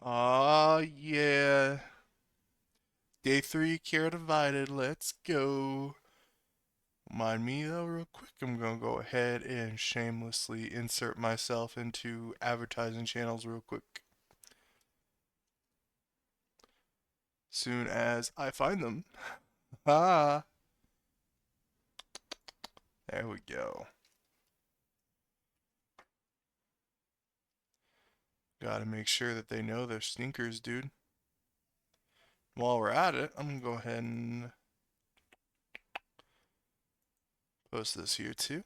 Aw, yeah. Day 3, care divided. Let's go. Mind me though, real quick, I'm gonna go ahead and shamelessly insert myself into advertising channels real quick. Soon as I find them. Ah, there we go. Gotta make sure that they know they're stinkers, dude. While we're at it, I'm gonna go ahead and post this here too.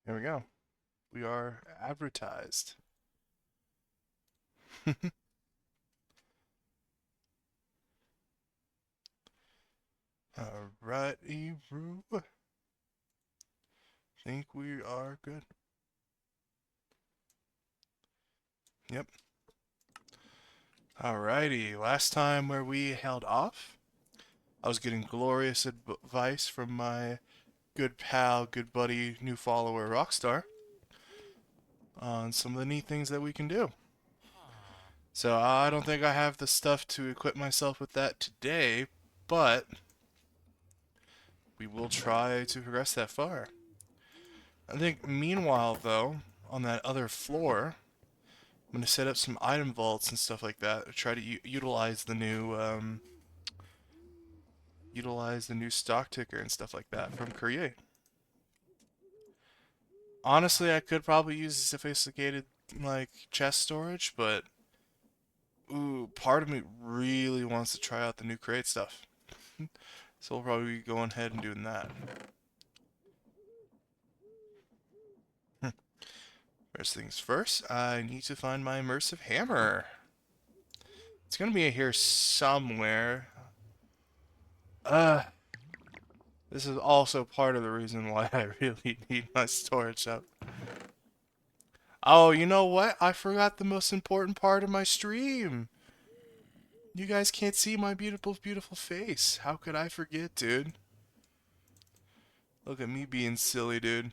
There we go. We are advertised. Alrighty, Roo. Think we are good. Yep. Alrighty, last time where we held off, I was getting glorious advice from my good pal, good buddy, new follower, Rockstar, on some of the neat things that we can do. So I don't think I have the stuff to equip myself with that today, but we will try to progress that far. I think meanwhile, though, on that other floor, I'm going to set up some item vaults and stuff like that to try to utilize the new stock ticker and stuff like that from Create. Honestly, I could probably use sophisticated like chest storage, but ooh, part of me really wants to try out the new Create stuff. So we'll probably be going ahead and doing that. First things first, I need to find my immersive hammer. It's gonna be here somewhere. Uh, this is also part of the reason why I really need my storage up. Oh, you know what? I forgot the most important part of my stream. You guys can't see my beautiful, beautiful face. How could I forget, dude? Look at me being silly, dude.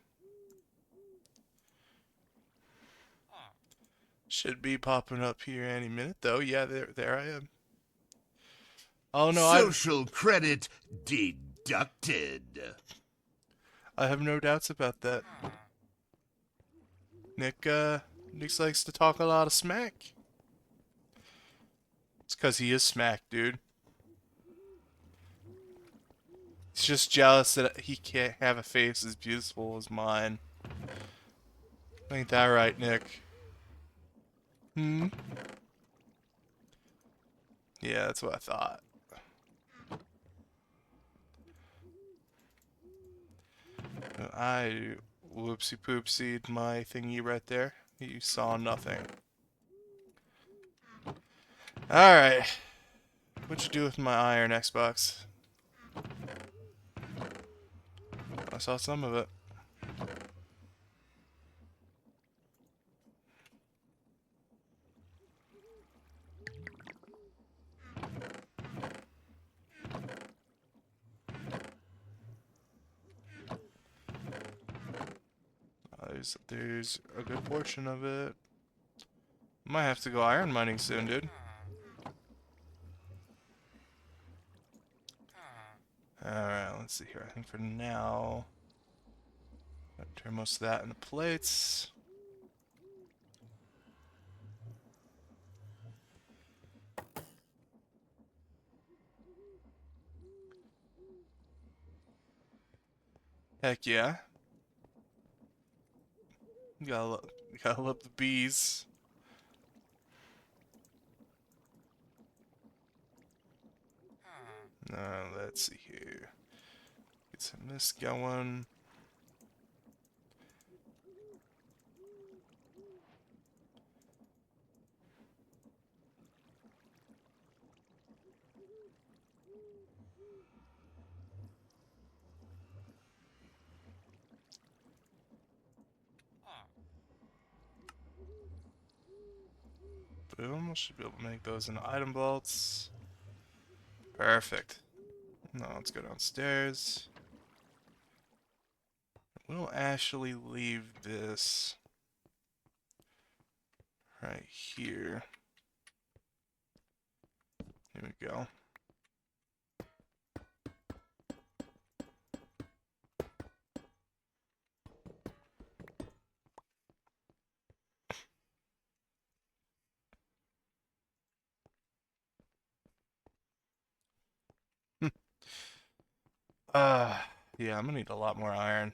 Should be popping up here any minute, though. Yeah, there I am. Oh no, Social credit deducted. I have no doubts about that. Nick likes to talk a lot of smack. It's 'cause he is smack, dude. He's just jealous that he can't have a face as beautiful as mine. Ain't that right, Nick? Hmm? Yeah, that's what I thought. I whoopsie poopsied my thingy right there. You saw nothing. Alright. What'd you do with my iron, Xbox? I saw some of it. There's a good portion of it. Might have to go iron mining soon, dude. Alright, let's see here. I think for now, I'll turn most of that into plates. Heck yeah. You gotta love the bees. Let's see here. Get some of this going. Boom. Should be able to make those into item vaults. Perfect. Now let's go downstairs. We'll actually leave this right here. Here we go. Uh, yeah, I'm gonna need a lot more iron.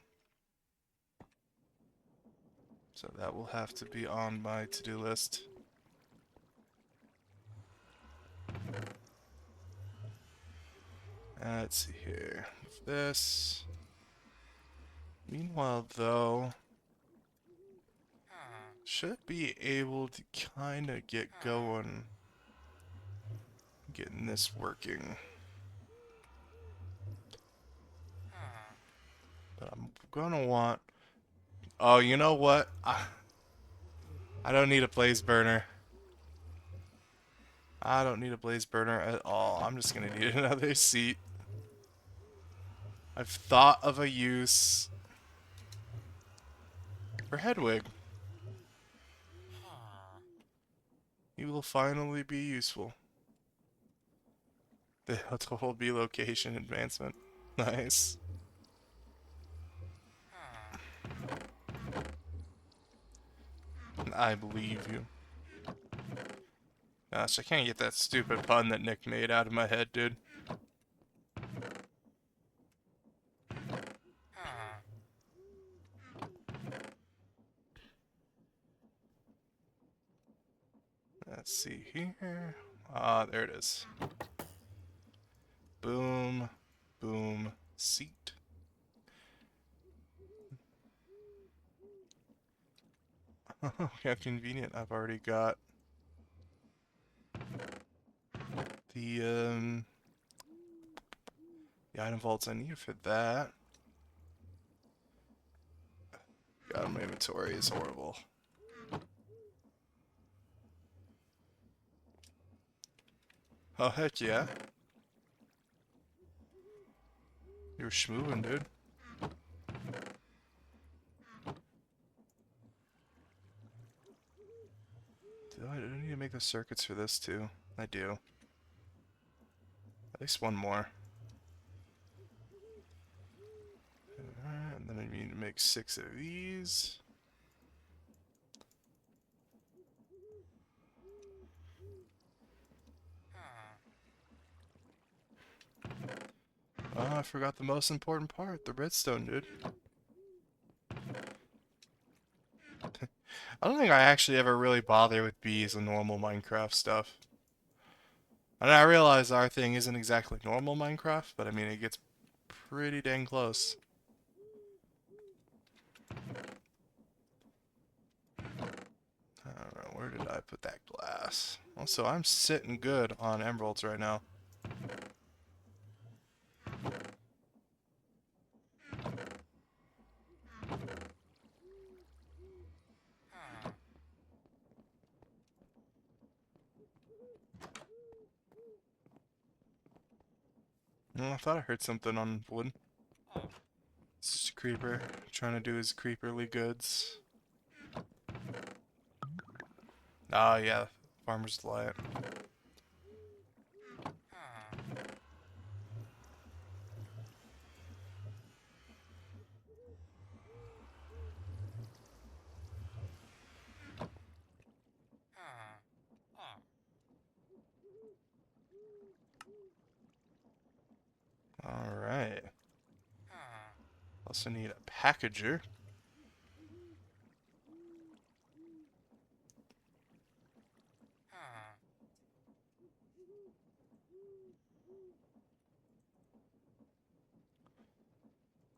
So that will have to be on my to-do list. Let's see here. With this. Meanwhile, though, should be able to kind of get going, getting this working. But I'm gonna want. Oh, you know what? I don't need a blaze burner. I don't need a blaze burner at all. I'm just gonna need another seat. I've thought of a use for Hedwig. He will finally be useful. The total B location advancement. Nice. I believe you. Gosh, I can't get that stupid pun that Nick made out of my head, dude. Let's see here. Ah, there it is. Boom, boom, seat. How convenient. I've already got the item vaults I need for that. God, my inventory is horrible. Oh, heck yeah. You're schmoovin', dude. Do I need to make the circuits for this too? I do. At least one more. Alright, and then I need to make 6 of these. Oh, I forgot the most important part, the redstone, dude. I don't think I actually ever really bother with bees in normal Minecraft stuff. And I realize our thing isn't exactly normal Minecraft, but I mean, it gets pretty dang close. I don't know, where did I put that glass? Also, I'm sitting good on emeralds right now. I thought I heard something on wood. It's just a creeper trying to do his creeperly goods. Oh yeah, Farmer's Delight. Alright. Also need a packager.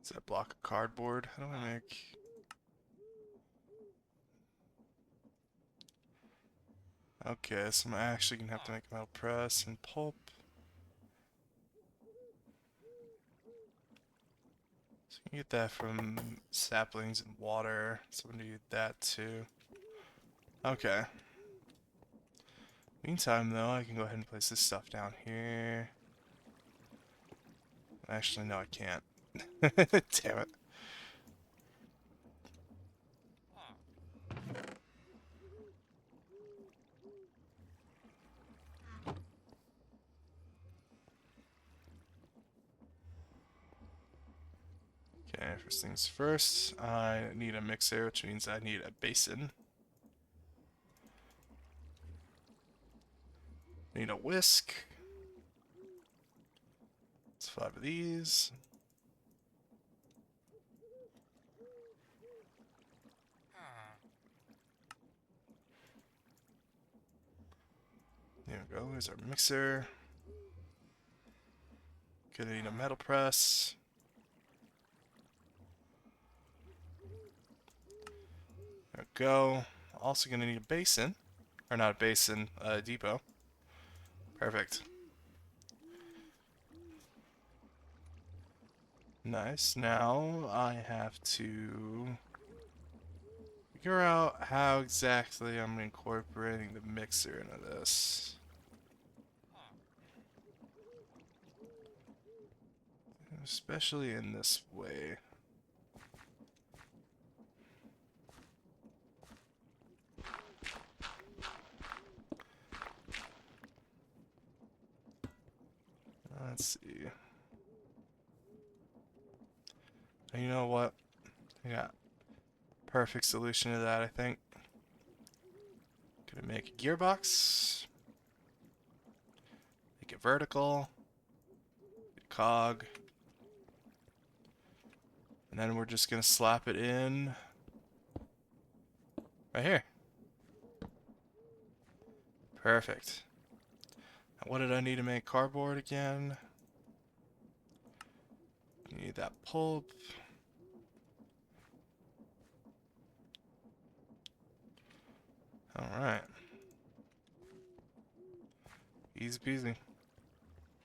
Is that block of cardboard? How do I make... Okay, so I'm actually gonna have to make a metal press and pulp. So you can get that from saplings and water. So I'm gonna need that too. Okay. Meantime, though, I can go ahead and place this stuff down here. Actually, no, I can't. Damn it. Okay, first things first, I need a mixer, which means I need a basin. Need a whisk. It's 5 of these. There we go, here's our mixer. Gonna need a metal press. There we go. Also gonna need a basin. Or not a basin, a depot. Perfect. Nice. Now I have to figure out how exactly I'm incorporating the mixer into this. Especially in this way. Let's see. You know what? I got perfect solution to that, I think. Gonna make a gearbox. Make it vertical. Cog. And then we're just gonna slap it in right here. Perfect. Now what did I need to make cardboard again? You need that pulp. Alright. Easy peasy.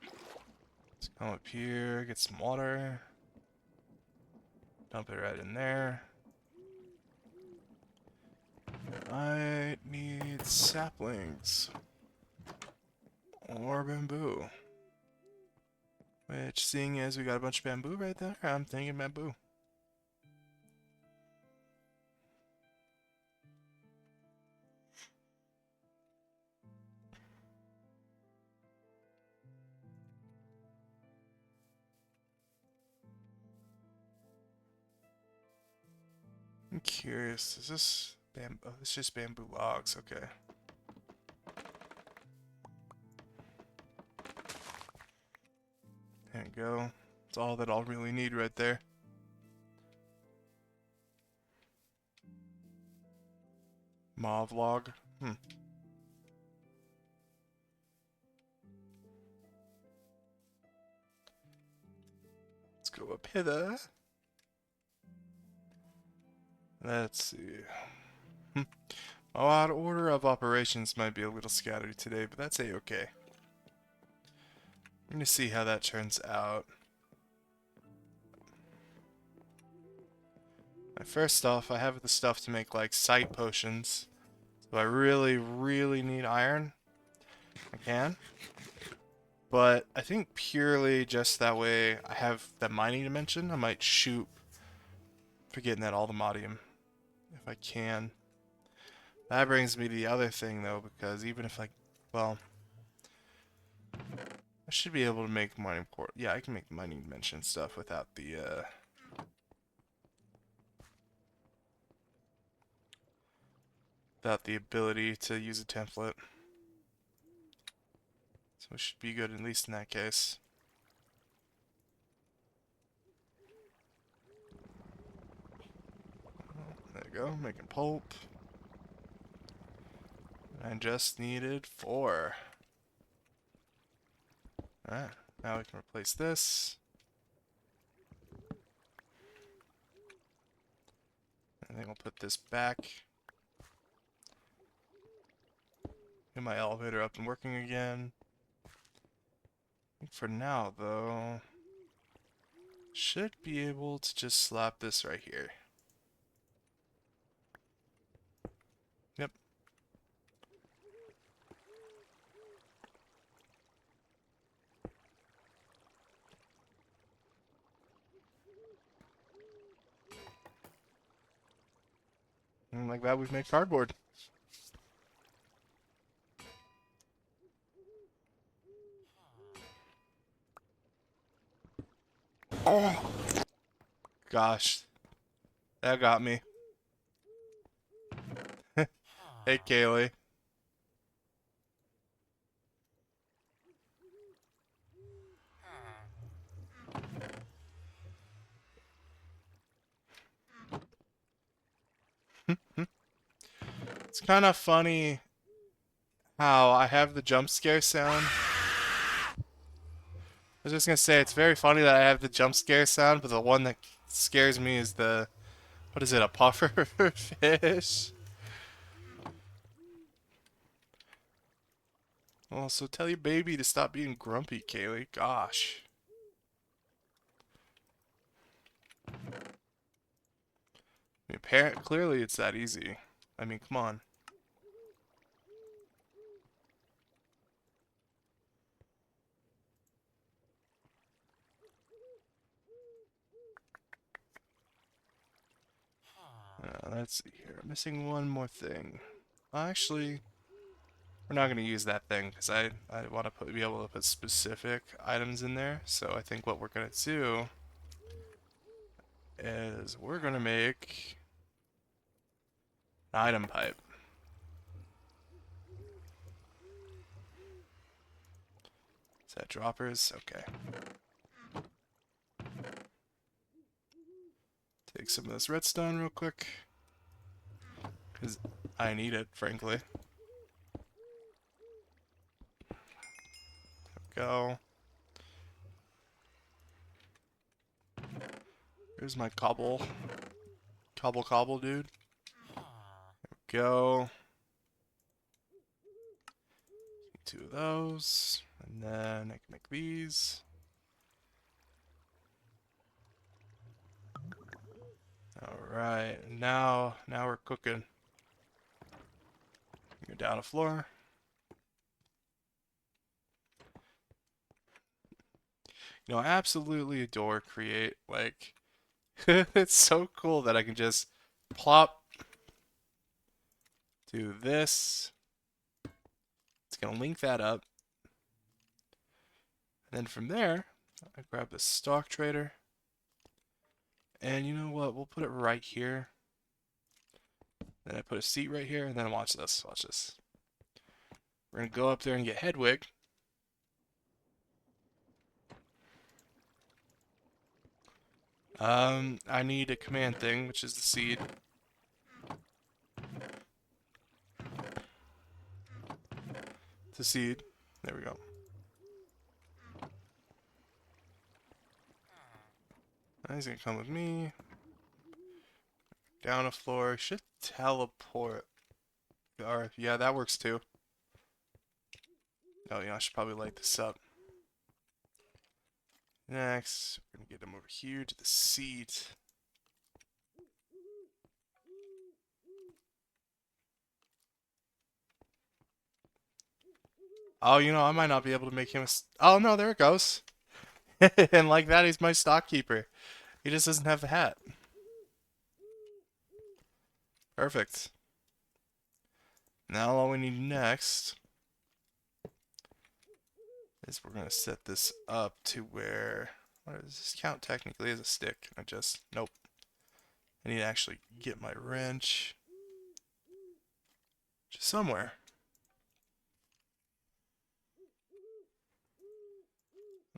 Let's come up here, get some water. Dump it right in there. I need saplings. Or bamboo. Which, seeing as we got a bunch of bamboo right there, I'm thinking bamboo. I'm curious, is this bamboo? Oh, it's just bamboo logs, okay. There you go. That's all that I'll really need right there. Mauve log. Let's go up hither. Let's see. Our order of operations might be a little scattered today, but that's a-okay. I'm gonna see how that turns out. First off, I have the stuff to make like sight potions. So I really, really need iron. I can. But I think purely just that way I have that mining dimension. I might shoot for getting that aldermodium if I can. That brings me to the other thing though, because even if well, I should be able to make mining port. Yeah, I can make mining dimension stuff without the ability to use a template. So it should be good at least in that case. There you go, making pulp. I just needed 4. Alright, now we can replace this. I think we'll put this back. Get my elevator up and working again. I think for now, though, should be able to just slap this right here. Yep. And like that, we've made cardboard. Oh, gosh. That got me. Hey, Kaylee. It's kind of funny how I have the jump scare sound. I was just gonna say, it's very funny that I have the jump scare sound, but the one that scares me is the, what is it, a puffer fish? Well, so tell your baby to stop being grumpy, Kaylee. Gosh. I mean, clearly it's that easy. I mean, come on. Let's see here. I'm missing one more thing. Actually, we're not going to use that thing because I want to be able to put specific items in there. So I think what we're going to do is we're going to make an item pipe. Is that droppers? Okay. Take some of this redstone real quick because I need it, frankly. Go. Here's my cobble. Cobble, dude. Go. Two of those. And then I can make these. Alright, now we're cooking. Go down a floor. You know, I absolutely adore Create. Like, it's so cool that I can just plop, do this. It's gonna link that up. And then from there, I grab the stock trader. And you know what? We'll put it right here. Then I put a seat right here, and then watch this. Watch this. We're gonna go up there and get Hedwig. I need a command thing, which is the seed. The seed. There we go. He's gonna come with me. Down a floor. Should teleport. Or, yeah, that works too. Oh, yeah, I should probably light this up. Next, we're gonna get him over here to the seat. Oh, you know, I might not be able to make him a... Oh, no, there it goes. And like that, he's my stock keeper. He just doesn't have the hat. Perfect. Now all we need next is we're gonna set this up to where... What does this count technically as a stick? I just... Nope. I need to actually get my wrench. Just somewhere.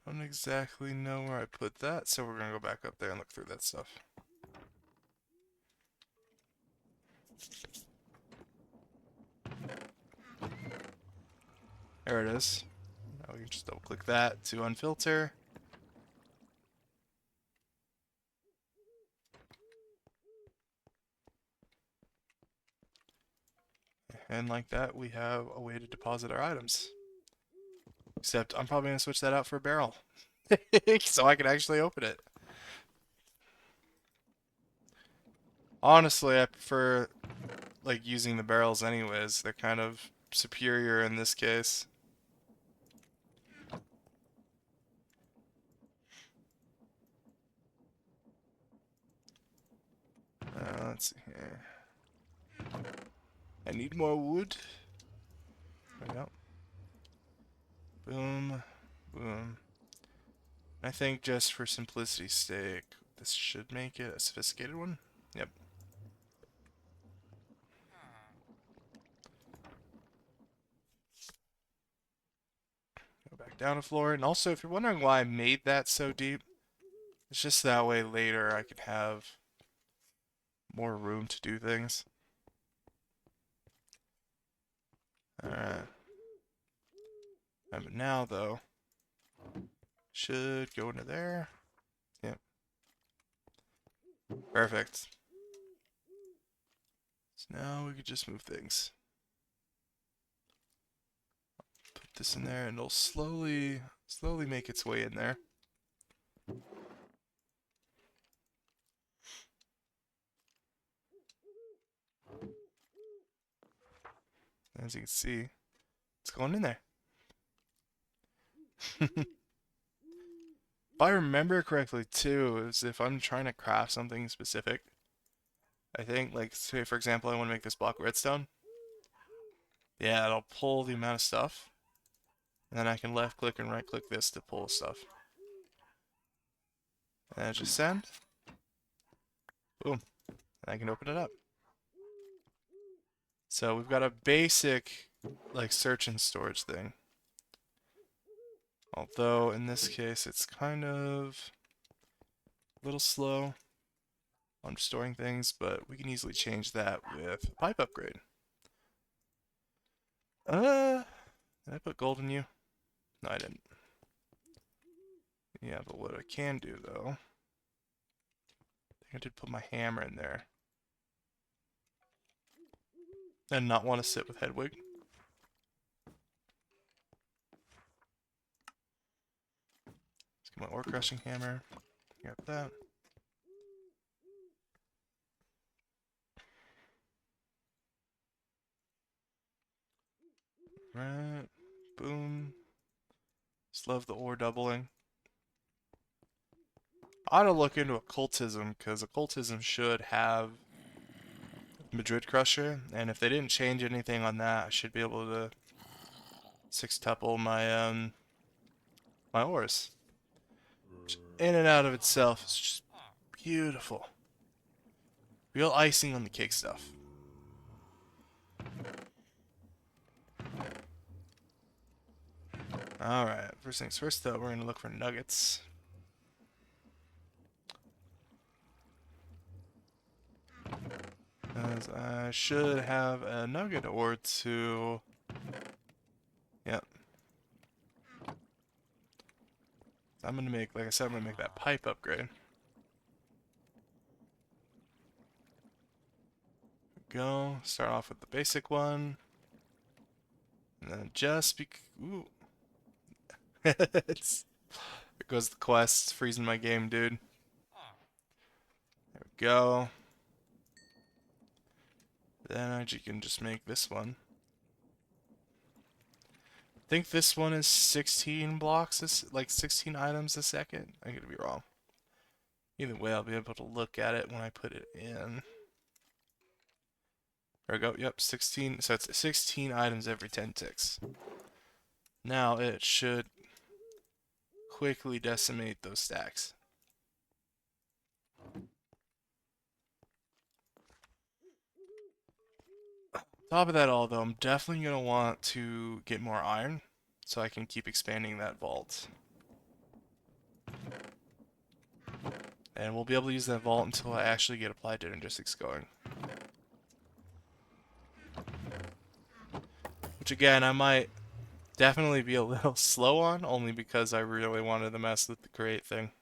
I don't exactly know where I put that, so we're gonna go back up there and look through that stuff. There it is. Now we can just double click that to unfilter. And like that, we have a way to deposit our items. Except I'm probably going to switch that out for a barrel. So I can actually open it. Honestly, I prefer like using the barrels anyways. They're kind of superior in this case. Let's see here. I need more wood. There we go. Boom. Boom. I think just for simplicity's sake, this should make it a sophisticated one. Yep. Go back down a floor. And also, if you're wondering why I made that so deep, it's just that way later I can have more room to do things. Alright. But now, though, should go into there. Yep. Perfect. So now we could just move things. Put this in there and it'll slowly make its way in there. As you can see, it's going in there. If I remember correctly too, is if I'm trying to craft something specific, I think, like, say for example, I want to make this block redstone. Yeah, it'll pull the amount of stuff. And then I can left click and right click this to pull stuff. And I just send. Boom. And I can open it up. So we've got a basic, like, search and storage thing. Although in this case it's kind of a little slow on storing things, but we can easily change that with a pipe upgrade. Did I put gold in you? No, I didn't. Yeah, but what I can do though, I think I did put my hammer in there. And not want to sit with Hedwig. Let's get my ore crushing hammer. Got that. Right. Boom. Just love the ore doubling. I ought to look into occultism, because occultism should have Madrid Crusher, and if they didn't change anything on that, I should be able to sextuple my my ores. Which in and out of itself is just beautiful. Real icing on the cake stuff. Alright, first things first though, we're going to look for nuggets. As I should have a nugget or two. Yep. I'm going to make, like I said, I'm going to make that pipe upgrade. Go, start off with the basic one. And then just ooh. There goes the quest, freezing my game, dude. There we go. Then I can just make this one. I think this one is 16 blocks, like 16 items a second. I could be wrong. Either way, I'll be able to look at it when I put it in. There we go. Yep, 16. So it's 16 items every 10 ticks. Now it should quickly decimate those stacks. Top of that all, though, I'm definitely going to want to get more iron so I can keep expanding that vault. And we'll be able to use that vault until I actually get applied energistics going. Which again, I might definitely be a little slow on, only because I really wanted to mess with the create thing.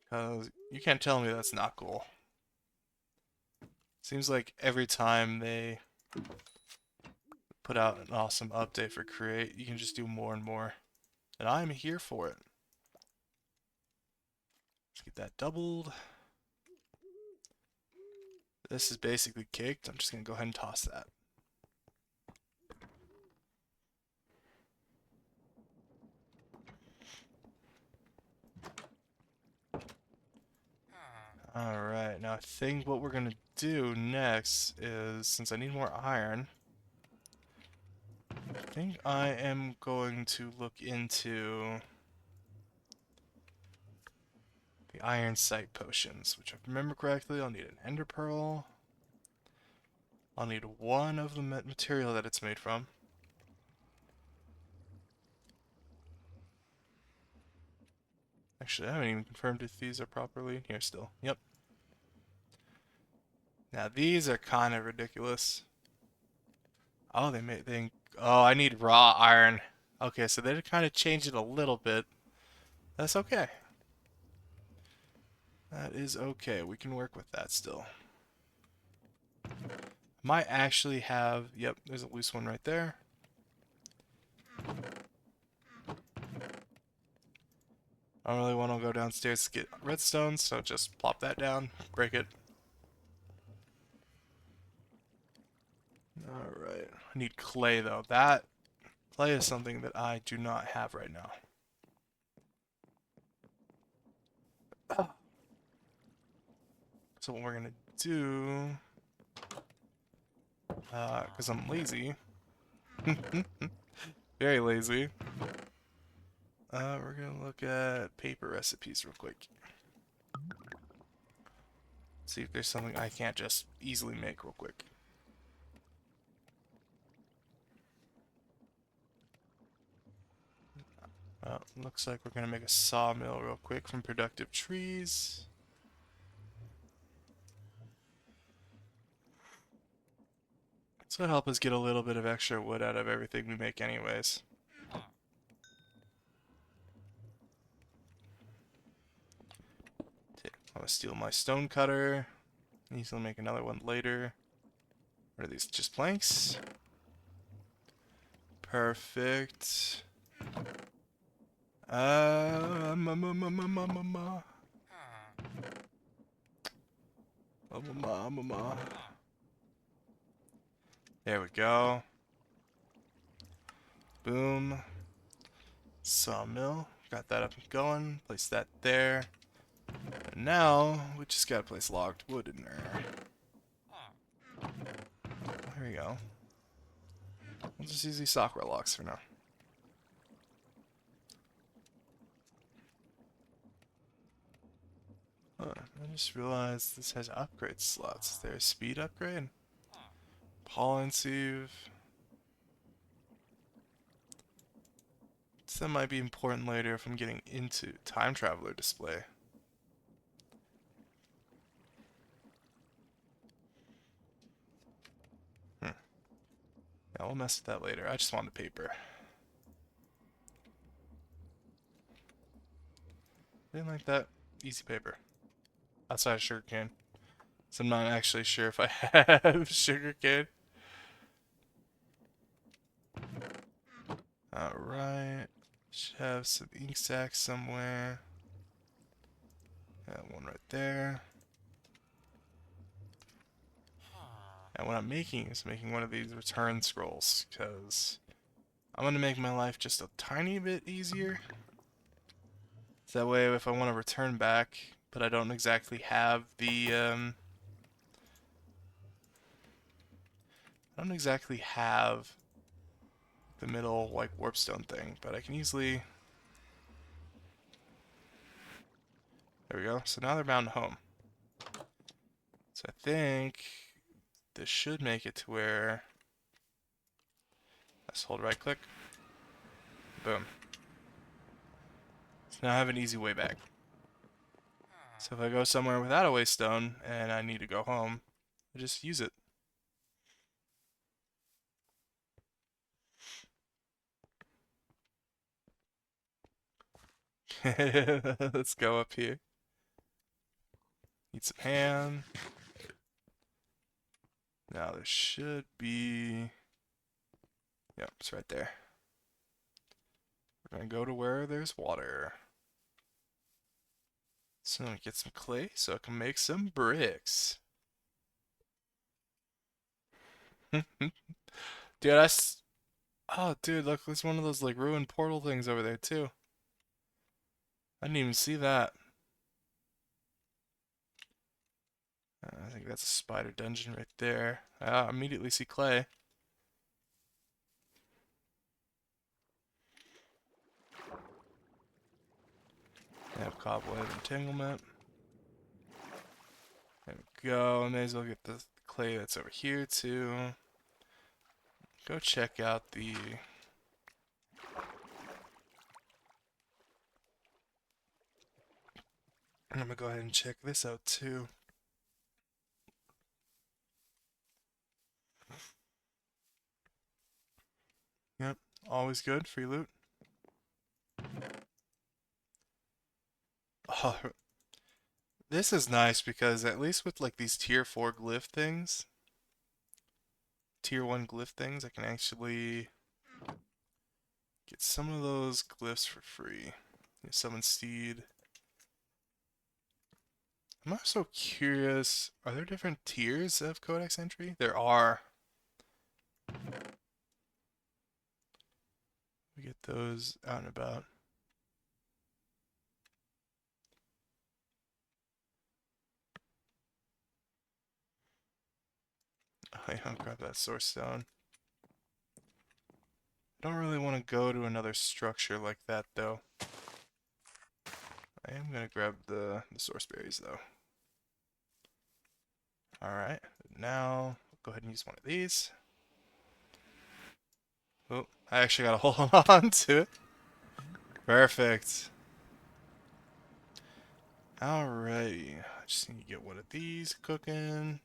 Because you can't tell me that's not cool. Seems like every time they put out an awesome update for create, you can just do more and more. And I'm here for it. Let's get that doubled. This is basically caked. I'm just going to go ahead and toss that. Alright, now I think what we're gonna do next is, since I need more iron, I think I am going to look into the iron sight potions, which if I remember correctly, I'll need an ender pearl. I'll need one of the material that it's made from. Actually, I haven't even confirmed if these are properly in here still. Yep. Now these are kind of ridiculous. Oh, oh, I need raw iron. Okay, so they kind of changed it a little bit. That's okay. That is okay. We can work with that still. Might actually have... Yep, there's a loose one right there. I don't really want to go downstairs to get redstone, so just plop that down, break it. Alright. I need clay, though. That clay is something that I do not have right now. So what we're going to do... because I'm lazy. Very lazy. We're going to look at paper recipes real quick. See if there's something I can't just easily make real quick. Looks like we're going to make a sawmill real quick from productive trees. This will help us get a little bit of extra wood out of everything we make anyways. I'm going to steal my stone cutter. Easily make another one later. What are these? Just planks? Perfect. Ma, ma, ma, ma, ma, ma, ma. There we go. Boom. Sawmill. Got that up and going. Place that there. And now, we just gotta place logged wood in there. There we go. We'll just use these Sakura logs for now. I just realized this has upgrade slots. Is there a speed upgrade? Pollen sieve. So that might be important later if I'm getting into time traveler display. Yeah, we'll mess with that later. I just wanted paper. Didn't like that. Easy paper. Outside of sugarcane. So I'm not actually sure if I have sugarcane. Alright. Should have some ink sacs somewhere. Got one right there. And what I'm making is making one of these return scrolls, because I'm going to make my life just a tiny bit easier. So that way if I want to return back, but I don't exactly have the, I don't exactly have the middle, like, warpstone thing, but I can easily... There we go. So now they're bound home. So I think this should make it to where... Let's hold right click. Boom. So now I have an easy way back. So if I go somewhere without a waystone and I need to go home, I just use it. Let's go up here. Eat some ham. Now there should be... Yep, it's right there. We're gonna go to where there's water. So I'm gonna get some clay so I can make some bricks. Dude, oh, dude, look, there's one of those, like, ruined portal things over there, too. I didn't even see that. I think that's a spider dungeon right there. I immediately see clay. I have cobweb entanglement. There we go. I may as well get the clay that's over here too. Go check out the... I'm gonna go ahead and check this out too. Yep, always good. Free loot. Oh, this is nice because at least with like these tier 4 glyph things, tier 1 glyph things, I can actually get some of those glyphs for free. Summon Steed. I'm also curious, are there different tiers of codex entry? There are. We get those out and about. Oh yeah, I'll grab that source stone. I don't really want to go to another structure like that though. I am gonna grab the source berries though. Alright, now go ahead and use one of these. Oh, I actually gotta hold on to it. Perfect. Alrighty, I just need to get one of these cooking.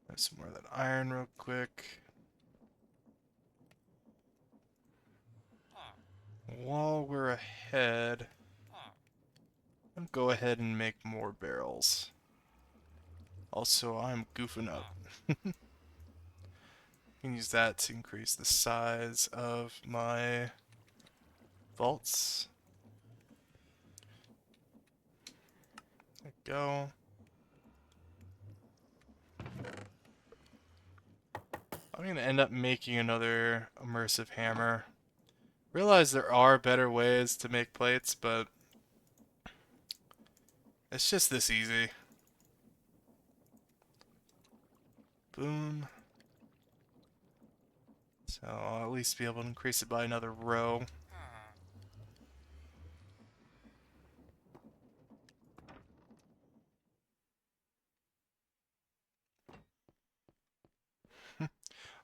Grab some more of that iron real quick. While we're ahead, I'll go ahead and make more barrels. Also, I'm goofing up. I can use that to increase the size of my vaults. There we go. I'm gonna end up making another immersive hammer. Realize there are better ways to make plates, but it's just this easy. Boom. So I'll at least be able to increase it by another row.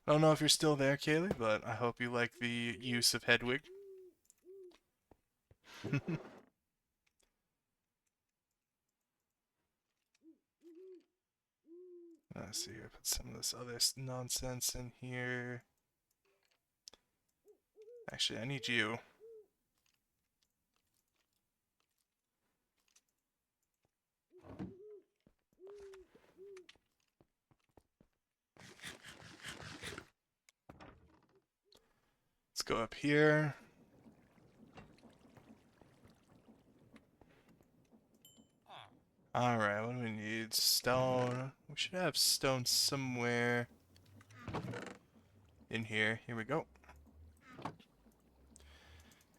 I don't know if you're still there, Kaylee, but I hope you like the use of Hedwig. Let's see here, put some of this other nonsense in here. Actually, I need you. Let's go up here. Alright, what do we need? Stone. We should have stone somewhere in here. Here we go.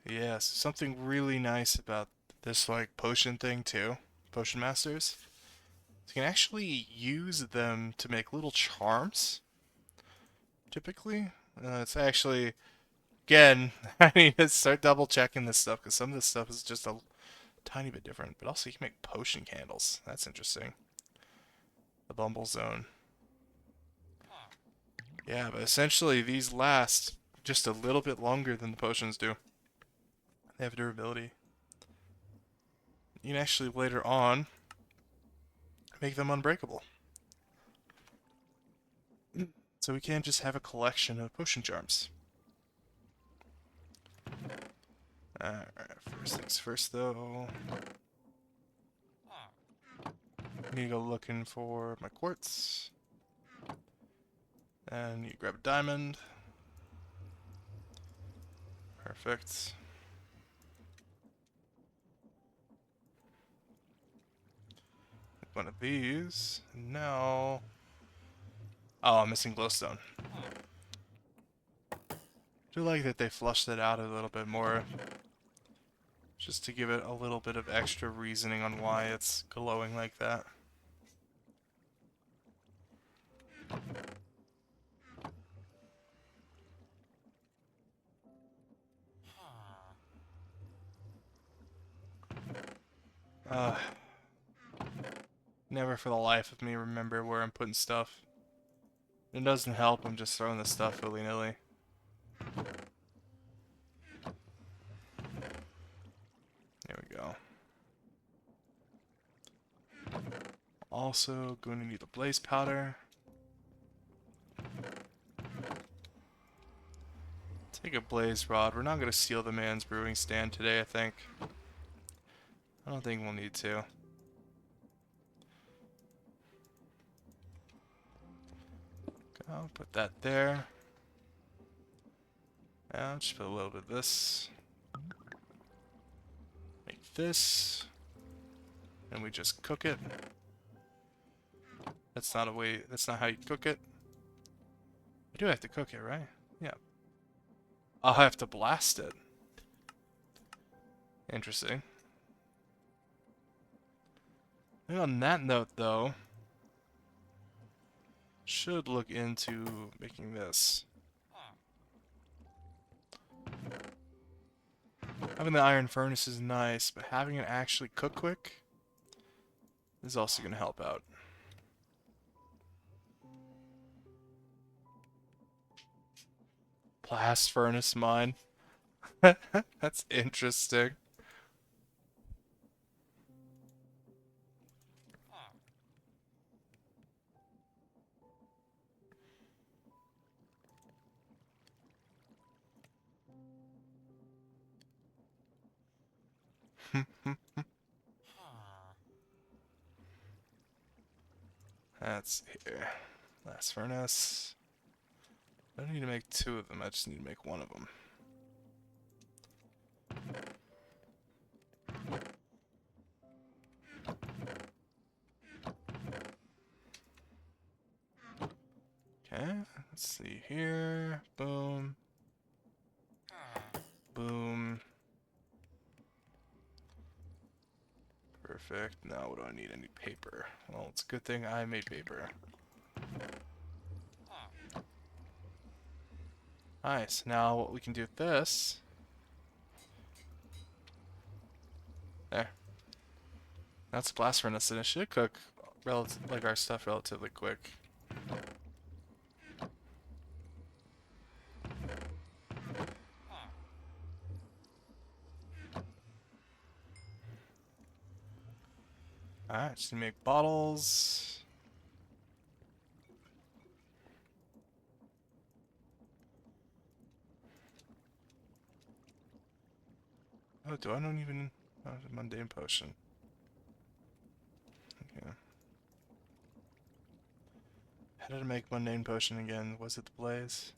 Yes, something really nice about this like potion thing too. Potion masters. You can actually use them to make little charms. Typically. It's actually, again, I need to start double checking this stuff because some of this stuff is just a tiny bit different. But also you can make potion candles. That's interesting. The Bumble Zone. Yeah, but essentially these last just a little bit longer than the potions do. They have durability. You can actually later on make them unbreakable. So we can't just have a collection of potion charms. Alright, first things first though. I need to go looking for my quartz. And you grab a diamond. Perfect. One of these. And now... Oh, I'm missing glowstone. feel like that they flushed it out a little bit more, just to give it a little bit of extra reasoning on why it's glowing like that. Uh, Never for the life of me remember where I'm putting stuff. It doesn't help, I'm just throwing the stuff willy-nilly. There we go. Also, going to need the blaze powder. Take a blaze rod. We're not going to steal the man's brewing stand today, I think. I don't think we'll need to. I'll put that there. I'll just put a little bit of this. Make this. And we just cook it. That's not a way, that's not how you cook it. I do have to cook it, right? Yeah. I'll have to blast it. Interesting. And on that note, though, should look into making this. Having the iron furnace is nice, but having it actually cook quick is also going to help out. Blast furnace mine. That's interesting. That's here. Blast furnace. I don't need to make two of them, I just need to make one of them. Okay, let's see here. Boom. Boom. Perfect. Now what do I need? I need paper. Well, it's a good thing I made paper. Nice. Now what we can do with this... There. That's a blast furnace, and it should cook like our stuff relatively quick. Alright, just need to make bottles. Oh, do I not even... Oh, it's a mundane potion. Okay. How did I make mundane potion again? Was it the blaze?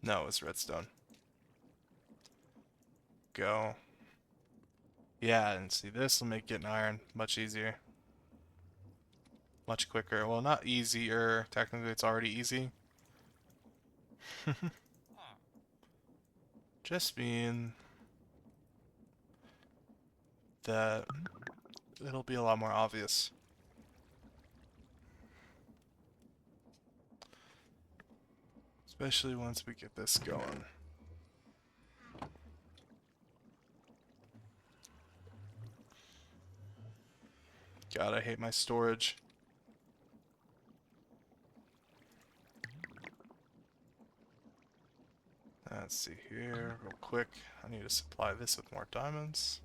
No, it was redstone. Go. Yeah, and see, this will make getting iron much easier. Much quicker. Well, not easier. Technically, it's already easy. Just mean that it'll be a lot more obvious. Especially once we get this going. God, I hate my storage. Let's see here, real quick. I need to supply this with more diamonds.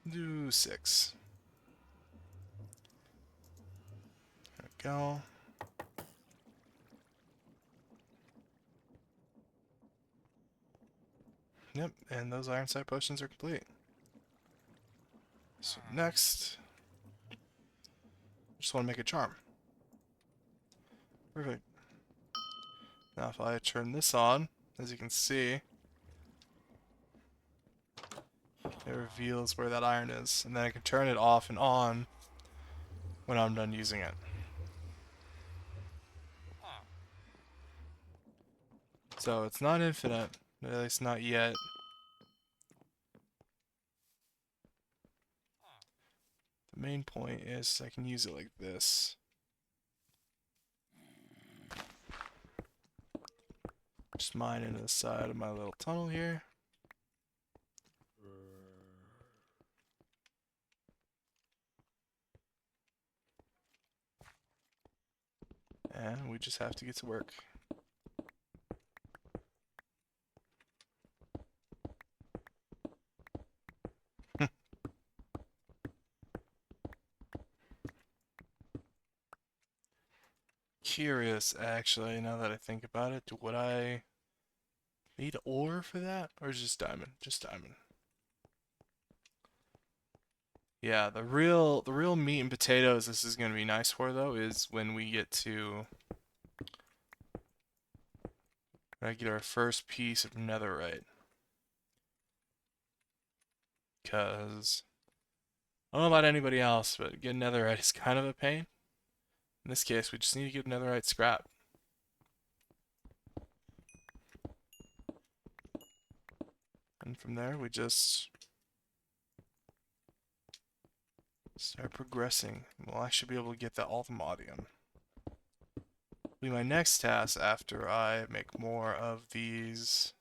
Do 6. There we go. Yep, and those iron sight potions are complete. So next, just want to make a charm. Perfect. Now if I turn this on, as you can see, it reveals where that iron is, and then I can turn it off and on when I'm done using it. So it's not infinite, at least not yet. The main point is I can use it like this. Just mine into the side of my little tunnel here. And we just have to get to work. Curious, actually, now that I think about it, would I need ore for that? Or just diamond? Just diamond. Yeah, the real meat and potatoes this is gonna be nice for though is when we get to our first piece of netherite. Cause I don't know about anybody else, but getting netherite is kind of a pain. In this case, we just need to get netherite scrap. And from there we just start progressing. Well, I should be able to get that ultimodium. Be my next task after I make more of these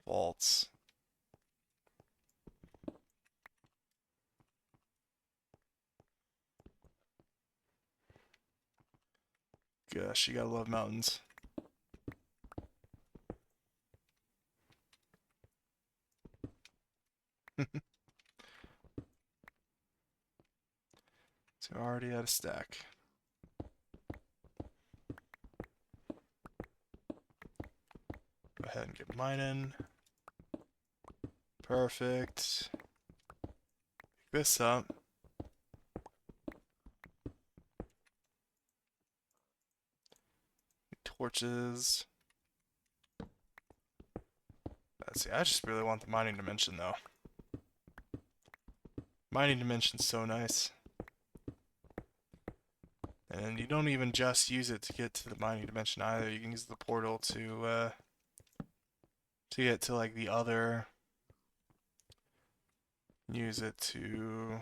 vaults. Gosh, you gotta love mountains. So already at a stack. Go ahead and get mine in. Perfect. Pick this up. Torches. Let's see, I just really want the mining dimension though. Mining dimension's so nice. And you don't even just use it to get to the mining dimension either. You can use the portal to get to like the other. Use it to.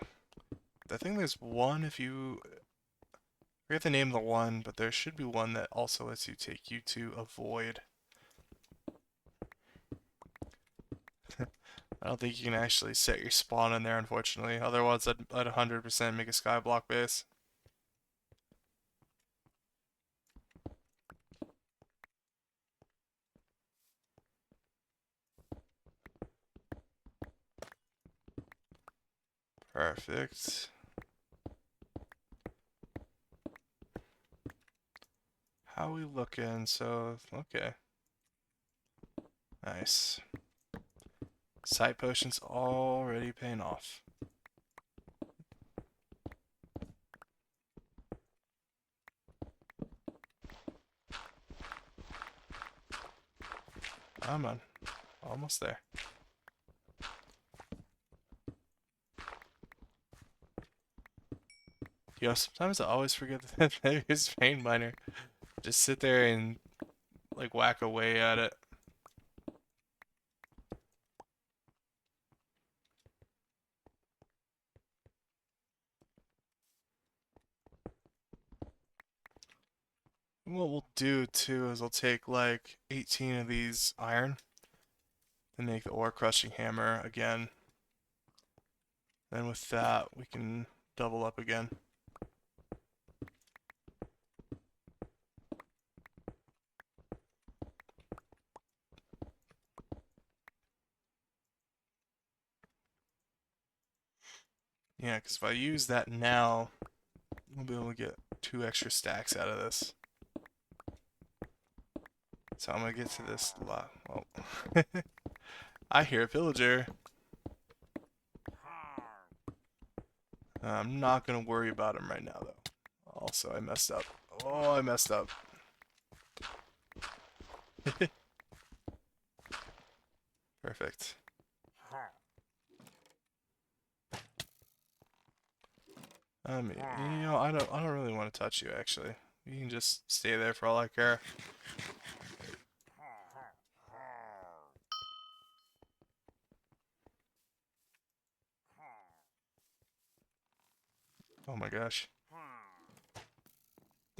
I think there's one if you. I forget the name of the one, but there should be one that also lets you take you to a void. I don't think you can actually set your spawn in there, unfortunately. Otherwise, I'd 100% make a skyblock base. Perfect. How we looking? So, okay. Nice. Sight potions already paying off. Come on. Almost there. Yo, sometimes I always forget that there's vein miner. Just sit there and like whack away at it. And what we'll do too is we'll take like 18 of these iron and make the ore crushing hammer again. Then with that we can double up again. Yeah, because if I use that now, we'll be able to get 2 extra stacks out of this. So I'm gonna get to this lot. Oh. I hear a villager. I'm not gonna worry about him right now though. Also, I messed up. Oh, I messed up. Perfect. I mean, I don't really want to touch you actually. You can just stay there for all I care. Oh my gosh.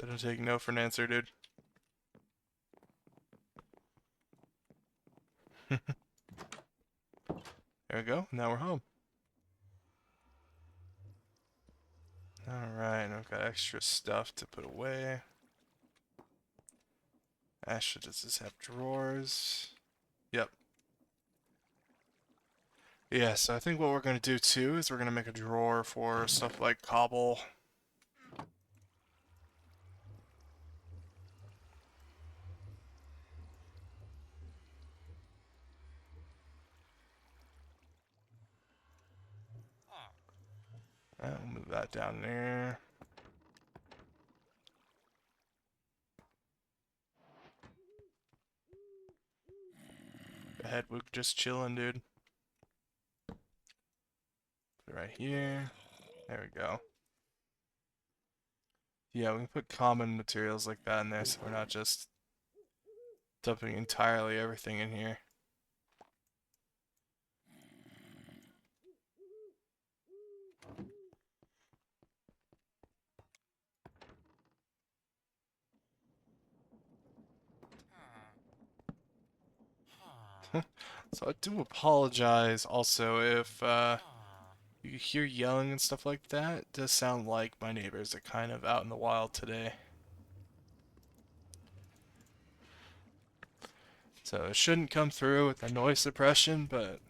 Didn't take no for an answer, dude. There we go. Now we're home. Alright, I've got extra stuff to put away. Actually, does this have drawers? Yep. Yeah, so I think what we're going to do too is we're going to make a drawer for stuff like cobble. We'll move that down there. Go ahead, we're just chilling, dude. Put it right here. There we go. Yeah, we can put common materials like that in there so we're not just dumping entirely everything in here. So I do apologize also if you hear yelling and stuff like that. It does sound like my neighbors are kind of out in the wild today. So it shouldn't come through with the noise suppression, but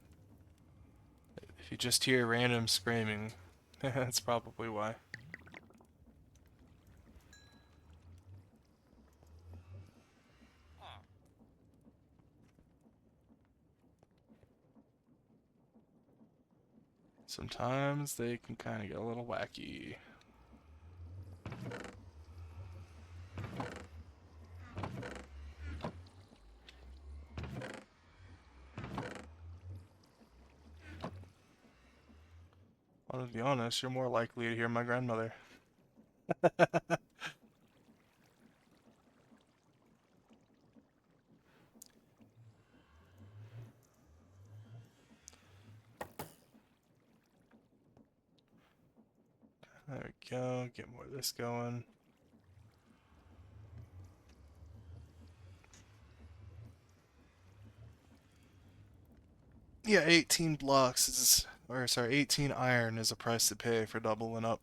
if you just hear random screaming, that's probably why. Sometimes they can kind of get a little wacky. Well, to be honest, you're more likely to hear my grandmother. There we go, get more of this going. Yeah, 18 blocks is, or sorry, 18 iron is a price to pay for doubling up.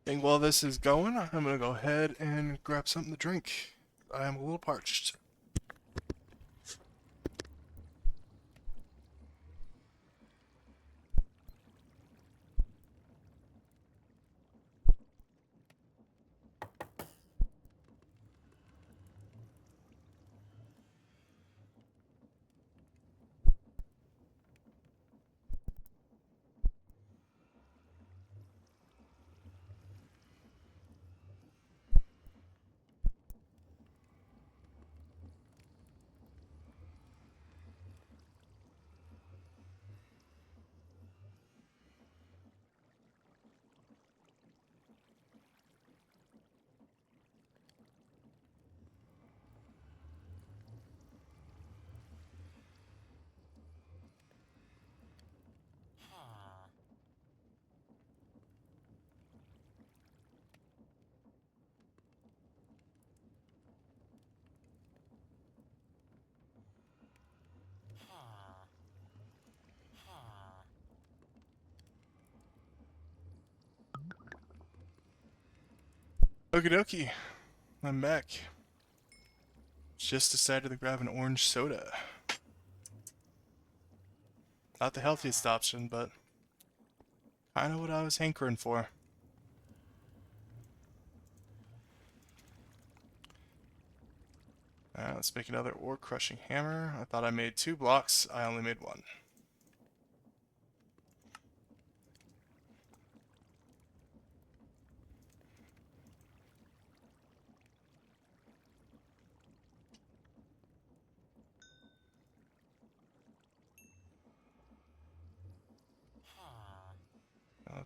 And while this is going, I'm gonna go ahead and grab something to drink. I am a little parched. Okie dokie, I'm back. Just decided to grab an orange soda. Not the healthiest option, but kind of what I was hankering for. Alright, let's make another ore crushing hammer. I thought I made 2 blocks, I only made 1.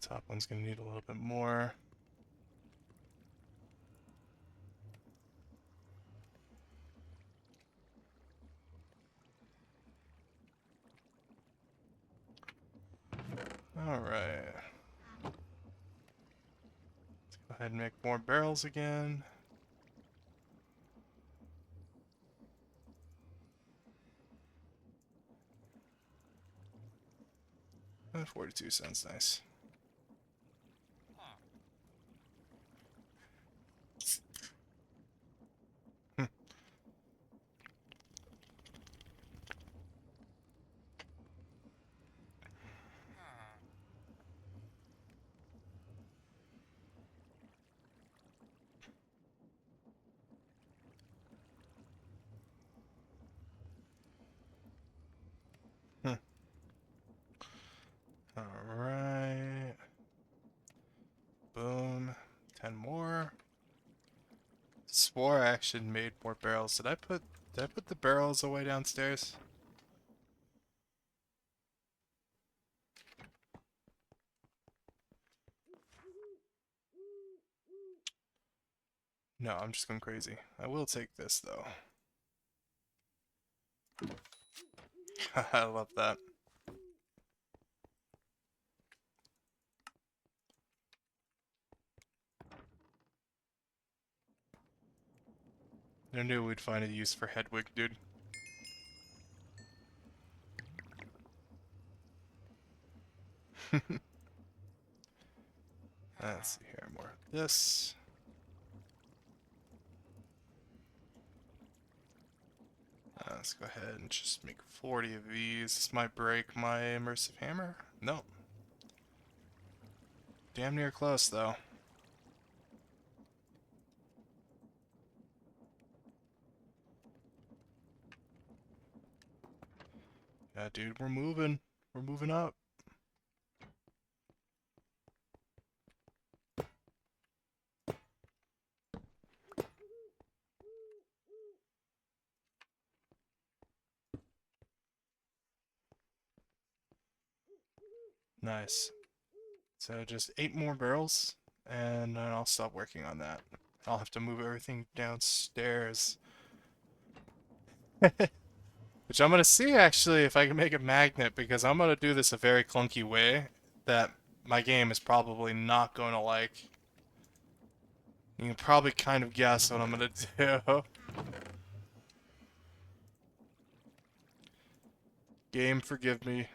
Top one's gonna need a little bit more. Alright. Let's go ahead and make more barrels again. 42 sounds nice. Alright. Boom. 10 more. Swore I actually made more barrels. Did I put the barrels away downstairs? No, I'm just going crazy. I will take this though. I love that. I knew we'd find a use for Hedwig, dude. Let's see here, more of this. Let's go ahead and just make 40 of these. This might break my immersive hammer. No. Damn near close, though. Yeah, dude, we're moving. We're moving up. Nice. So just 8 more barrels, and then I'll stop working on that. I'll have to move everything downstairs. Which I'm gonna see actually if I can make a magnet, because I'm gonna do this a very clunky way that my game is probably not gonna like. You can probably kind of guess what I'm gonna do. Game, forgive me.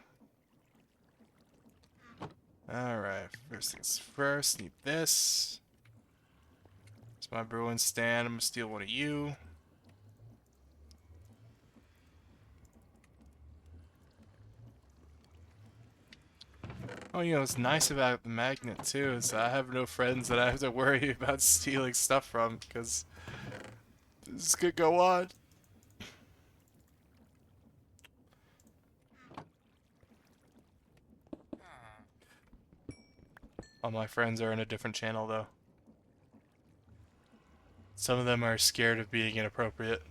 Alright, first things first, need this. It's my brewing stand, I'm gonna steal one of you. Oh, you know, what's nice about the magnet, too, is I have no friends that I have to worry about stealing stuff from, because this could go on. All my friends are in a different channel, though. Some of them are scared of being inappropriate.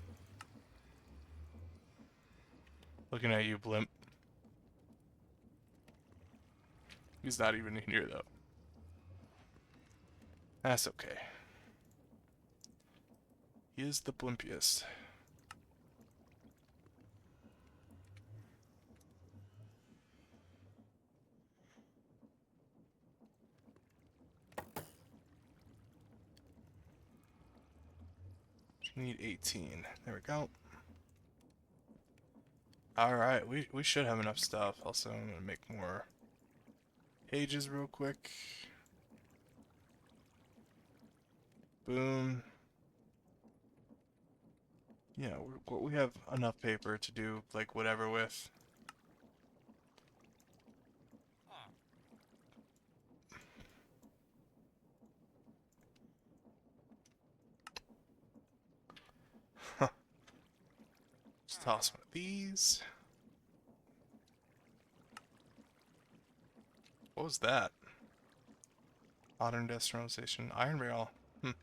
Looking at you, Blimp. He's not even in here, though. That's okay. He is the blimpiest. Need 18. There we go. Alright, we should have enough stuff. Also, I'm gonna make more pages real quick. Boom. Yeah, we have enough paper to do, like, whatever with. Just toss one of these. What was that? Modern industrialization. Iron barrel. We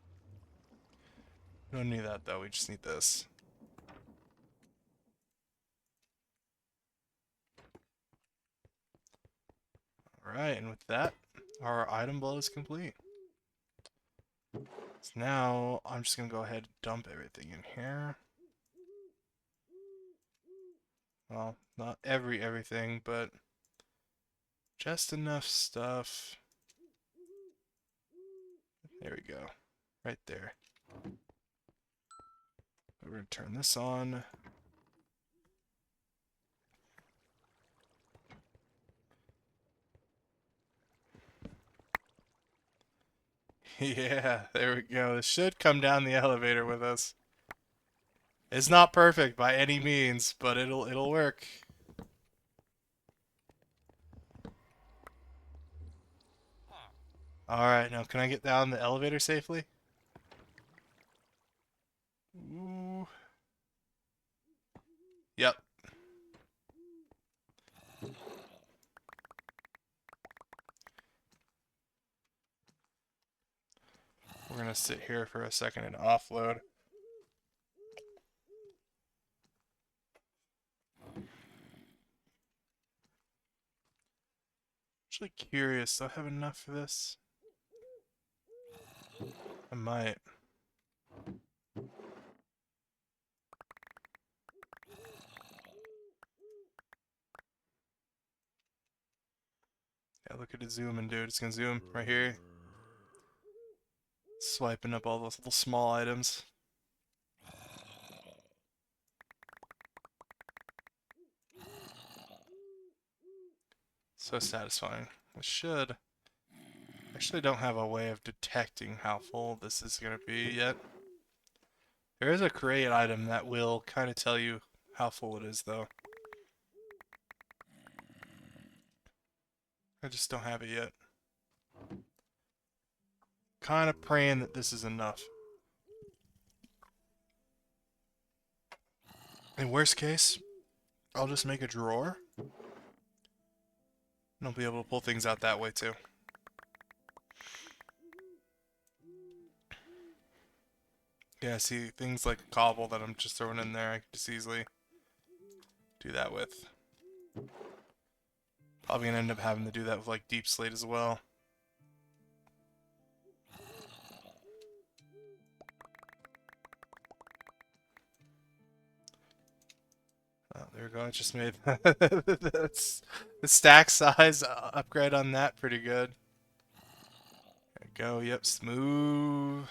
don't need that, though. We just need this. Alright, and with that, Our item blow is complete. So now I'm just gonna go ahead and dump everything in here. Well, not everything, but just enough stuff. There we go. Right there. We're gonna turn this on. Yeah, there we go. This should come down the elevator with us. It's not perfect by any means, but it'll work. Alright, now can I get down the elevator safely? Ooh. Yep. We're gonna sit here for a second and offload. Actually curious, do I have enough for this? I might. Yeah, look at it zooming, dude. It's gonna zoom right here. Swiping up all those little small items. So satisfying. I should. Actually don't have a way of detecting how full this is gonna be yet. There is a create item that will kind of tell you how full it is, though. I just don't have it yet. Kind of praying that this is enough. In worst case, I'll just make a drawer. And I'll be able to pull things out that way, too. Yeah, see, things like cobble that I'm just throwing in there, I can just easily do that with. Probably gonna end up having to do that with, like, deep slate as well. Oh, there we go, I just made that's the stack size upgrade on that pretty good. There we go, yep, smooth.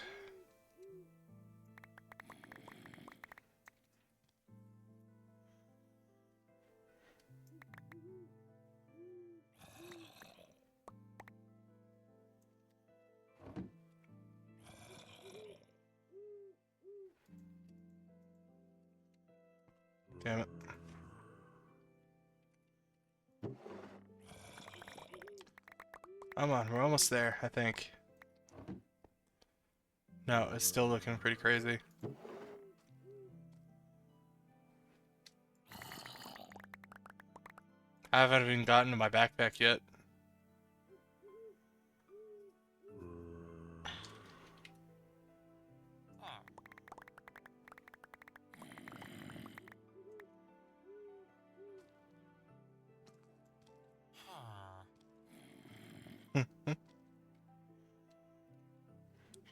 Damn it. Come on, we're almost there, I think. No, it's still looking pretty crazy. I haven't even gotten to my backpack yet.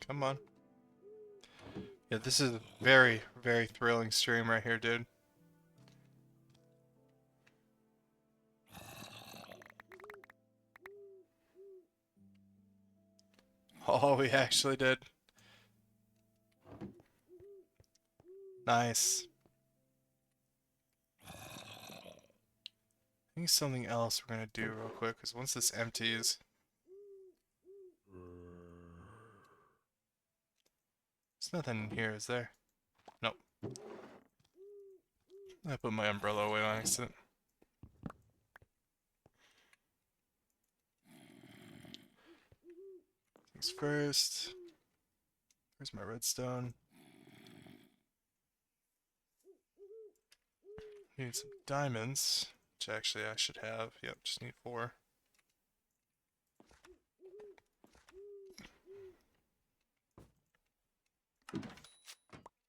Come on. Yeah, this is a very, very thrilling stream right here, dude. Oh, we actually did. Nice. I think something else we're gonna do real quick, because once this empties... There's nothing in here, is there? Nope. I put my umbrella away on accident. Things first. Where's my redstone? Need some diamonds, which actually I should have. Yep, just need 4.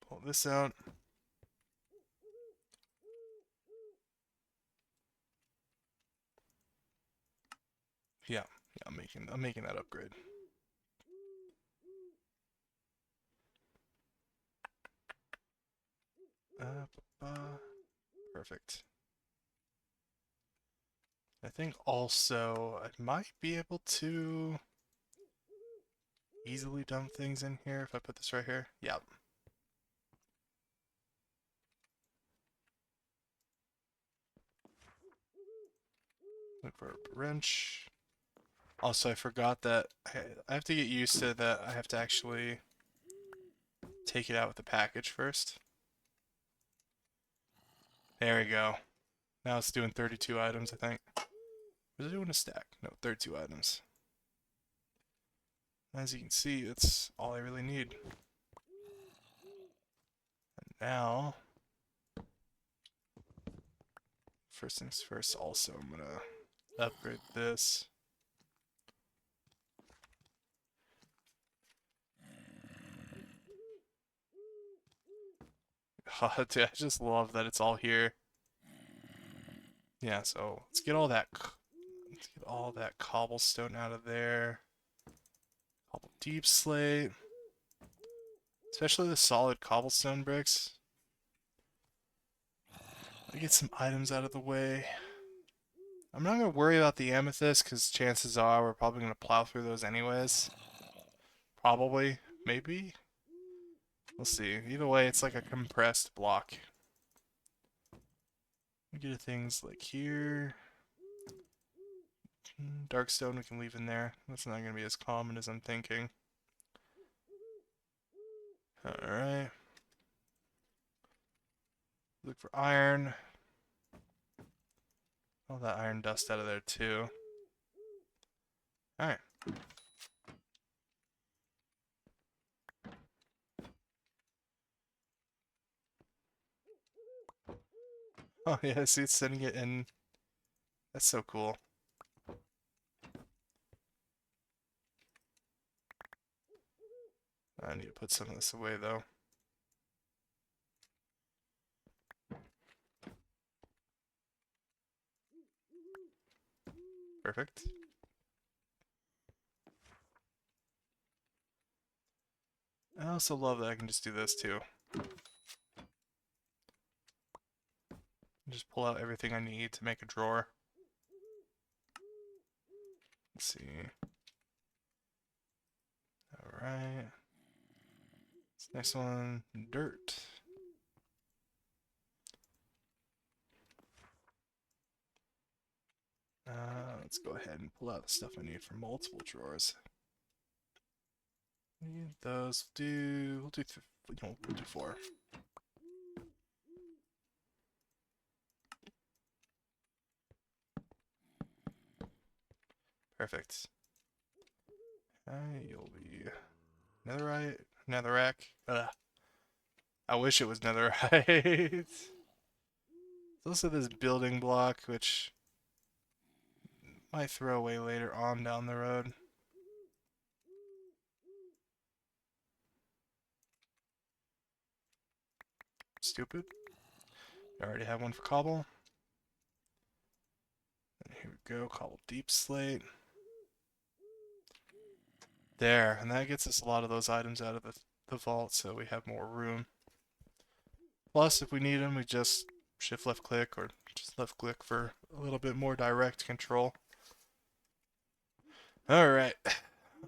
Pull this out. Yeah, Yeah, I'm making that upgrade. Perfect. I think also I might be able to easily dump things in here if I put this right here. Yep. Look for a wrench. Also, I forgot that I have to get used to that. I have to actually take it out with the package first. There we go. Now it's doing 32 items, I think. Was it doing a stack? No, 32 items. As you can see, it's all I really need. And now, first things first, also, I'm gonna upgrade this. Oh, dude, I just love that it's all here. Yeah, so let's get all that cobblestone out of there. Cobble deep slate. Especially the solid cobblestone bricks. I get some items out of the way. I'm not gonna worry about the amethyst because chances are we're probably gonna plow through those anyways. Probably, maybe. We'll see. Either way, it's like a compressed block. We get things like here. Darkstone we can leave in there. That's not gonna be as common as I'm thinking. Alright. Look for iron. All that iron dust out of there too. Alright. Oh yeah, see it's sending it in. That's so cool. I need to put some of this away though. Perfect. I also love that I can just do this too. Just pull out everything I need to make a drawer. Let's see. Alright. This next one, dirt. Let's go ahead and pull out the stuff I need for multiple drawers. Need those. We'll do 4. Perfect. You'll be netherrack. I wish it was netherite. There's also this building block, which might throw away later on down the road. Stupid. I already have one for cobble. And here we go, cobble deep slate. There, and that gets us a lot of those items out of the vault, so we have more room. Plus, if we need them, we just shift left click or just left click for a little bit more direct control. Alright.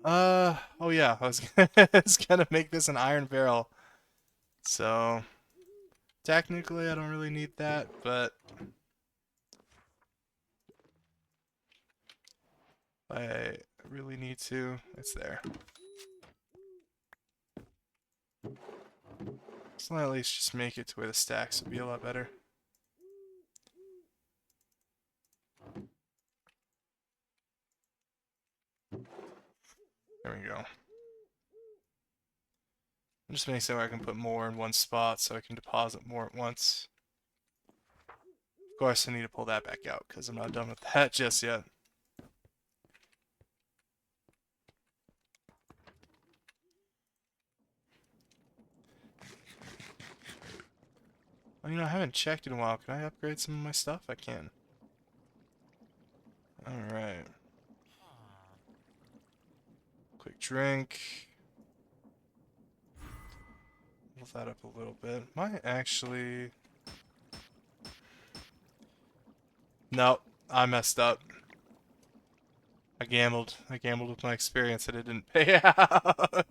Oh yeah, I was gonna make this an iron barrel. So, technically I don't really need that, but I really need to. It's there. So I'll at least just make it to where the stacks would be a lot better. There we go. I'm just making so I can put more in one spot so I can deposit more at once. Of course, I need to pull that back out because I'm not done with that just yet. Well, I haven't checked in a while. Can I upgrade some of my stuff? I can. Alright. Quick drink. Move that up a little bit. Might actually... No, I messed up. I gambled. I gambled with my experience and it didn't pay out.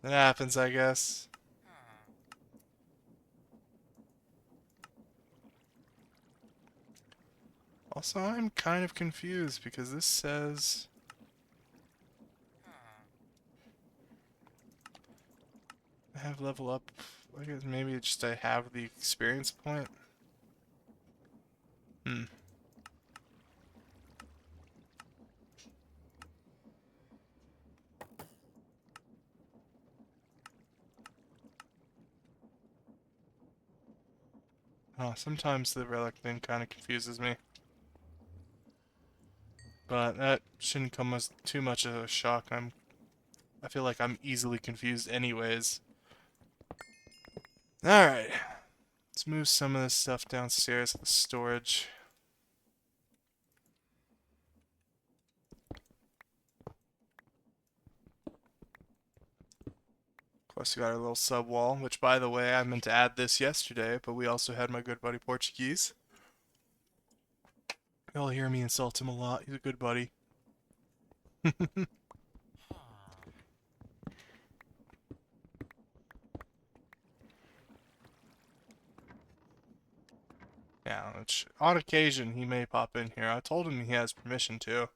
It happens, I guess. Also, I'm kind of confused because this says... I have level up. I guess maybe it's just I have the experience point. Hmm. Oh, sometimes the relic thing kind of confuses me. But that shouldn't come as too much of a shock. I feel like I'm easily confused anyways. Alright. Let's move some of this stuff downstairs to the storage. Plus we got our little sub wall, which by the way, I meant to add this yesterday, but we also had my good buddy Portuguese. You'll hear me insult him a lot. He's a good buddy. Yeah, which, on occasion he may pop in here. I told him he has permission to.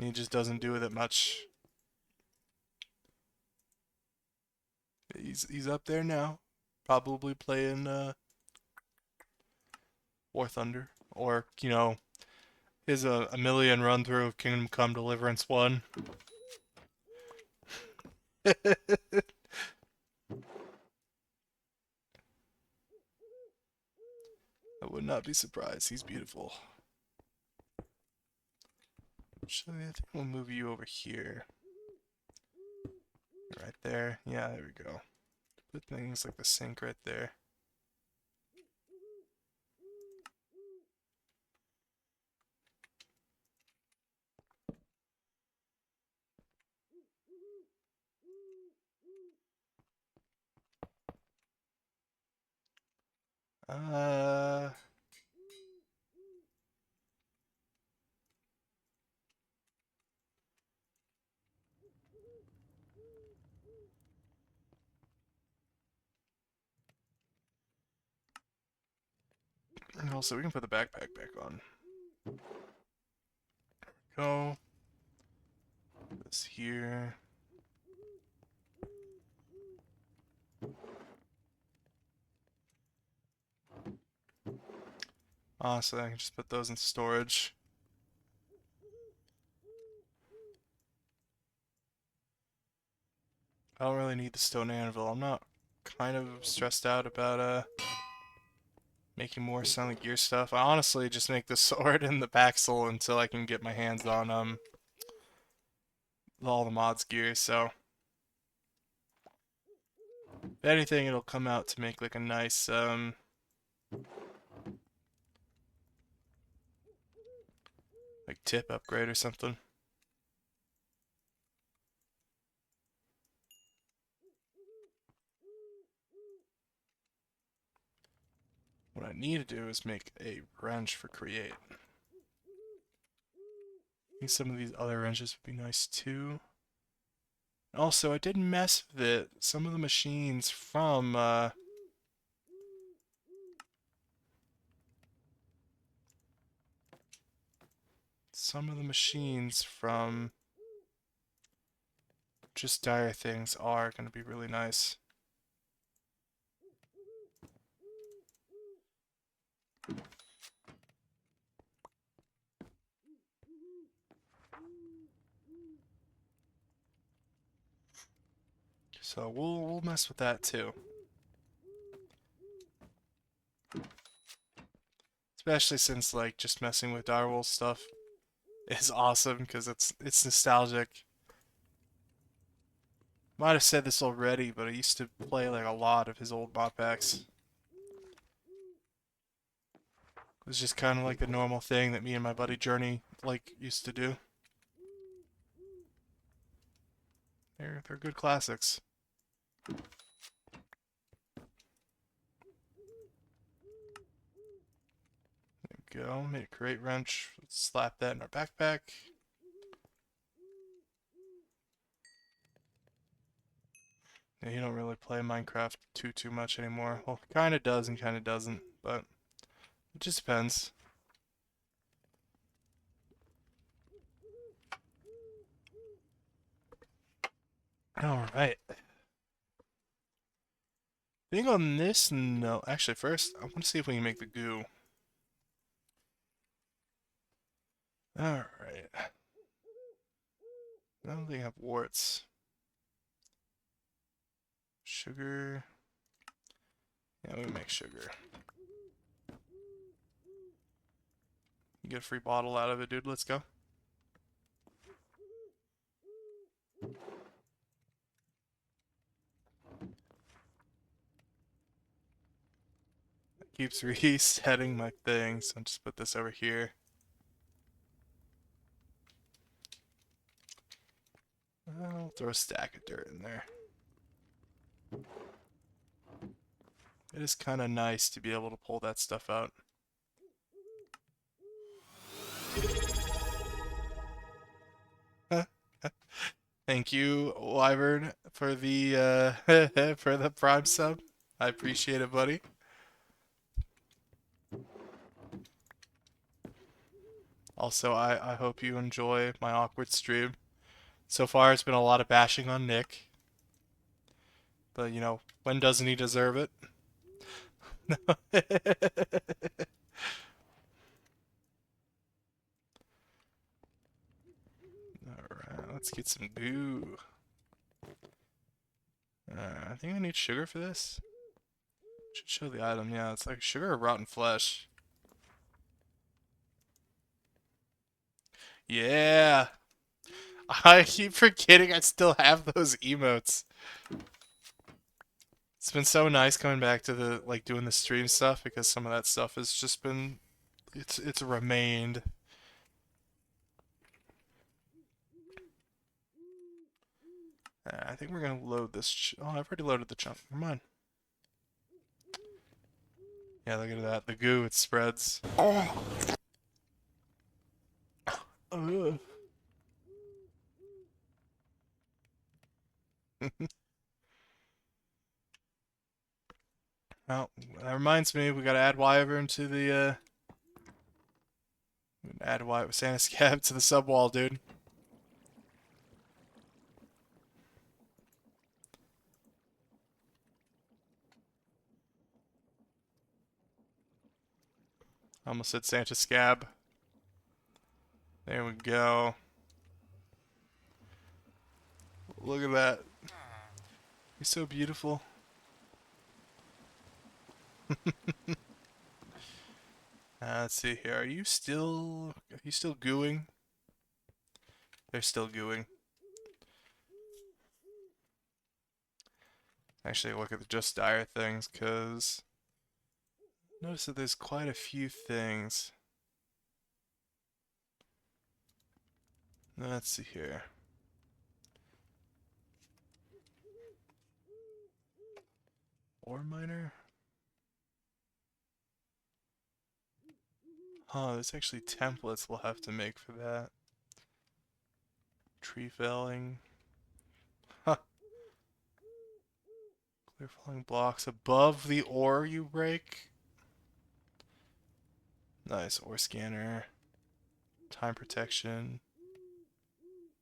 He just doesn't do with it much. He's up there now. Probably playing War Thunder. Or, you know, his a million run through of Kingdom Come Deliverance 1. I would not be surprised. He's beautiful. Actually, I think we'll move you over here. Right there. Yeah, there we go. Put things like the sink right there. Uh, and also we can put the backpack back on. Go. This here. So I can just put those in storage. I don't really need the stone anvil. I'm not kind of stressed out about making more Silent Gear stuff. I honestly just make the sword and the Paxel until I can get my hands on all the mods gear, so if anything it'll come out to make like a nice like tip upgrade or something. What I need to do is make a wrench for create. I think some of these other wrenches would be nice too. Also, I did mess with it. Some of the machines from just dire things are going to be really nice. So we'll mess with that too. Especially since like just messing with direwolf stuff is awesome because it's nostalgic. Might have said this already, but I used to play like a lot of his old mod packs. It was just kind of like the normal thing that me and my buddy Journey like used to do. They're good classics. There we go. Made a crate wrench. Let's slap that in our backpack. Yeah, you don't really play Minecraft too much anymore. Well, kind of does and kind of doesn't, but it just depends. All right. Thing on this, no. Actually, first, I want to see if we can make the goo. All right. I don't think I have warts. Sugar. Yeah, we make sugar. You get a free bottle out of it, dude. Let's go. Keeps resetting my thing, so I'll just put this over here. I'll throw a stack of dirt in there. It is kind of nice to be able to pull that stuff out. Thank you, Wyvern, for the for the Prime sub. I appreciate it, buddy. Also, I hope you enjoy my awkward stream. So far, it's been a lot of bashing on Nick. But, you know, when doesn't he deserve it? Alright, let's get some goo. I think I need sugar for this. Should show the item, yeah. It's like sugar or rotten flesh. Yeah! I keep forgetting I still have those emotes. It's been so nice coming back to the, like, doing the stream stuff because some of that stuff has just been, it's remained. I think we're gonna load this. Oh, I've already loaded the chunk. Never mind. Yeah, look at that. The goo, it spreads. Oh. Ugh. Well, that reminds me, we gotta add Wyvern to the, add Santa Scab to the sub wall, dude. I almost said Santa Scab. There we go. Look at that. You're so beautiful. Let's see here. Are you still gooing? They're still gooing. Actually, look at the just dire things, because notice that there's quite a few things. Let's see here. Ore miner? Oh, there's actually templates we'll have to make for that. Tree felling. Huh. Clear falling blocks above the ore you break. Nice. Ore scanner. Time protection.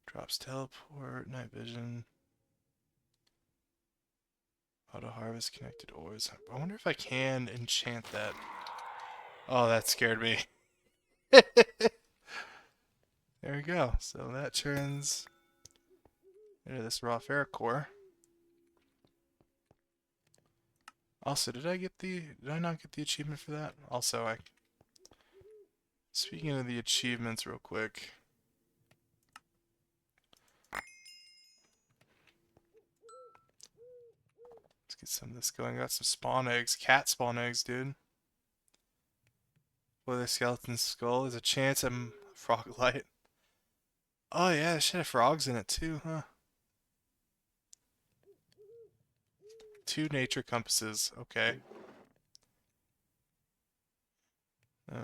Drops teleport. Night vision. Auto harvest connected ores. I wonder if I can enchant that. Oh, that scared me. There we go. So that turns into this raw ferric core. Also, did I not get the achievement for that? Also, speaking of the achievements real quick. Let's get some of this going. Got some spawn eggs. Cat spawn eggs, dude. Whether skeleton skull is a chance at frog light. Oh yeah, it should have frogs in it too, huh? 2 nature compasses. Okay. Uh,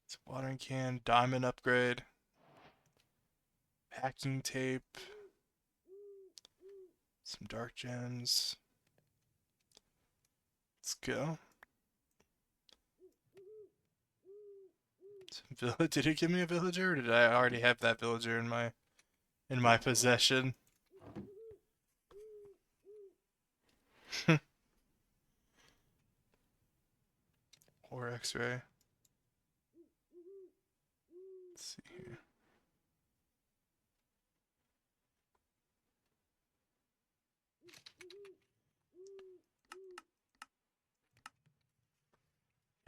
it's a watering can, diamond upgrade, packing tape, some dark gems. Let's go. Did it give me a villager, or did I already have that villager in my possession? Or X-ray. Let's see here.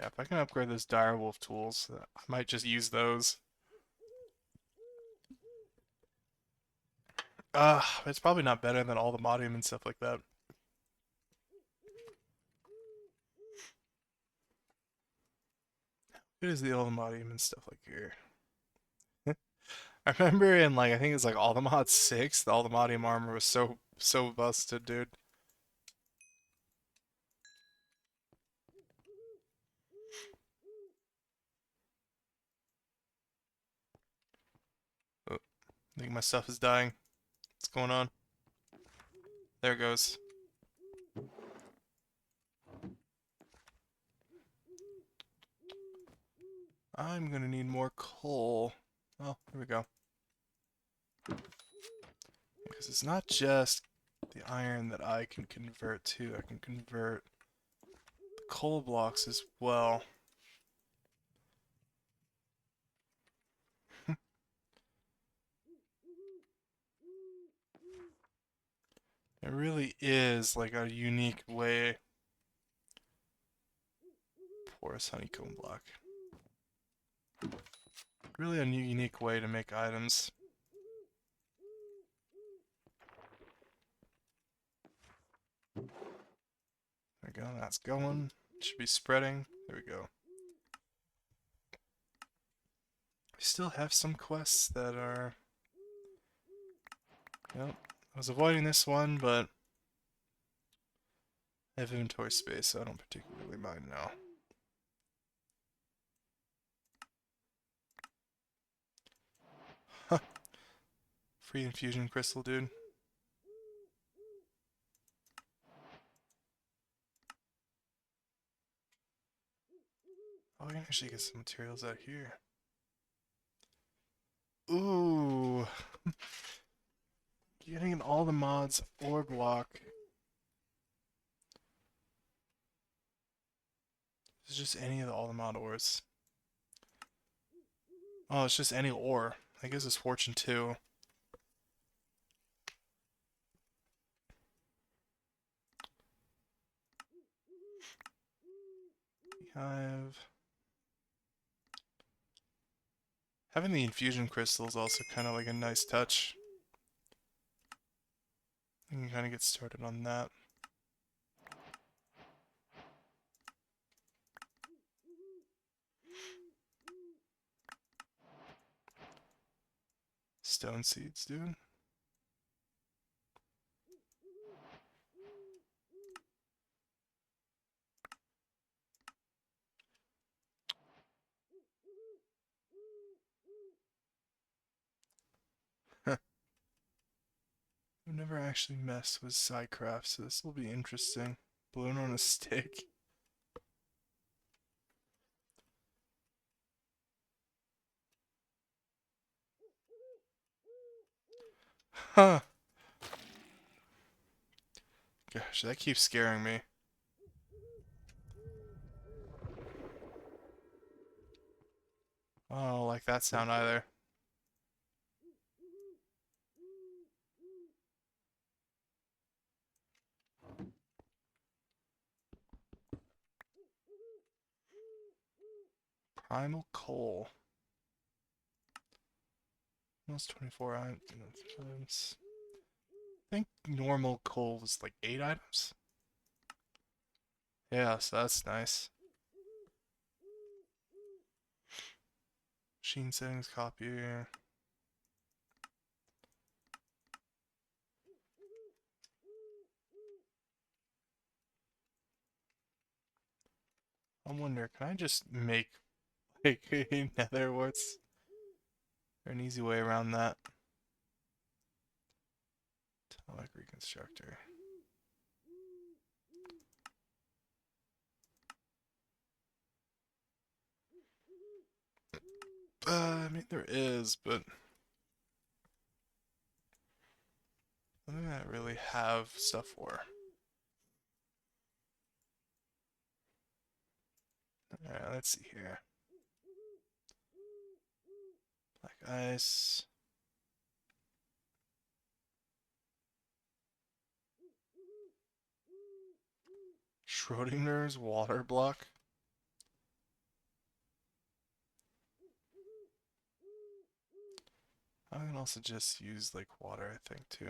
Yeah, if I can upgrade those direwolf tools, I might just use those. It's probably not better than all the modium and stuff like that. It is the old modium and stuff like here. I remember in like I think it's like all the mod 6, the all the modium armor was so busted, dude. Oh, I think my stuff is dying. What's going on? There it goes. I'm gonna need more coal. Oh, here we go. Because it's not just the iron that I can convert to. I can convert the coal blocks as well. It really is like a unique way. Porous honeycomb block. Really a unique way to make items. There we go, that's going. Should be spreading. There we go. We still have some quests that are... Yep. I was avoiding this one, but I have inventory space, so I don't particularly mind now. Huh. Free infusion crystal, dude. Oh, I can actually get some materials out here. Ooh. Getting in all the mods ore block. It's just any of all the mod ores. Oh, it's just any ore. I guess it's fortune 2. Beehive. Having the infusion crystal is also kind of like a nice touch. You can kind of get started on that. Stone seeds, dude. I've never actually messed with Psycraft, so this will be interesting. Balloon on a stick. Huh. Gosh, that keeps scaring me. I don't like that sound either. Primal coal. Almost 24 items. I think normal coal was like 8 items. Yeah, so that's nice. Machine settings, copy. I wonder, can I just make like a nether warts? Or an easy way around that? Like reconstructor. I mean there is, but I don't think I really have stuff for. Alright, let's see here. Black ice. Schrodinger's water block. I can also just use like water, I think, too.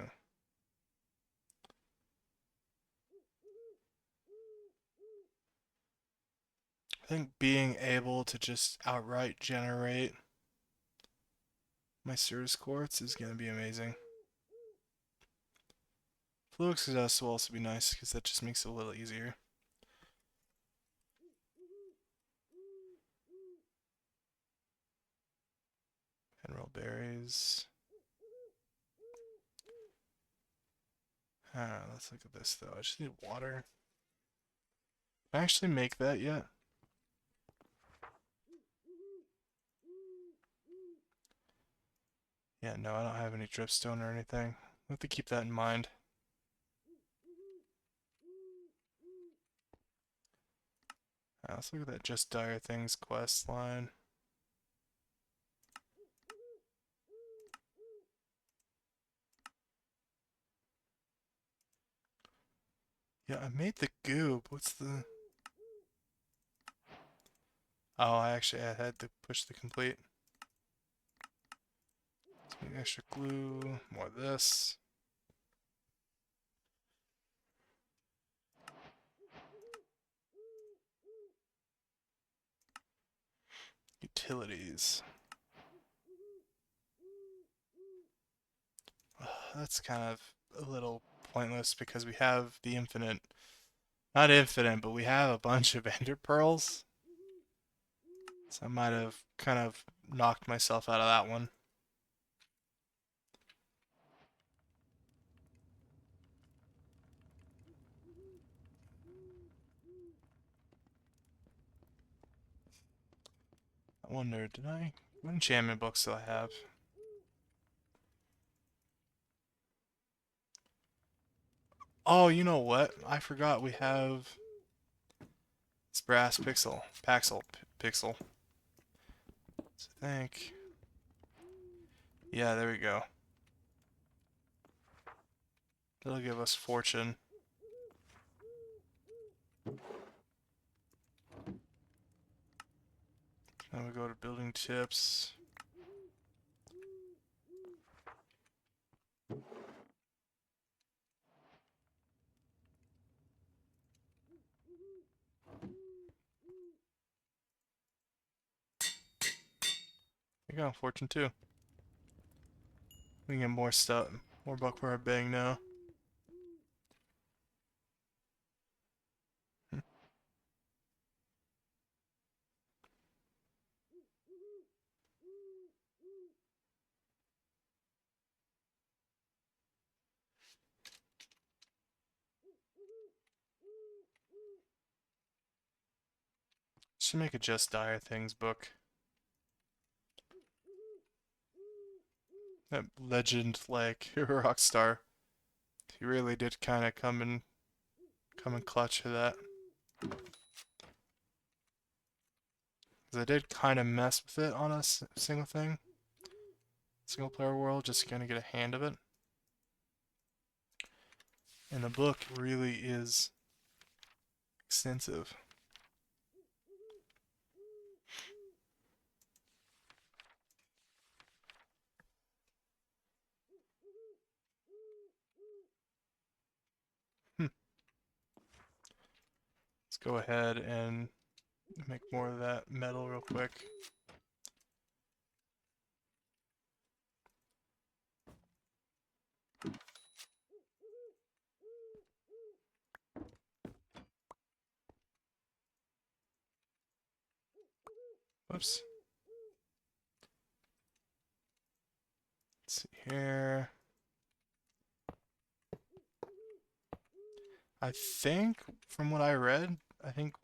I think being able to just outright generate my Cirrus quartz is going to be amazing. Fluix dust will also be nice because that just makes it a little easier. Mineral berries. Let's look at this though. I just need water. Can I actually make that yet? Yeah, no, I don't have any dripstone or anything. I have to keep that in mind. Let's look at that Just Dire Things quest line. Yeah, I made the goob. What's the... Oh, I had to push the complete. Some extra glue, more of this. Utilities. That's kind of a little pointless because we have the infinite... Not infinite, but we have a bunch of ender pearls. So I might have kind of knocked myself out of that one. I wonder, what enchantment books do I have? Oh, you know what? I forgot we have this brass pixel. So I think, yeah, there we go. That'll give us fortune. Now we go to building tips. We got fortune too. We can get more stuff, more buck for our bang now. Hmm. Should make a Just Dire Things book. That legend like Rockstar. He really did kind of come in clutch for that. Because I did kind of mess with it on a single player world, just to kind of get a hand of it. And the book really is extensive. Let's go ahead and make more of that metal real quick. Whoops. Let's see here. I think, from what I read, I think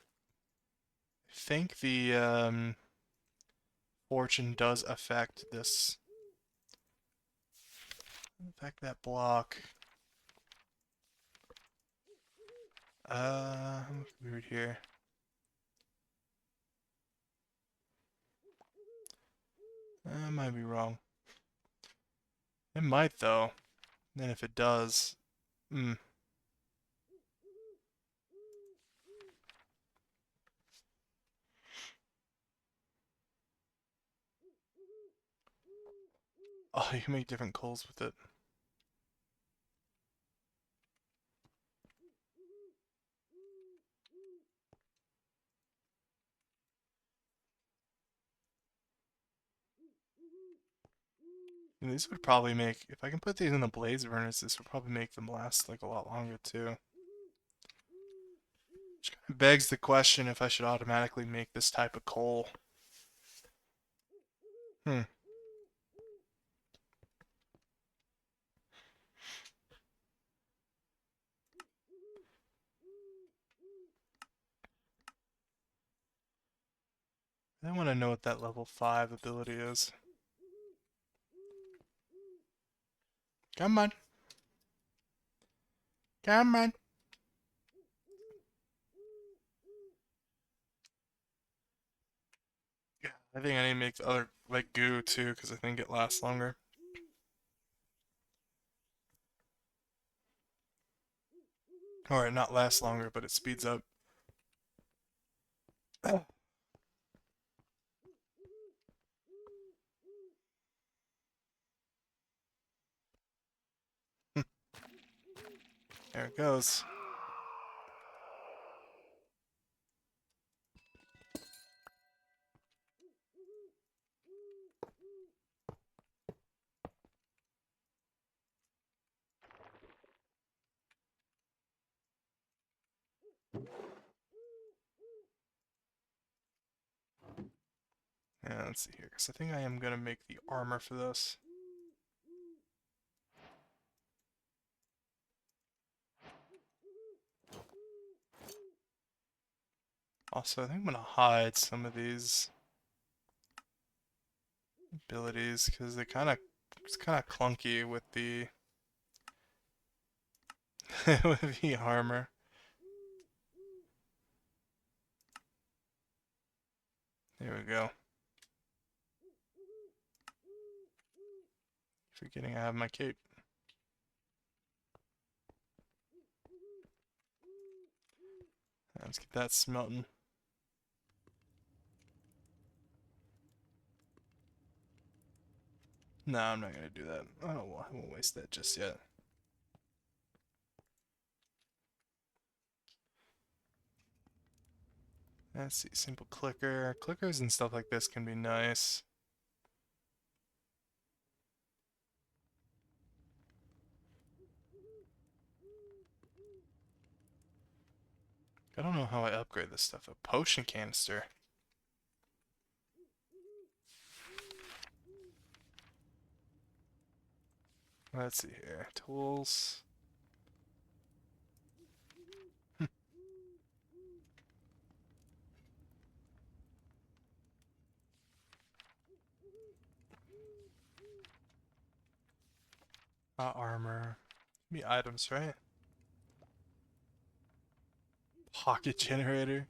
the fortune does affect this, affect that block. Weird here. I might be wrong. It might though. And if it does, hmm. Oh, you can make different coals with it. And these would probably make, if I can put these in the blaze furnace, this would probably make them last like a lot longer too. Which kind of begs the question if I should automatically make this type of coal. Hmm. I want to know what that level 5 ability is. Come on. Come on. Yeah, I think I need to make the other, like, goo too, because I think it lasts longer. Or not lasts longer, but it speeds up. There it goes. Yeah, let's see here, because I think I am going to make the armor for this. Also, I think I'm going to hide some of these abilities, because it's kind of clunky with the with the armor. There we go. Forgetting I have my cape. Let's get that smelting. No, I'm not gonna do that. I won't waste that just yet. Let's see, simple clicker. Clickers and stuff like this can be nice. I don't know how I upgrade this stuff. A potion canister. Let's see here. Tools. Armor. Be items, right? Pocket generator.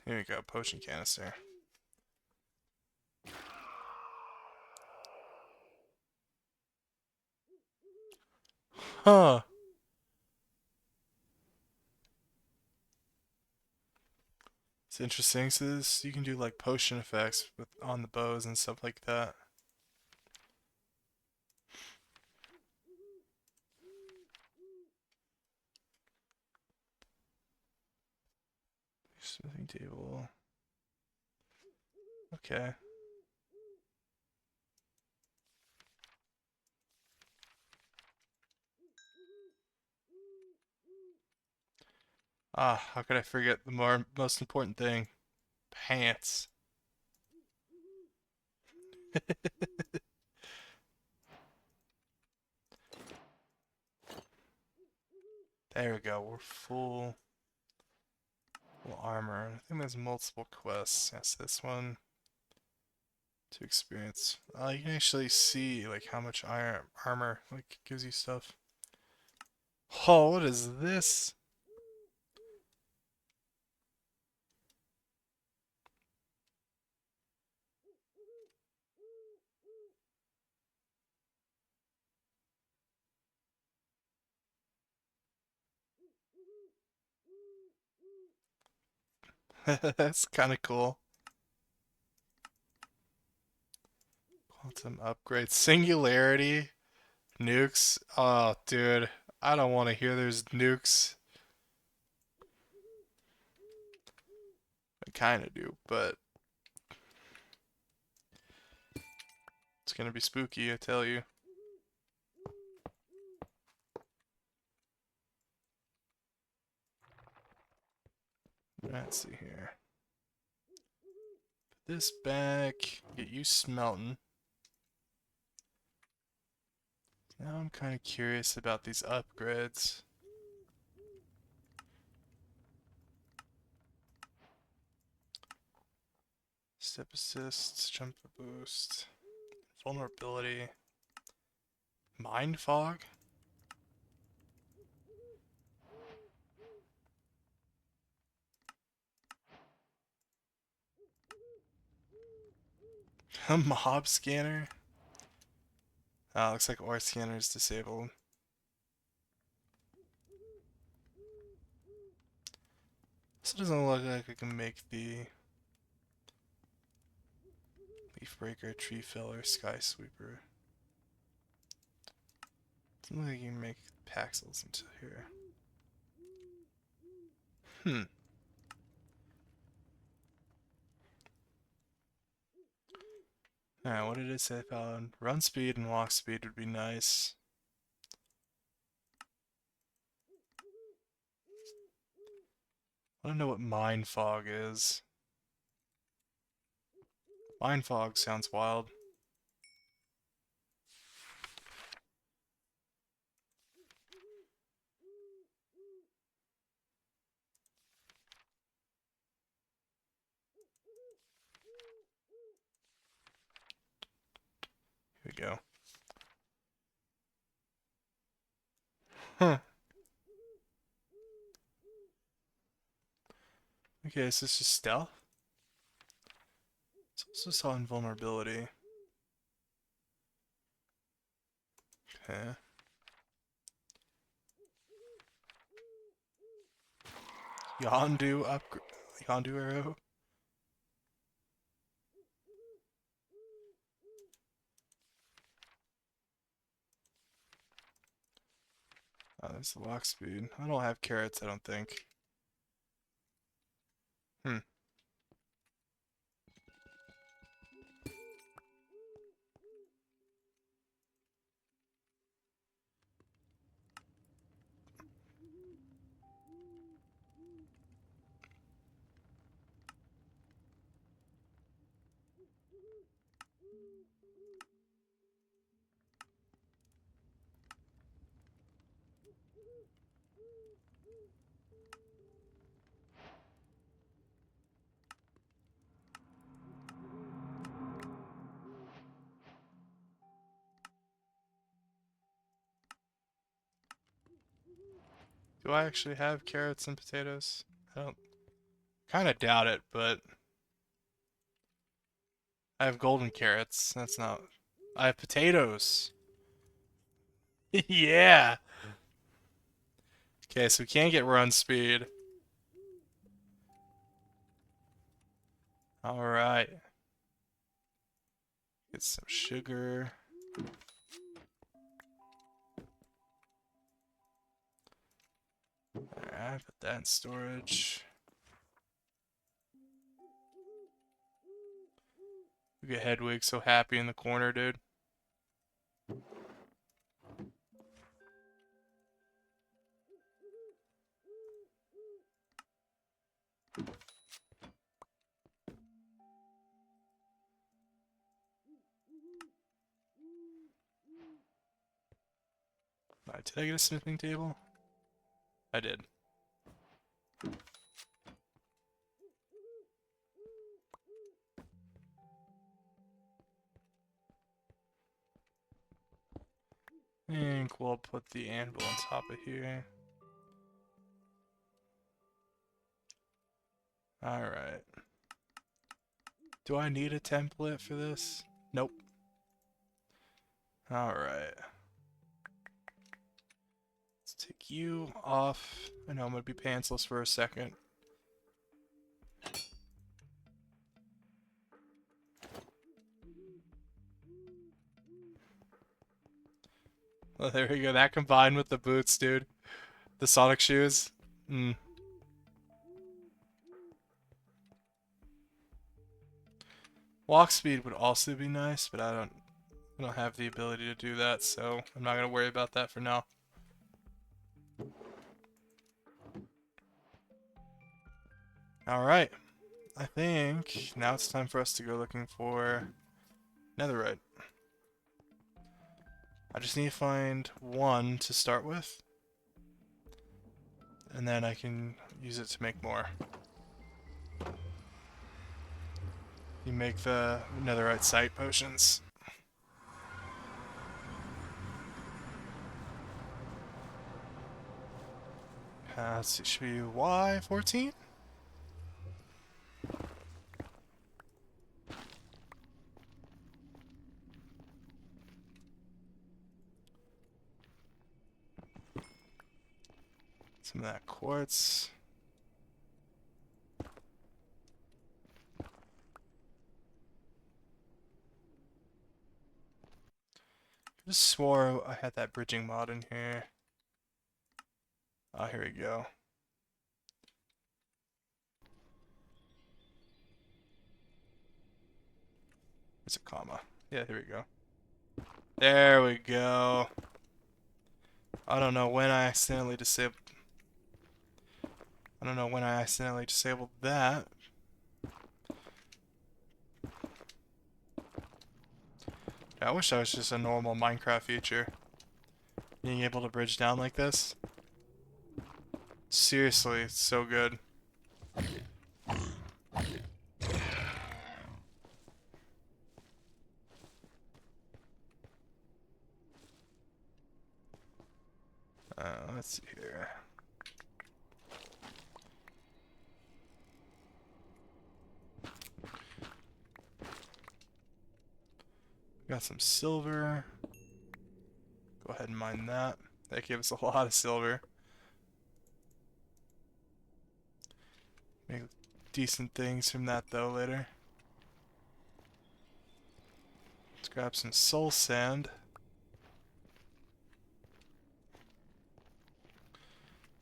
Here we go, potion canister. Huh. It's interesting. So this, you can do like potion effects with on the bows and stuff like that. Smithing table. Okay. Ah, how could I forget the most important thing? Pants. There we go. We're full armor. I think there's multiple quests. Yes, this one to experience. You can actually see like how much armor like gives you stuff. Oh, what is this? That's kind of cool. Quantum upgrade. Singularity. Nukes. Oh, dude. I don't want to hear there's nukes. I kind of do, but it's gonna be spooky, I tell you. Let's see here. Put this back. Get you smelting. Now I'm kind of curious about these upgrades. Step assist, jump boost, vulnerability, mind fog. A mob scanner. Looks like ore scanner is disabled. This doesn't look like I can make the leaf breaker, tree filler, sky sweeper. Doesn't look like you can make Paxels into here. Hmm. Alright, what did it say about run speed and walk speed would be nice. I don't know what mind fog is. Mind fog sounds wild. Here we go. Huh. Okay, so this is stealth? It's also saw invulnerability. Okay. Yondu upgrade. Yondu arrow. Oh, there's the walk speed. I don't have carrots, I don't think. Hmm. Do I actually have carrots and potatoes? I don't. Kind of doubt it, but I have golden carrots. That's not. I have potatoes. Yeah. Okay, so we can't get run speed. All right. Get some sugar. Alright, put that in storage. Look at Hedwig so happy in the corner, dude. Did I get a smithing table? I did. And we'll put the anvil on top of here. Alright. Do I need a template for this? Nope. Alright. Let's take you off. I know I'm gonna be pantsless for a second. Oh, there we go. That combined with the boots, dude. The Sonic shoes. Walk speed would also be nice, but I don't have the ability to do that, so I'm not gonna worry about that for now. Alright. I think now it's time for us to go looking for netherite. I just need to find one to start with, and then I can use it to make more. You make the netherite sight potions. Let's see, should be Y14? Some of that quartz. I just swore I had that bridging mod in here. Oh, here we go. There's a comma. Yeah, here we go. There we go. I don't know when I accidentally disabled. I don't know when I accidentally disabled that. I wish that was just a normal Minecraft feature. Being able to bridge down like this. Seriously, it's so good. Let's see here. Got some silver. Go ahead and mine that. That gave us a lot of silver. Make decent things from that though later. Let's grab some soul sand.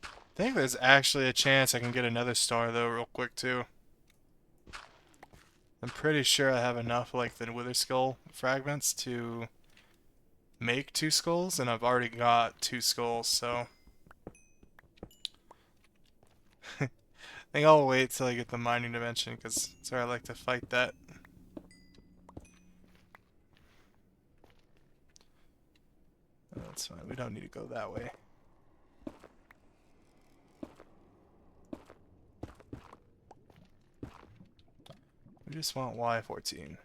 I think there's actually a chance I can get another star though real quick too. I'm pretty sure I have enough like the Wither Skull fragments to make 2 skulls, and I've already got 2 skulls, so I think I'll wait till I get the mining dimension, because that's where I like to fight that. Oh, that's fine, we don't need to go that way. We just want Y14.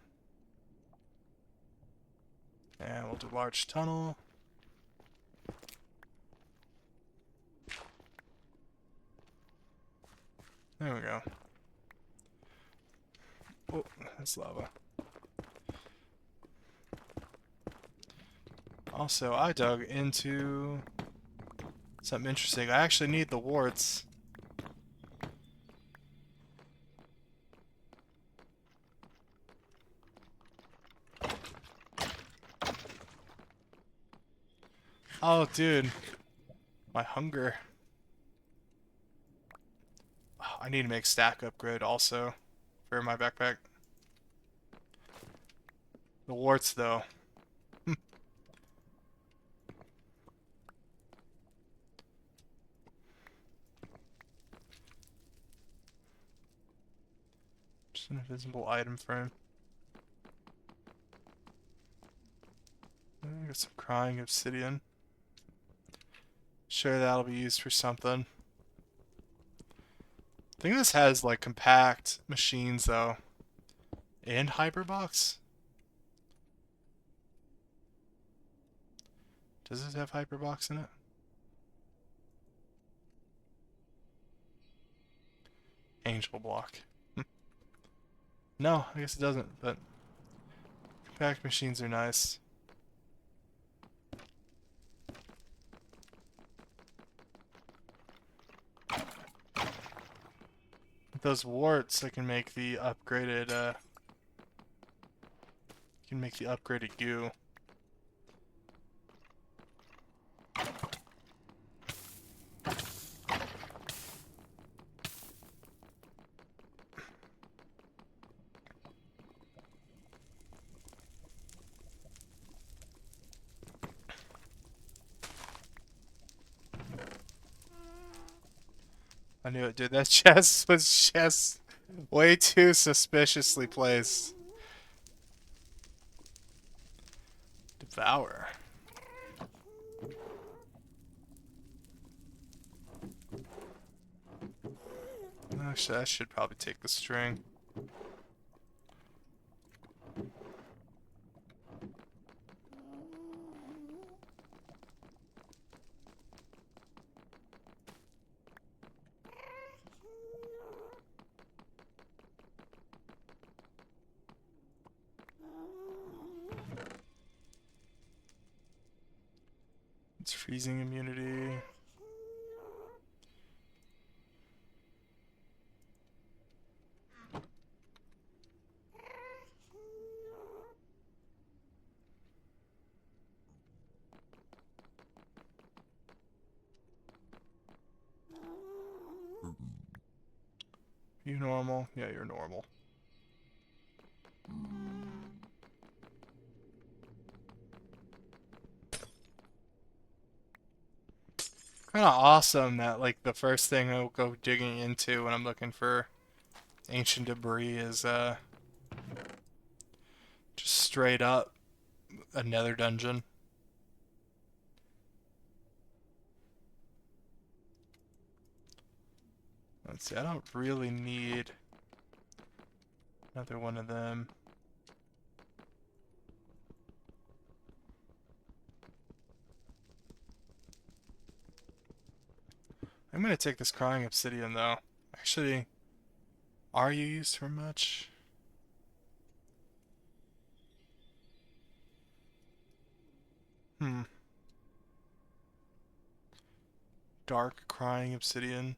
And we'll do large tunnel. There we go. Oh, that's lava. Also, I dug into something interesting. I actually need the warts. Oh, dude. My hunger. Oh, I need to make stack upgrade also for my backpack. The warts, though. Just an invisible item frame. Got some crying obsidian. Sure, that'll be used for something. I think this has like compact machines though, and hyperbox. Does this have hyperbox in it? Angel block. No, I guess it doesn't, but compact machines are nice. With those warts, I can make the upgraded, goo. I knew it, dude. That chest was just way too suspiciously placed. Devour. Actually, I should probably take the string. It's freezing immunity. You normal? Yeah, you're normal. Kind of awesome that like the first thing I'll go digging into when I'm looking for ancient debris is just straight up a nether dungeon. Let's see, I don't really need another one of them. I'm gonna take this crying obsidian though. Actually, are you used for much? Hmm. Dark crying obsidian.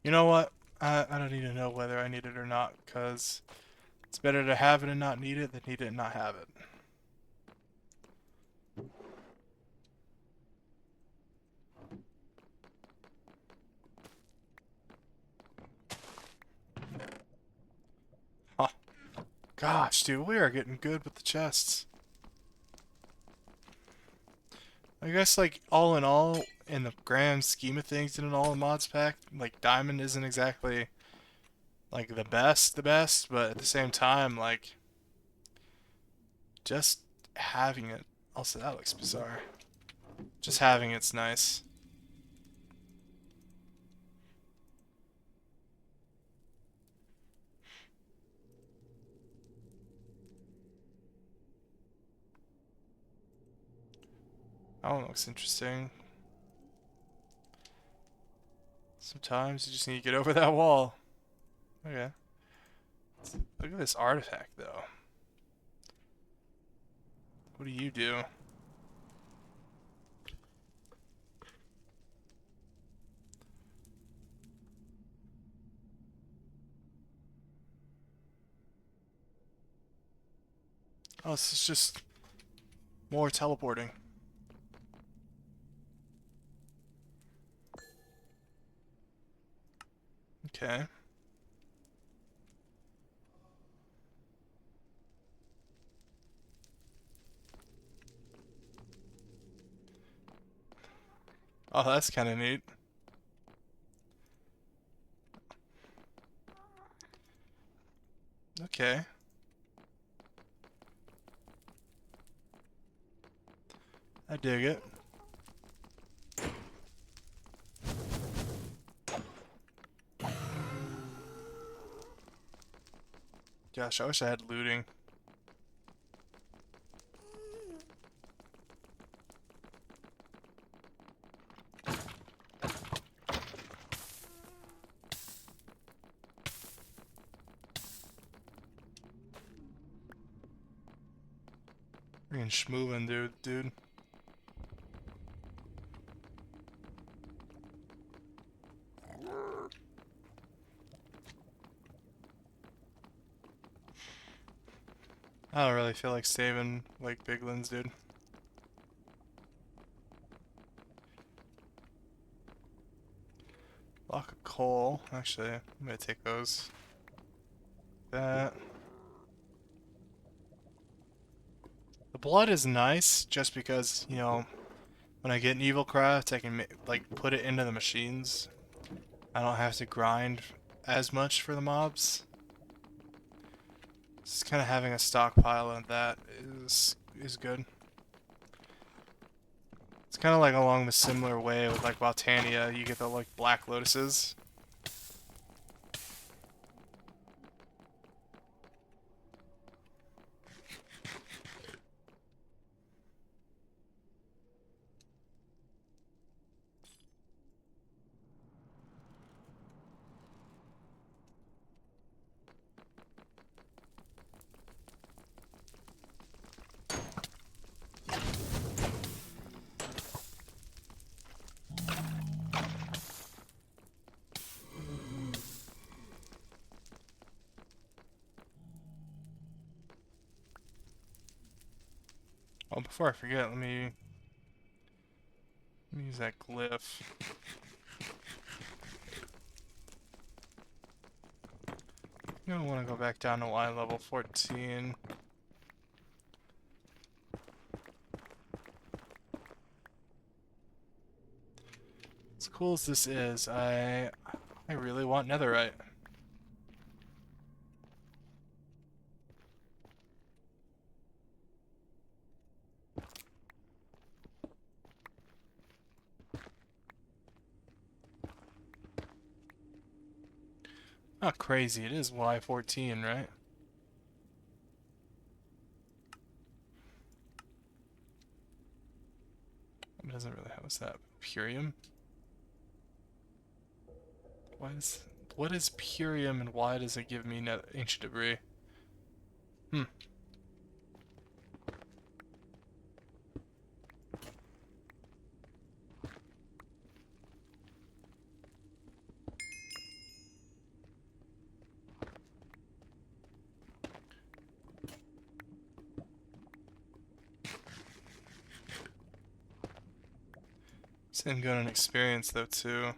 You know what? I don't need to know whether I need it or not, because it's better to have it and not need it than need it and not have it. Huh. Gosh, dude, we are getting good with the chests. I guess, like, all in all, in the grand scheme of things in an all mods pack, like, Diamond isn't exactly, like, the best, but at the same time, like, just having it. Also, that looks bizarre. Just having it's nice. That one looks interesting. Sometimes you just need to get over that wall. Okay. Look at this artifact, though. What do you do? Oh, this is just more teleporting. Okay. Oh, that's kind of neat. Okay. I dig it. Gosh, I wish I had looting. Freaking schmoovin', dude. I don't really feel like saving, like, biglins, dude. Block of coal. Actually, I'm gonna take those. That. The blood is nice, just because, you know, when I get an evil craft, I can, like, put it into the machines. I don't have to grind as much for the mobs. Just kind of having a stockpile of that is good. It's kind of like along the similar way with like Botania, you get the like black lotuses. Oh, before I forget, let me use that glyph. I'm gonna want to go back down to Y level 14. As cool as this is, I really want netherite. Not crazy, it is Y14, right? It doesn't really have, what's that? Purium? What is Purium and why does it give me ancient debris? Hmm. It's good an experience though too.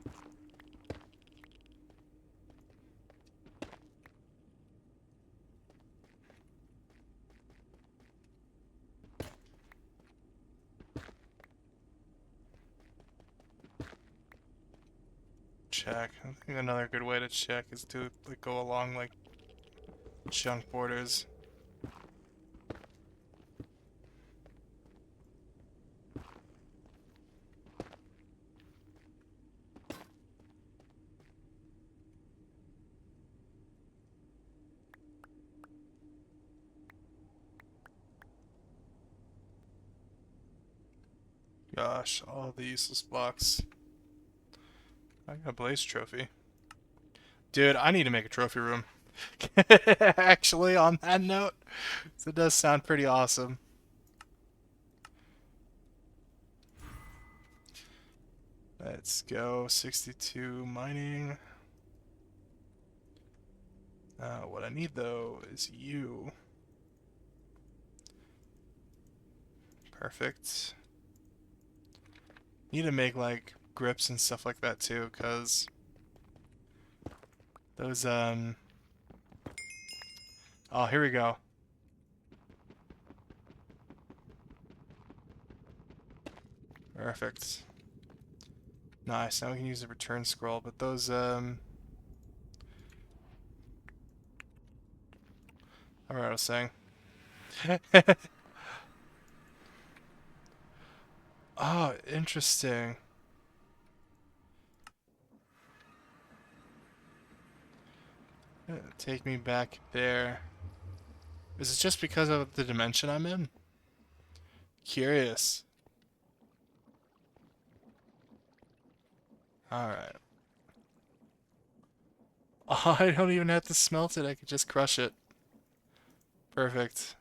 Check. I think another good way to check is to like go along like chunk borders. Gosh, all the useless blocks. I got a blaze trophy. Dude, I need to make a trophy room. Actually, on that note, it does sound pretty awesome. Let's go 62 mining. What I need though is you. Perfect. Need to make like grips and stuff like that too, because Those, oh, here we go. Perfect. Nice, now we can use the return scroll, but those, I remember what I was saying. Oh, interesting. Take me back there. Is it just because of the dimension I'm in? Curious. Alright. Oh, I don't even have to smelt it, I could just crush it. Perfect.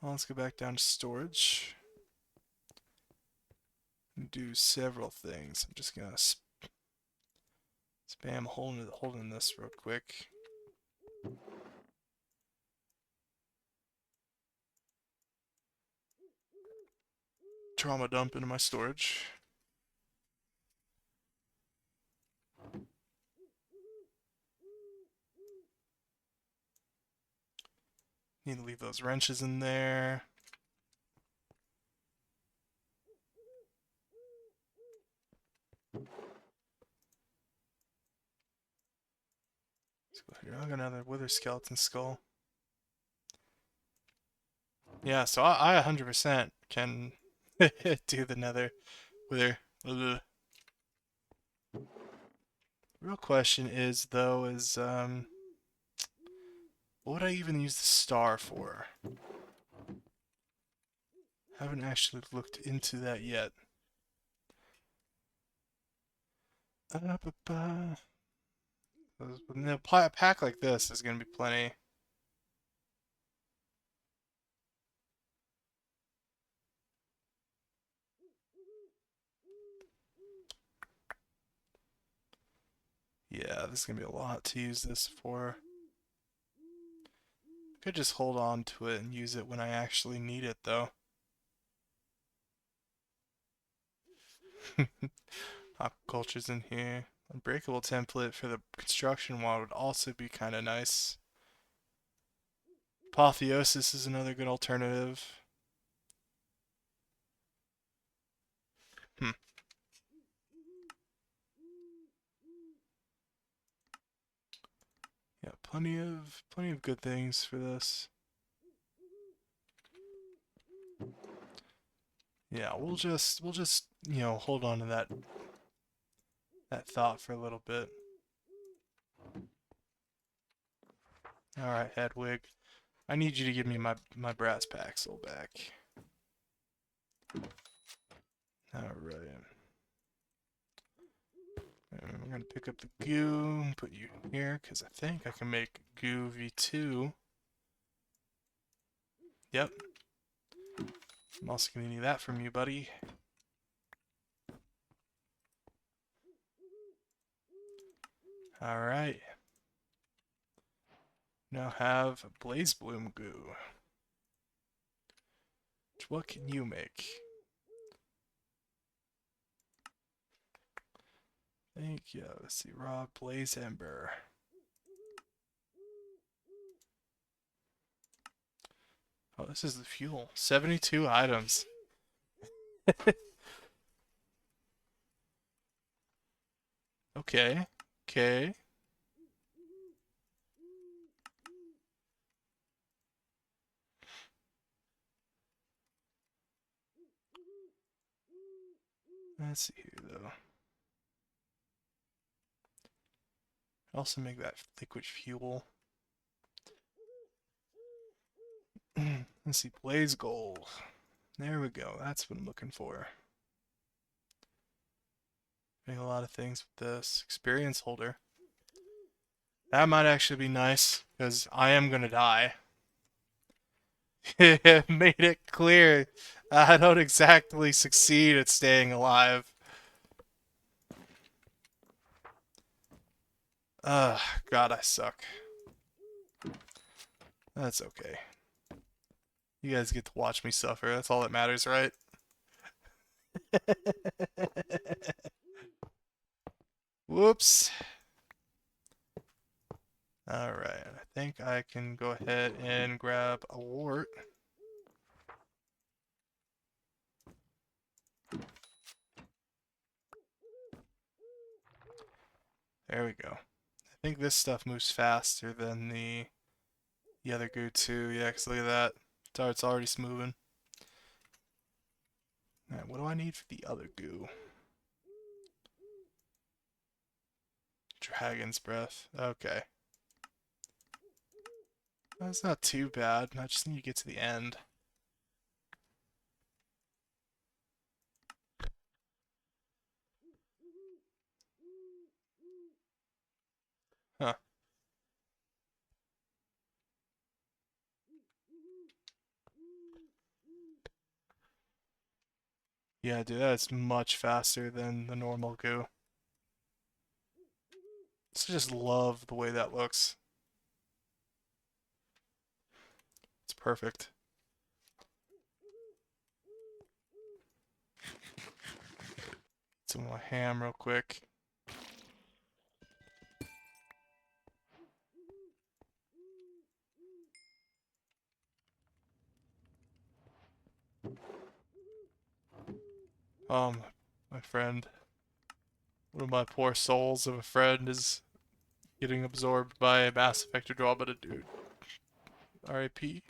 Well, let's go back down to storage. And do several things. I'm just gonna spam holding this real quick. Trauma dump into my storage. Need to leave those wrenches in there. Let's go here. I got another wither skeleton skull. Yeah, so I 100% can do the nether wither. Ugh. Real question is though what would I even use the star for? Haven't actually looked into that yet. A pack like this is gonna be plenty. Yeah, this is gonna be a lot to use this for. Could just hold on to it and use it when I actually need it though. Aquaculture's in here. Unbreakable template for the construction wall would also be kind of nice. Apotheosis is another good alternative. Hmm. Yeah, plenty of good things for this. Yeah, we'll just hold on to that thought for a little bit. All right, Hedwig, I need you to give me my brass paxel back. All right. And we're gonna pick up the goo and put you here because I think I can make goo v2. Yep. I'm also gonna need that from you, buddy. All right. Now have blaze bloom goo. What can you make? Thank you. Let's see. Raw blaze ember. Oh, this is the fuel. 72 items. Okay. Okay. Let's see here, though. Also make that liquid fuel. Let's see. Blaze gold. There we go. That's what I'm looking for. Doing a lot of things with this. Experience holder. That might actually be nice, because I am gonna die. It made it clear I don't exactly succeed at staying alive. Ugh, God, I suck. That's okay. You guys get to watch me suffer. That's all that matters, right? Whoops. Alright, I think I can go ahead and grab a wart. There we go. I think this stuff moves faster than the other goo too. Yeah, 'cause look at that. It's already moving. Alright, what do I need for the other goo? Dragon's breath. Okay. That's not too bad. I just need to get to the end. Huh. Yeah, dude, that's much faster than the normal goo. Just love the way that looks. It's perfect. Some more ham real quick. My friend. One of my poor souls of a friend is getting absorbed by a Mass Effect Andromeda dude. R.I.P.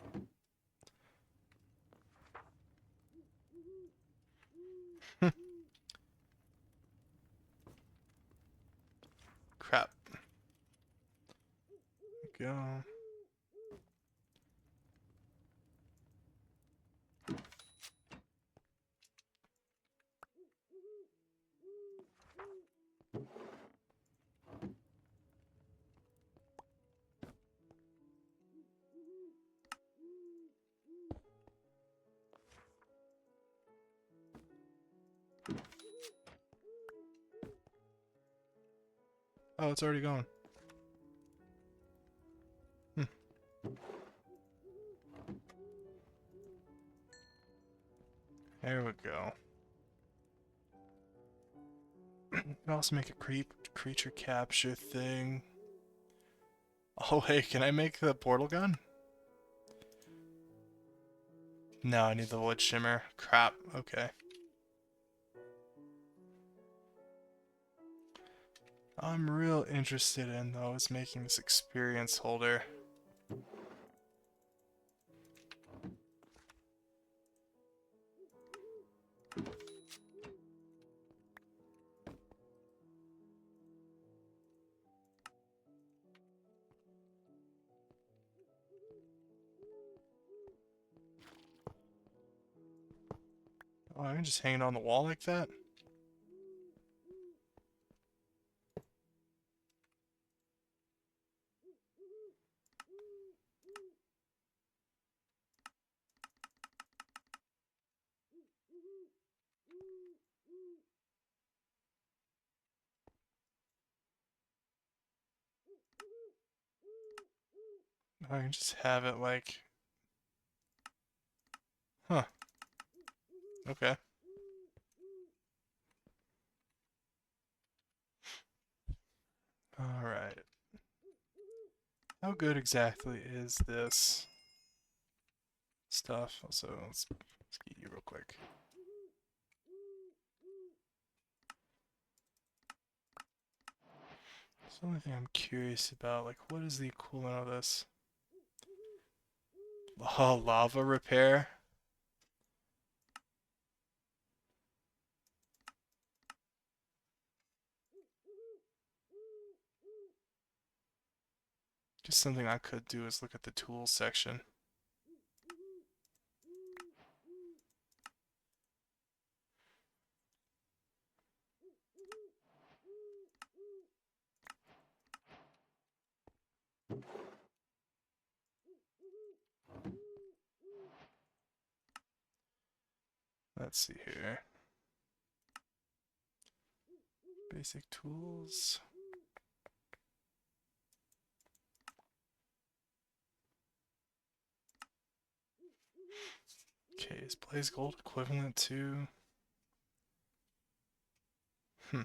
Crap. There we go. Oh, it's already gone. Hmm. There we go. You can also make a creature capture thing. Oh, hey, can I make the portal gun? No, I need the wood shimmer. Crap. Okay. I'm real interested in, though, is making this experience holder. Oh, I can just hang it on the wall like that? I can just have it like... Huh. Okay. Alright. How good exactly is this stuff? Also, let's get you real quick. That's the only thing I'm curious about. Like, what is the equivalent of this? Oh, lava repair? Just something I could do is look at the tools section. Let's see here. Basic tools. Okay, is blaze gold equivalent to... Hmm.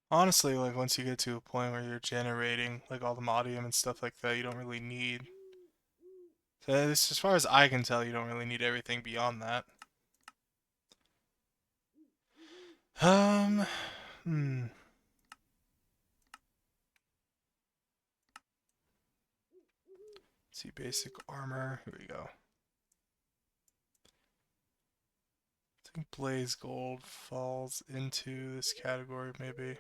Honestly, like once you get to a point where you're generating like all the modium and stuff like that, you don't really need. So as far as I can tell, you don't really need everything beyond that. Um, hmm. Let's see, basic armor. Here we go. I think blaze gold falls into this category, maybe.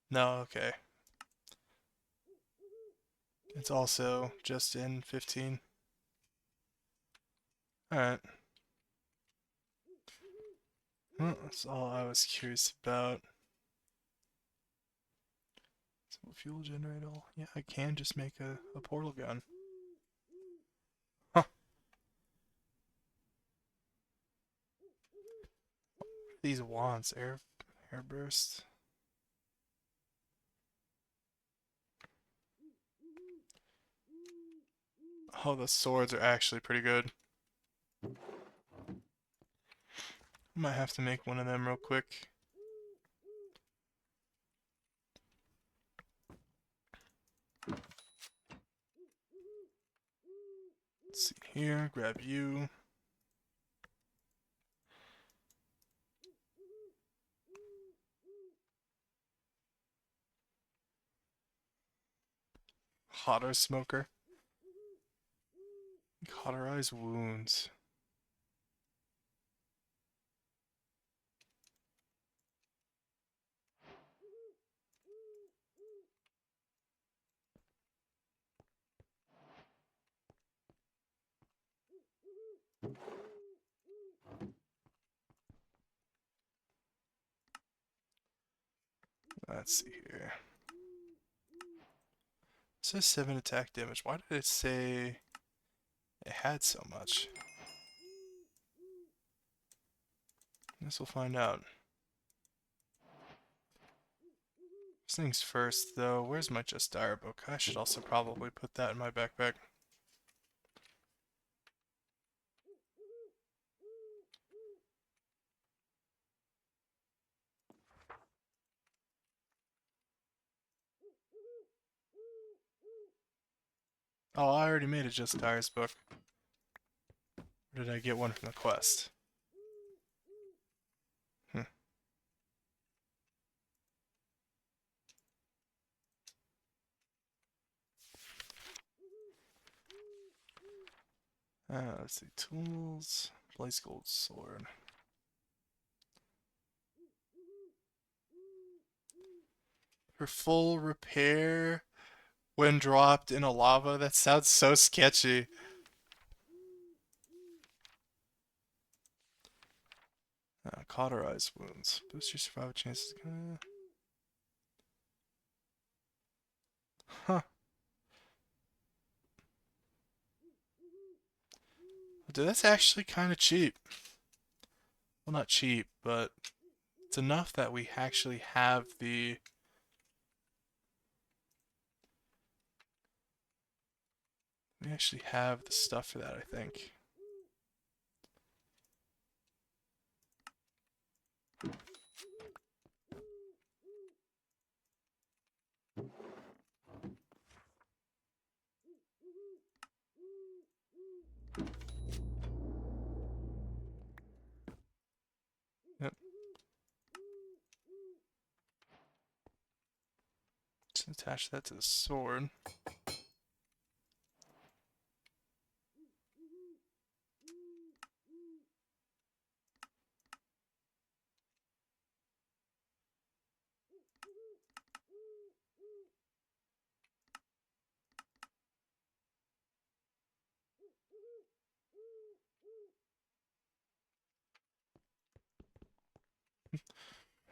No, okay. It's also just in 15. Alright. Well, that's all I was curious about. So fuel generator. Yeah, I can just make a portal gun. Huh. These wands, air burst. Oh, the swords are actually pretty good. Might have to make one of them real quick. Let's see here, grab you. Hotter smoker. Cauterize wounds. Let's see here. It says 7 attack damage. Why did it say it had so much? Guess we'll find out. First things first, though. Where's my Just Dire book? I should also probably put that in my backpack. Oh, I already made a Just Dire's book. Or did I get one from the quest? Hmm. Let's see. Tools. Blaze Gold Sword. For full repair when dropped in a lava? That sounds so sketchy. Cauterize wounds. Boost your survival chances. Huh. Dude, that's actually kind of cheap. Well, not cheap, but it's enough that we actually have the... We actually have the stuff for that, I think. Yep. Just attach that to the sword.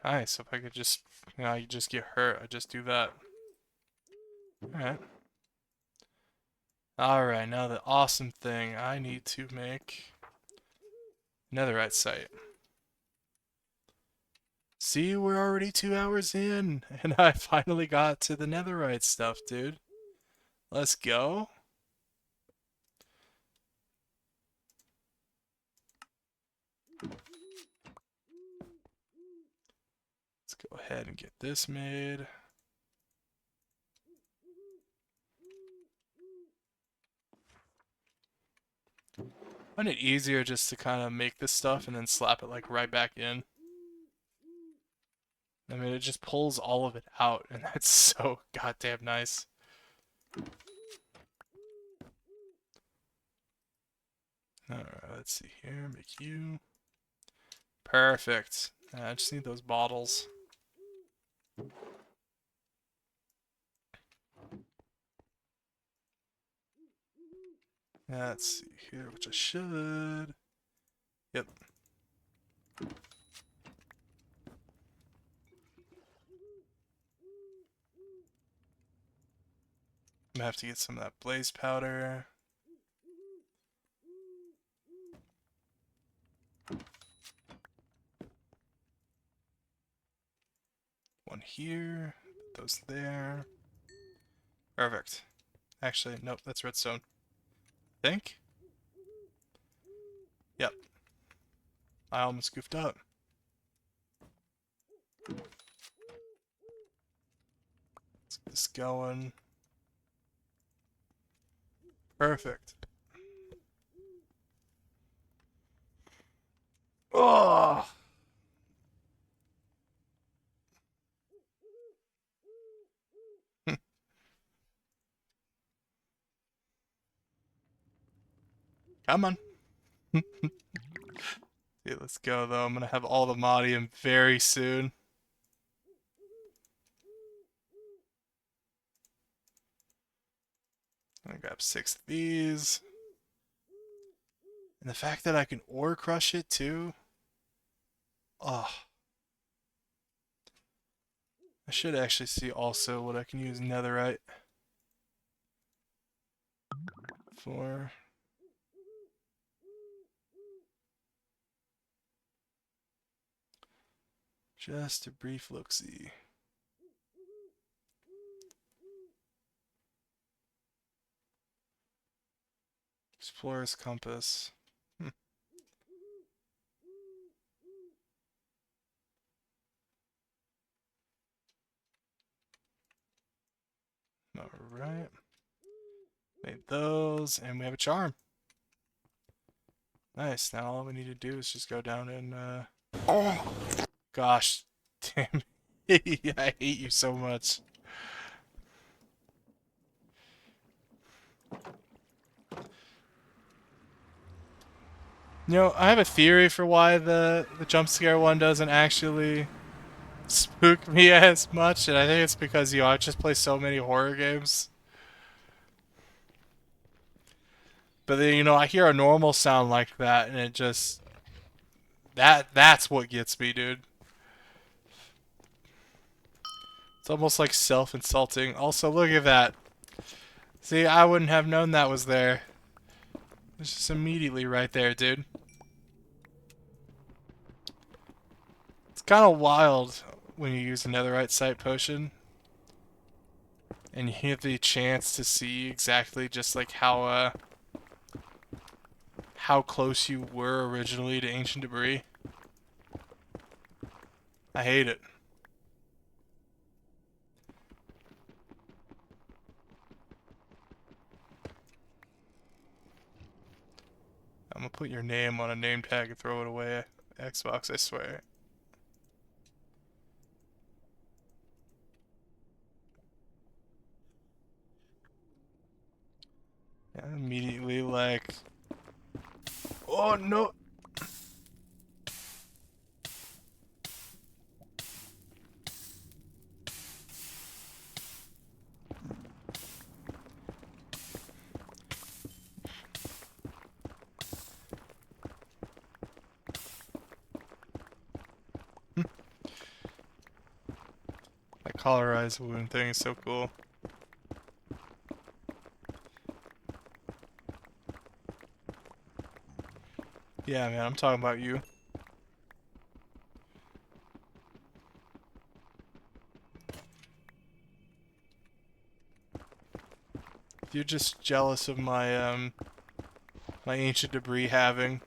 Nice, if I could just, you just get hurt, I just do that. Alright. Alright, now the awesome thing, I need to make netherite site. See, we're already 2 hours in, and I finally got to the netherite stuff, dude. Let's go. Let's go ahead and get this made. Find it easier just to kind of make this stuff and then slap it like right back in. I mean, it just pulls all of it out, and that's so goddamn nice. Alright, let's see here. Make you. Perfect. I just need those bottles. Let's see here, which I should. Yep. I'm gonna have to get some of that blaze powder. One here. Put those there. Perfect. Actually, nope, that's redstone. I think? Yep. I almost goofed up. Let's get this going. Perfect. Oh! Come on. Okay, let's go though. I'm gonna have all the modium very soon. I'm gonna grab 6 of these. And the fact that I can ore crush it too. Oh. I should actually see also what I can use netherite for. Just a brief look-see. Explorer's compass. Alright. Made those, and we have a charm. Nice. Now all we need to do is just go down and, Oh! Gosh. Damn. I hate you so much. You know, I have a theory for why the jump scare one doesn't actually spook me as much, and I think it's because, I just play so many horror games. But then, I hear a normal sound like that, and it just... That's what gets me, dude. It's almost like self-insulting. Also, look at that. See, I wouldn't have known that was there. It's just immediately right there, dude. It's kind of wild when you use a netherite sight potion. And you have the chance to see exactly just like how close you were originally to ancient debris. I hate it. I'm gonna put your name on a name tag and throw it away. Xbox, I swear. Yeah, immediately like... Oh no! That colorized wound thing is so cool. Yeah, man, I'm talking about you. You're just jealous of my my ancient debris having.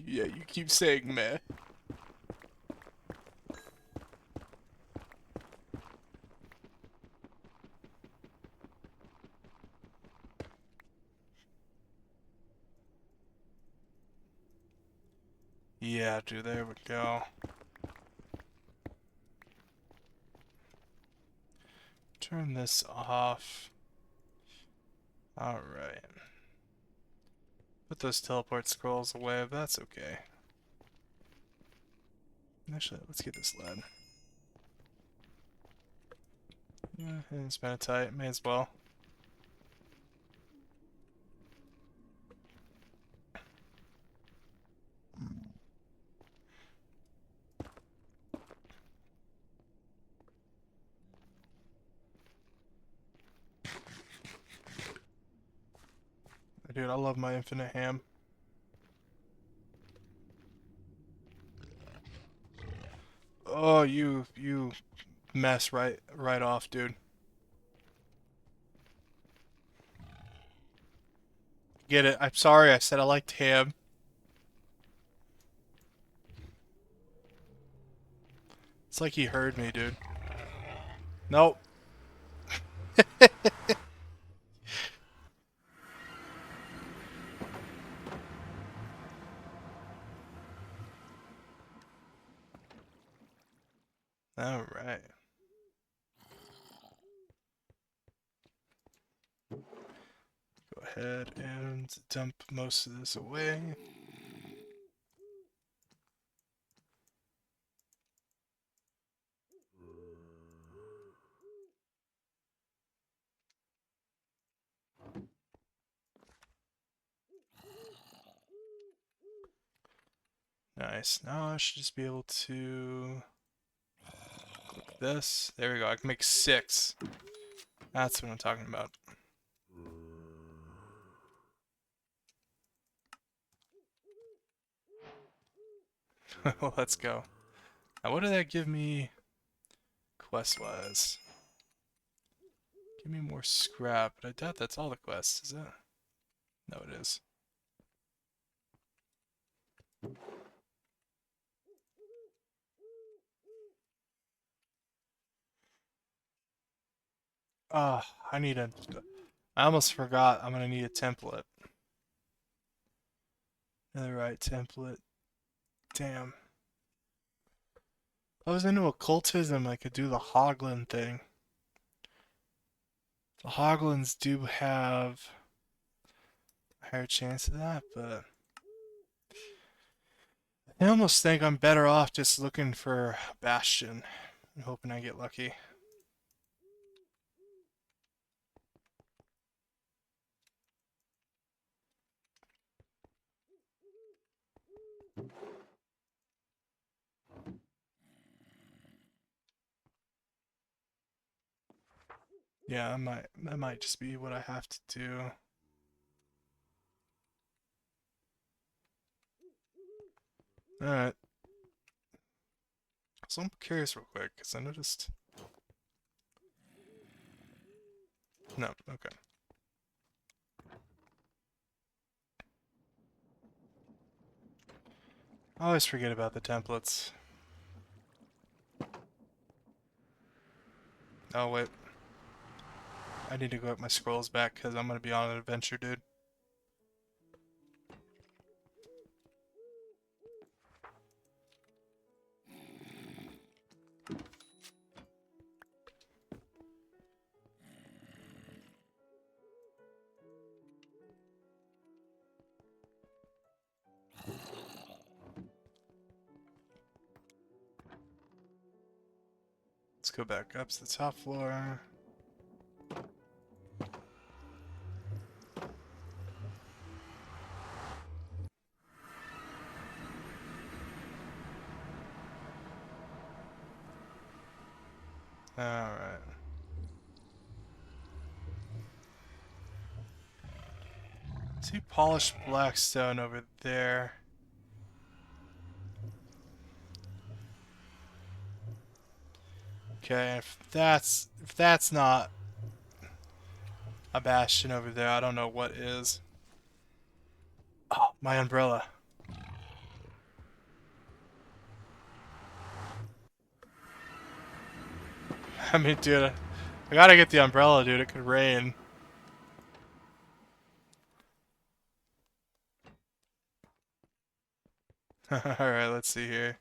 Yeah, you keep saying meh. Yeah, dude, there we go. Turn this off. Alright. Put those teleport scrolls away, but that's okay. Actually, let's get this lead. Yeah, it's been a tight, may as well. Dude, I love my infinite ham. Oh, you mess right off, dude. Get it? I'm sorry, I said I liked ham. It's like he heard me, dude. Nope. Alright. Go ahead and dump most of this away. Nice. Now I should just be able to click this. There we go. I can make 6. That's what I'm talking about. Let's go. Now, what did that give me quest-wise? Give me more scrap, but I doubt that's all the quests, is it? No, it is. Ah, I need a... I almost forgot I'm gonna need a template. Another right template. Damn. If I was into occultism, I could do the Hoglin thing. The Hoglins do have a higher chance of that, but I almost think I'm better off just looking for Bastion and hoping I get lucky. Yeah, that might just be what I have to do. Alright. So I'm curious real quick, because I noticed... No, okay. I always forget about the templates. Oh, wait. I need to go get my scrolls back, because I'm going to be on an adventure, dude. Let's go back up to the top floor. Alright. See polished black stone over there. Okay, if that's not a bastion over there, I don't know what is. Oh, my umbrella. I mean, dude, I gotta get the umbrella, dude. It could rain. Alright, let's see here.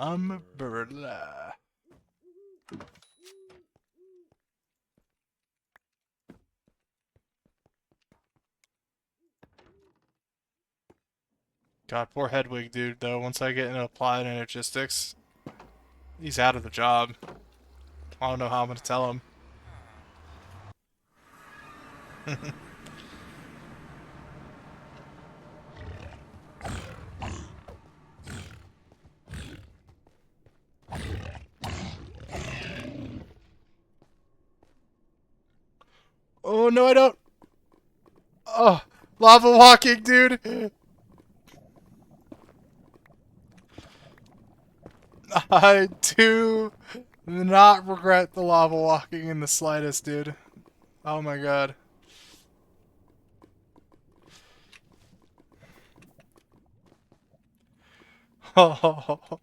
Umbrella. God, poor Hedwig, dude, though. Once I get into applied energistics, he's out of the job. I don't know how I'm gonna tell him. Oh, no, I don't. Oh, lava walking, dude. I do not regret the lava walking in the slightest, dude. Oh my god. Oh,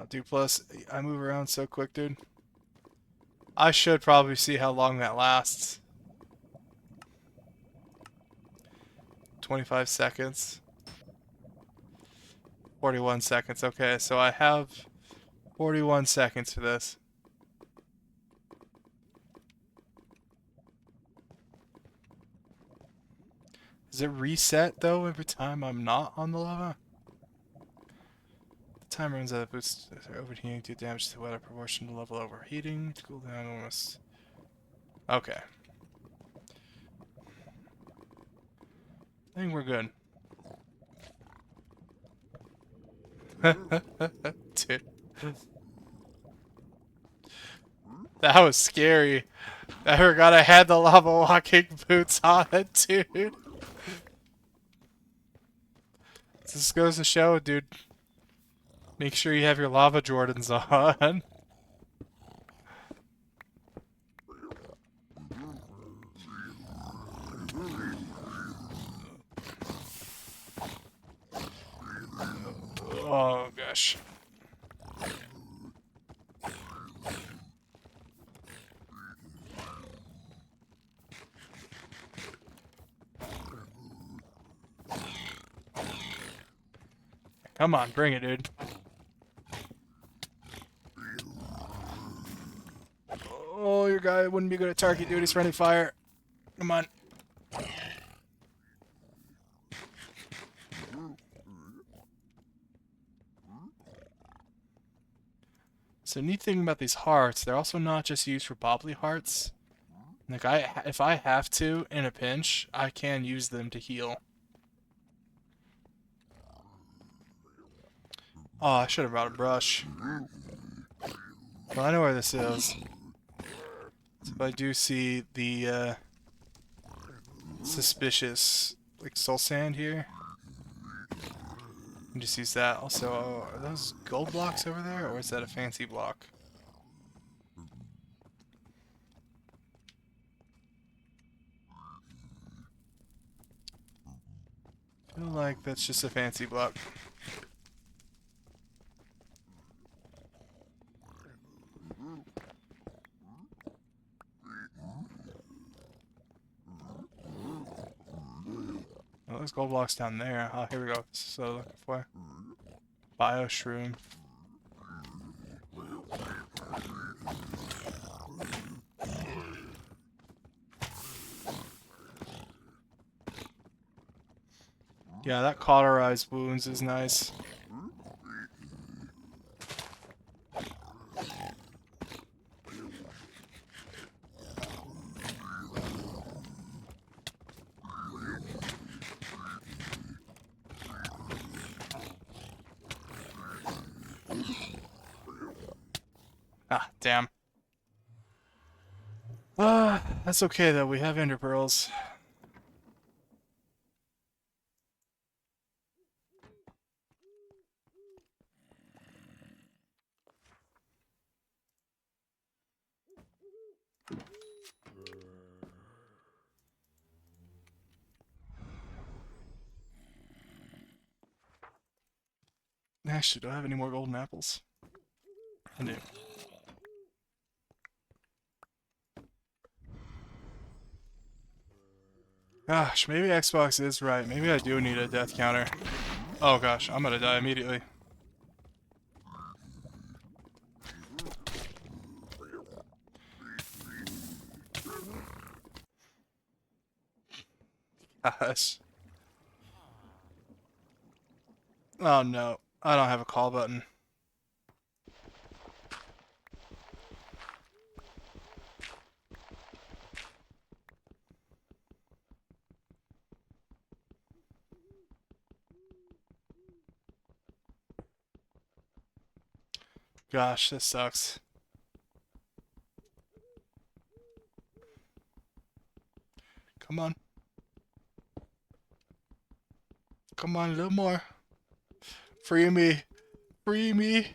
dude, plus, I move around so quick, dude. I should probably see how long that lasts. 25 seconds. 41 seconds. Okay, so I have 41 seconds for this. Does it reset, though, every time I'm not on the lava? The timer runs out of boost overheating to damage to weather proportion to level overheating to cool down almost. Okay. I think we're good. Dude. That was scary. I forgot I had the lava walking boots on it, dude. This goes to show, dude. Make sure you have your lava Jordans on. Oh, gosh. Come on, bring it, dude. Oh, your guy wouldn't be good at target duty. He's friendly fire. Come on. So neat thing about these hearts, they're also not just used for bobbly hearts. Like if I have to in a pinch, I can use them to heal. Oh, I should have brought a brush. Well, I know where this is. So if I do see the suspicious like soul sand here, I can just use that. Also, are those gold blocks over there, or is that a fancy block? I feel like that's just a fancy block. Oh, there's gold blocks down there. Oh, here we go. This is what I'm looking for. Bio shroom. Yeah, that cauterized wounds is nice. Ah, damn. That's okay though. We have ender pearls. Actually, do I have any more golden apples? I do. Gosh, maybe Xbox is right. Maybe I do need a death counter. Oh gosh, I'm gonna die immediately. Gosh. Oh no, I don't have a call button. Gosh, this sucks. Come on. Come on, a little more. Free me. Free me.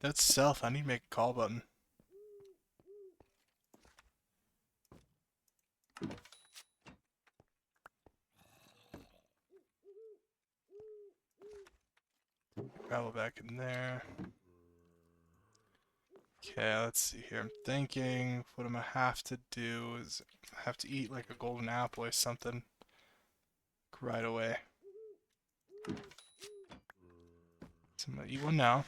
That's self. I need to make a call button. Gravel back in there. Okay, let's see here. I'm thinking what I'm gonna have to do is I have to eat like a golden apple or something right away. So I'm gonna eat one now.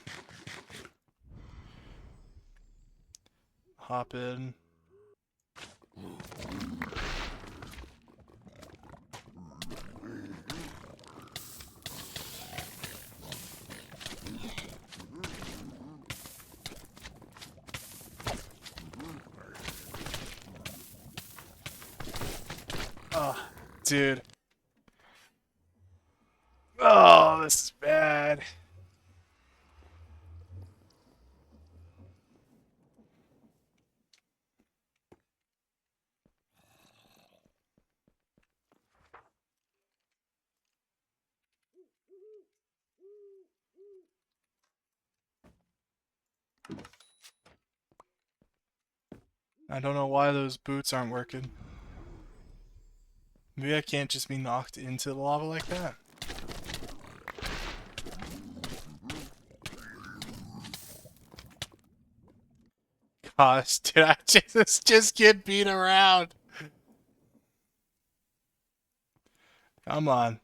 Hop in. Oh, dude. Oh, this is bad. I don't know why those boots aren't working. Maybe I can't just be knocked into the lava like that. Gosh, did I just get beat around? Come on.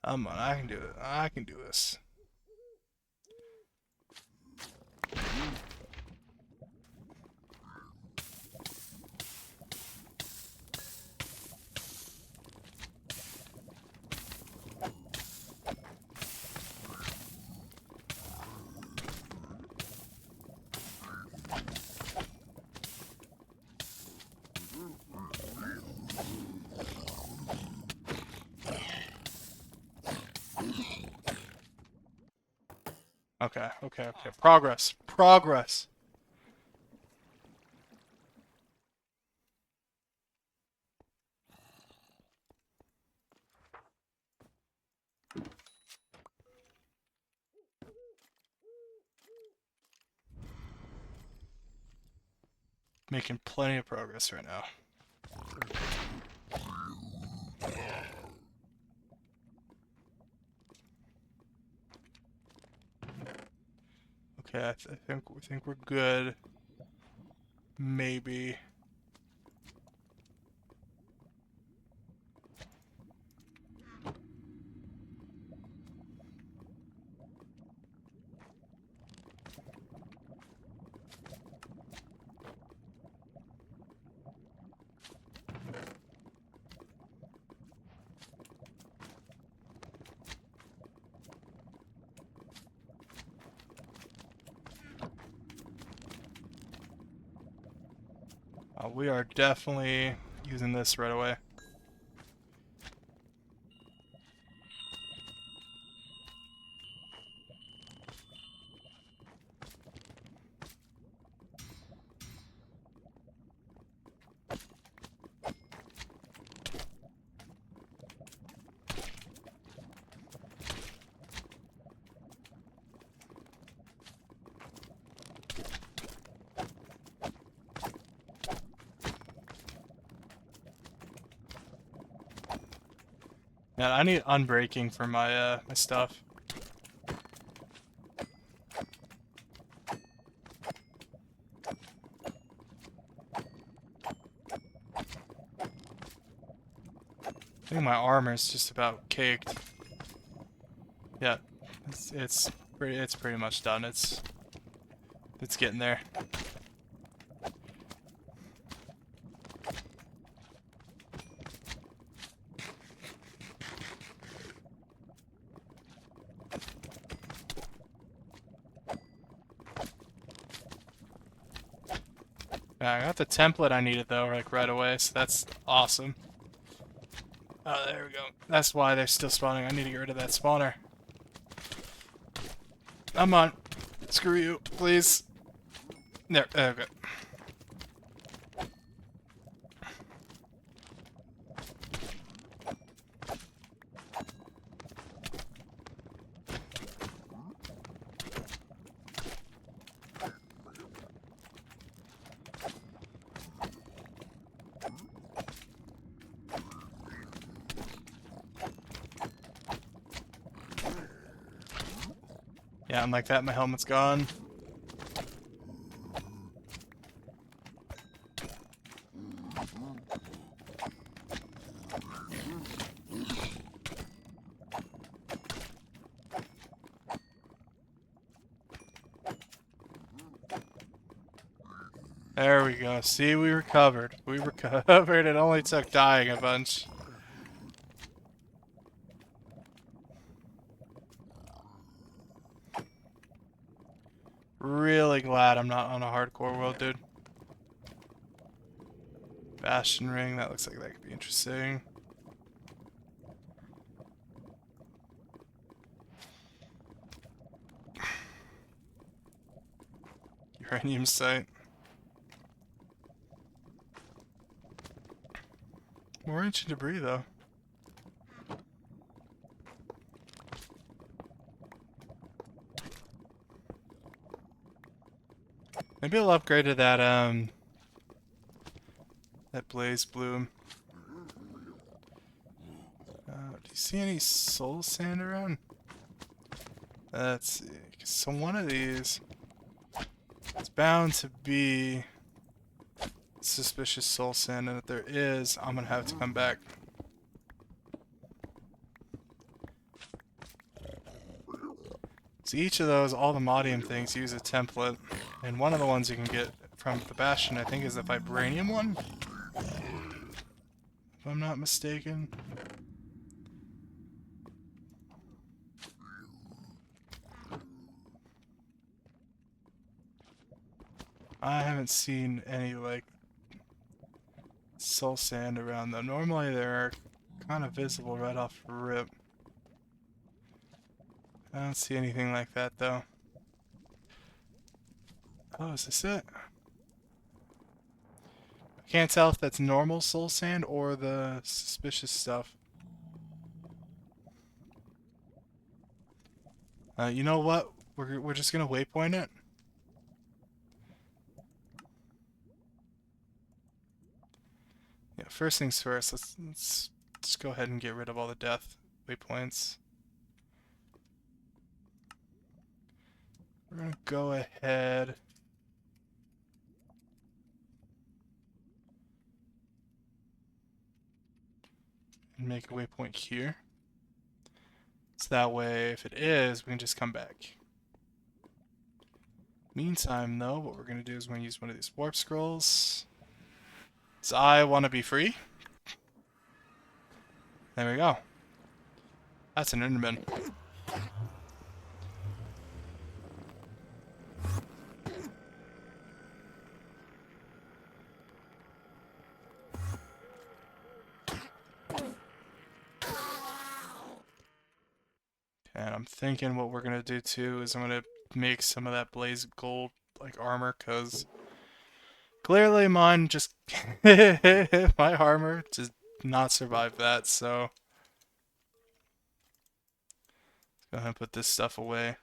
Come on, I can do it. I can do this. Okay, okay, okay. Progress. Progress. Making plenty of progress right now. Okay, I think we're good. Maybe. We are definitely using this right away. Yeah, I need unbreaking for my my stuff. I think my armor's just about caked. Yeah, it's pretty much done. It's getting there. Yeah, I got the template I needed though, like right away, so that's awesome. Oh, there we go. That's why they're still spawning. I need to get rid of that spawner. Come on. Screw you, please. There, okay. Yeah, and like that, my helmet's gone. There we go. See, we recovered. We recovered. It only took dying a bunch. Really glad I'm not on a hardcore world, dude. Bastion ring, that looks like that could be interesting. Uranium site. More ancient debris, though. Maybe I'll upgrade to that blaze bloom. Do you see any soul sand around? Let's see. So one of these, it's bound to be suspicious soul sand, and if there is, I'm gonna have to come back. So each of those, all the Maudium things, use a template, and one of the ones you can get from the Bastion, I think, is the Vibranium one? If I'm not mistaken. I haven't seen any, like, soul sand around them. Normally they're kind of visible right off the rip. I don't see anything like that, though. Oh, is this it? I can't tell if that's normal soul sand or the suspicious stuff. You know what? We're just gonna waypoint it. Yeah, first things first. Let's just go ahead and get rid of all the death waypoints. We're gonna go ahead and make a waypoint here. So that way, if it is, we can just come back. Meantime, though, what we're gonna do is we're gonna use one of these warp scrolls. So I want to be free. There we go. That's an Enderman. And I'm thinking what we're gonna do too is I'm gonna make some of that blaze gold like armor, cause clearly mine just my armor just not survive that. So let's go ahead and put this stuff away.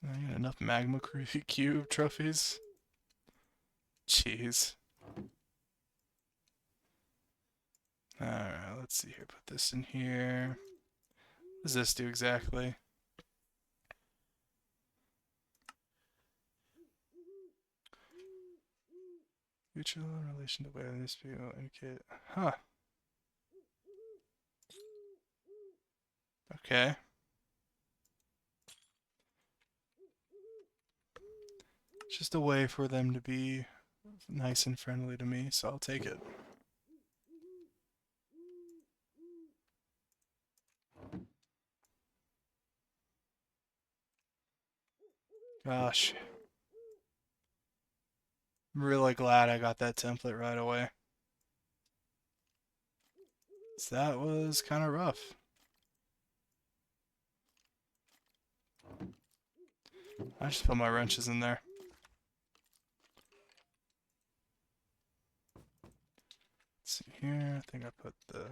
I got enough magma cube trophies. Jeez. Alright, let's see here. Put this in here. What does this do exactly? Mutual in relation to where this will indicate. Huh. Okay. Just a way for them to be nice and friendly to me, so I'll take it. Gosh. I'm really glad I got that template right away. So that was kind of rough. I just put my wrenches in there. Let's see here. I think I put the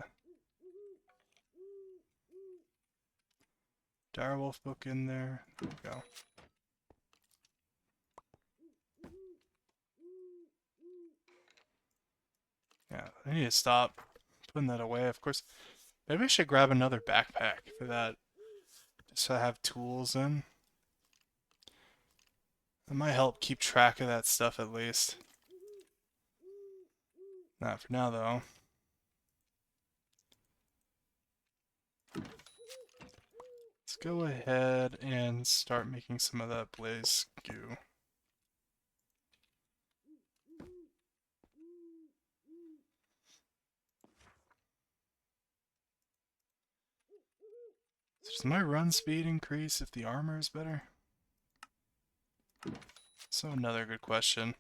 Direwolf book in there. There we go. Yeah, I need to stop putting that away. Of course, maybe I should grab another backpack for that. Just so I have tools in. That might help keep track of that stuff at least. Not for now, though. Let's go ahead and start making some of that blaze goo. Does my run speed increase if the armor is better? So another good question.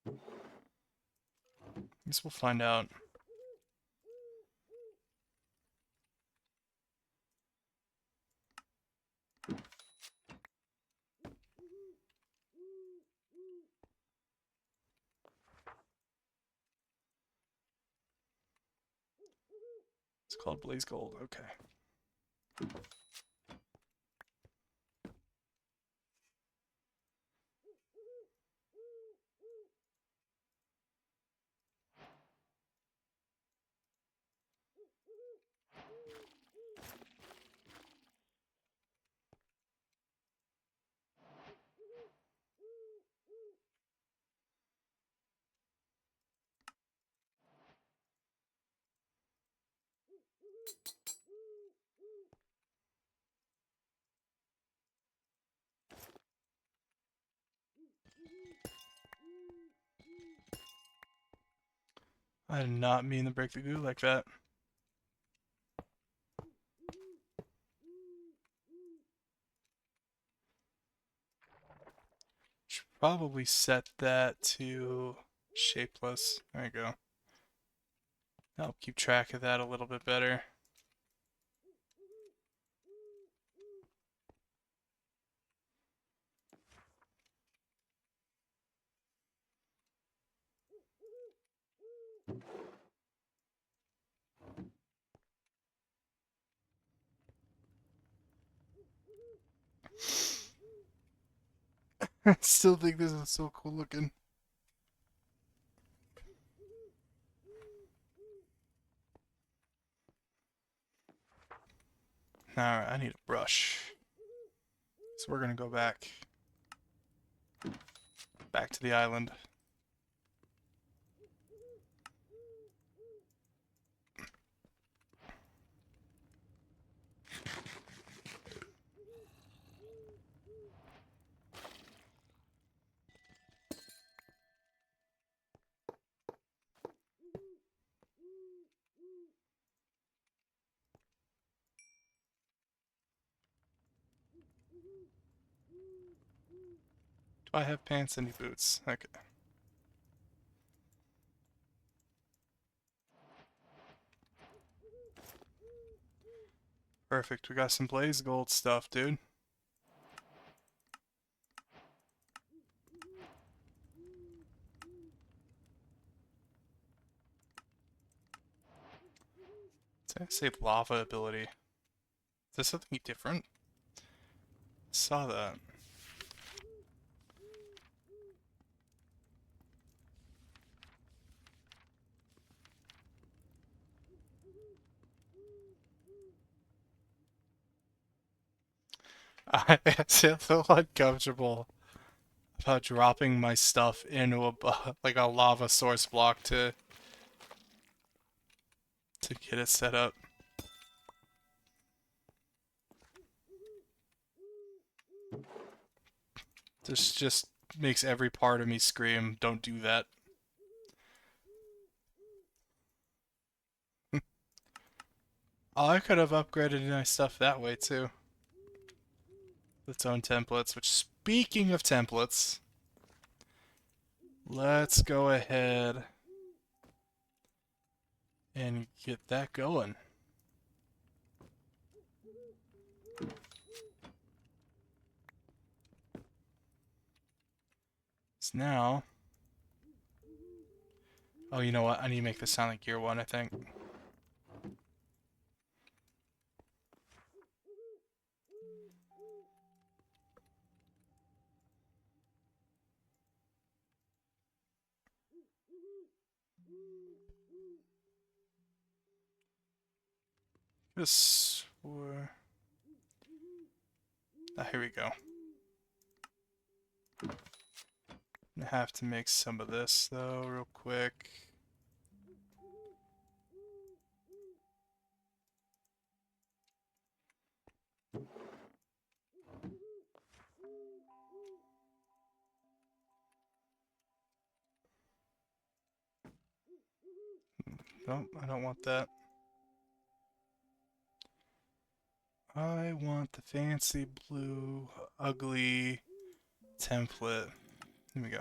I guess we'll find out. It's called Blaze Gold, okay. I did not mean to break the goo like that. Should probably set that to shapeless. There you go. That'll keep track of that a little bit better. I still think this is so cool looking. Alright, I need a brush. So we're gonna go back to the island. Do I have pants? Any boots? Okay. Perfect. We got some blaze gold stuff, dude. Say lava ability. Is this something different? Saw that. I feel a little uncomfortable about dropping my stuff into like a lava source block to get it set up. This just makes every part of me scream, don't do that. Oh, I could have upgraded my stuff that way too. Its own templates, which speaking of templates, let's go ahead and get that going. So now, oh, you know what? I need to make this sound like Gear 1, I think. This, here we go. I have to make some of this though, real quick. Nope, I don't want that. I want the fancy blue, ugly template. Here we go.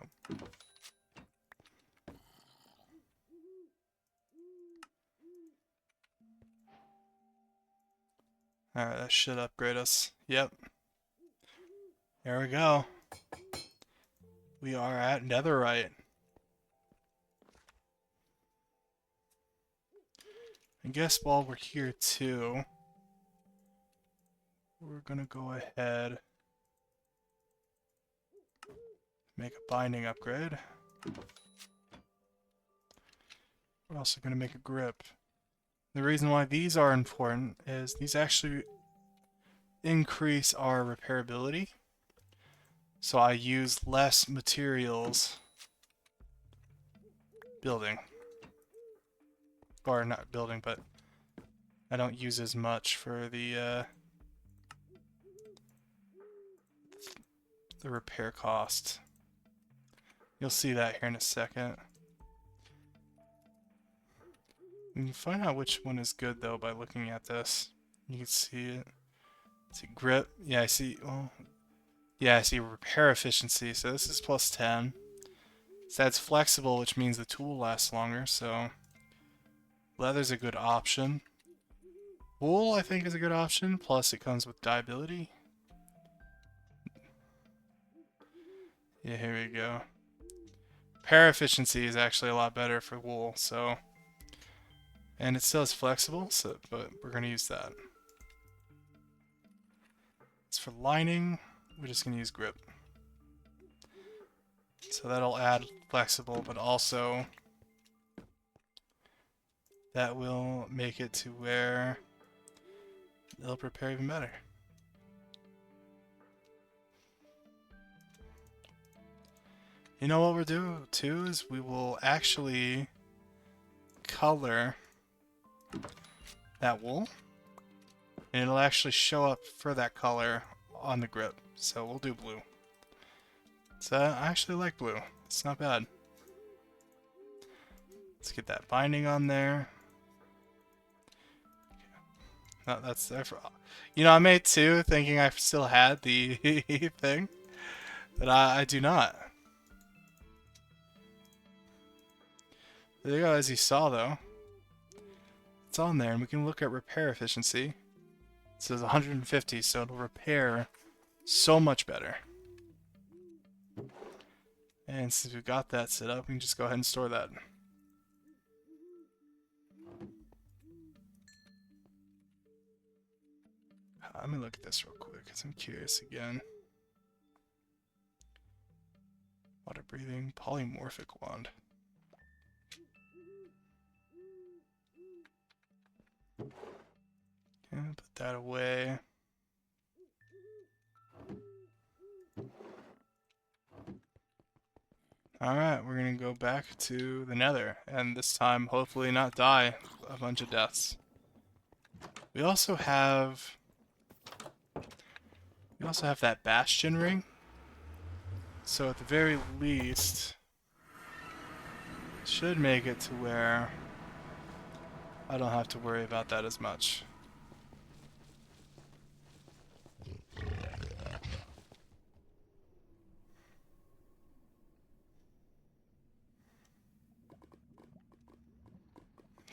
Alright, that should upgrade us. Yep. There we go. We are at netherite. I guess while we're here too, we're gonna go ahead make a binding upgrade. We're also gonna make a grip. The reason why these are important is these actually increase our repairability. So I use less materials building. Or not building, but I don't use as much for the repair cost. You'll see that here in a second. You can find out which one is good though by looking at this. You can see it. See grip. Yeah, I see. Well, yeah, I see repair efficiency. So this is plus 10. So that's flexible, which means the tool lasts longer. So leather's a good option. Wool, I think, is a good option. Plus, it comes with dyeability. Yeah, here we go. Repair efficiency is actually a lot better for wool. So, and it still is flexible. So, but we're gonna use that. As for lining, we're just gonna use grip. So that'll add flexible, but also that will make it to where it'll prepare even better. You know what we'll do too is we will actually color that wool, and it'll actually show up for that color on the grip. So we'll do blue. So I actually like blue. It's not bad. Let's get that binding on there. No, that's there for. You know, I made two thinking I still had the thing, but I do not. There you go, as you saw though. It's on there, and we can look at repair efficiency. It says 150, so it'll repair so much better. And since we've got that set up, we can just go ahead and store that. Let me look at this real quick because I'm curious again. Water breathing, polymorphic wand. Yeah, put that away. Alright, we're gonna go back to the Nether, and this time hopefully not die a bunch of deaths. We also have that bastion ring. So at the very least, should make it to where I don't have to worry about that as much.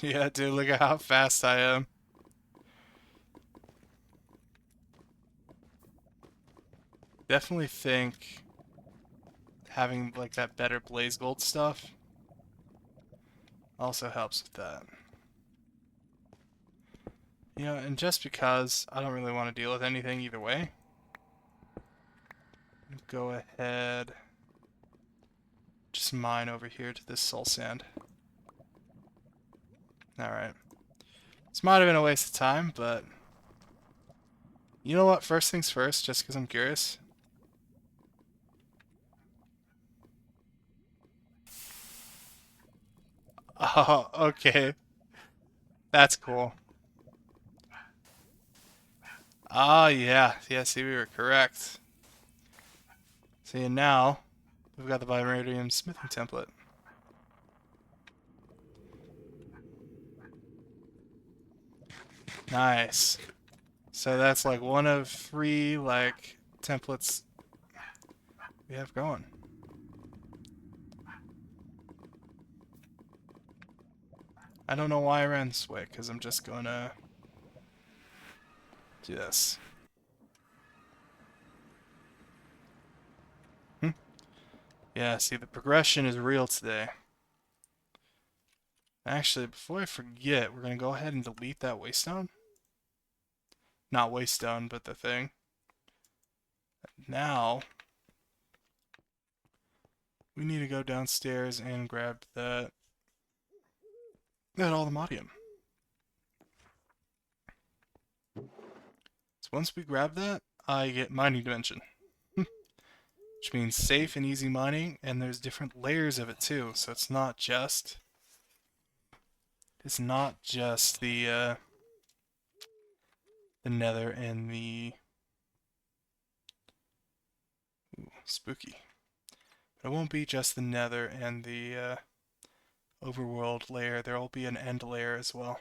Yeah, dude, look at how fast I am. Definitely think having like that better blaze gold stuff also helps with that. You know, and just because I don't really want to deal with anything either way, go ahead, just mine over here to this soul sand. Alright. This might have been a waste of time, but you know what? First things first, just because I'm curious. Oh, okay. That's cool. Ah, yeah. Yeah, see, we were correct. See, and now we've got the vibranium smithing template. Nice. So that's like one of 3 like templates we have going. I don't know why I ran this way, because I'm just gonna do this. Yeah, see, the progression is real today. Actually, before I forget, we're gonna go ahead and delete that waystone. Not waystone, but the thing. Now, we need to go downstairs and grab that allemadium. So once we grab that, I get mining dimension. Which means safe and easy mining, and there's different layers of it too, so it's not just the Nether and the spooky. But it won't be just the Nether and the overworld layer. There will be an end layer as well.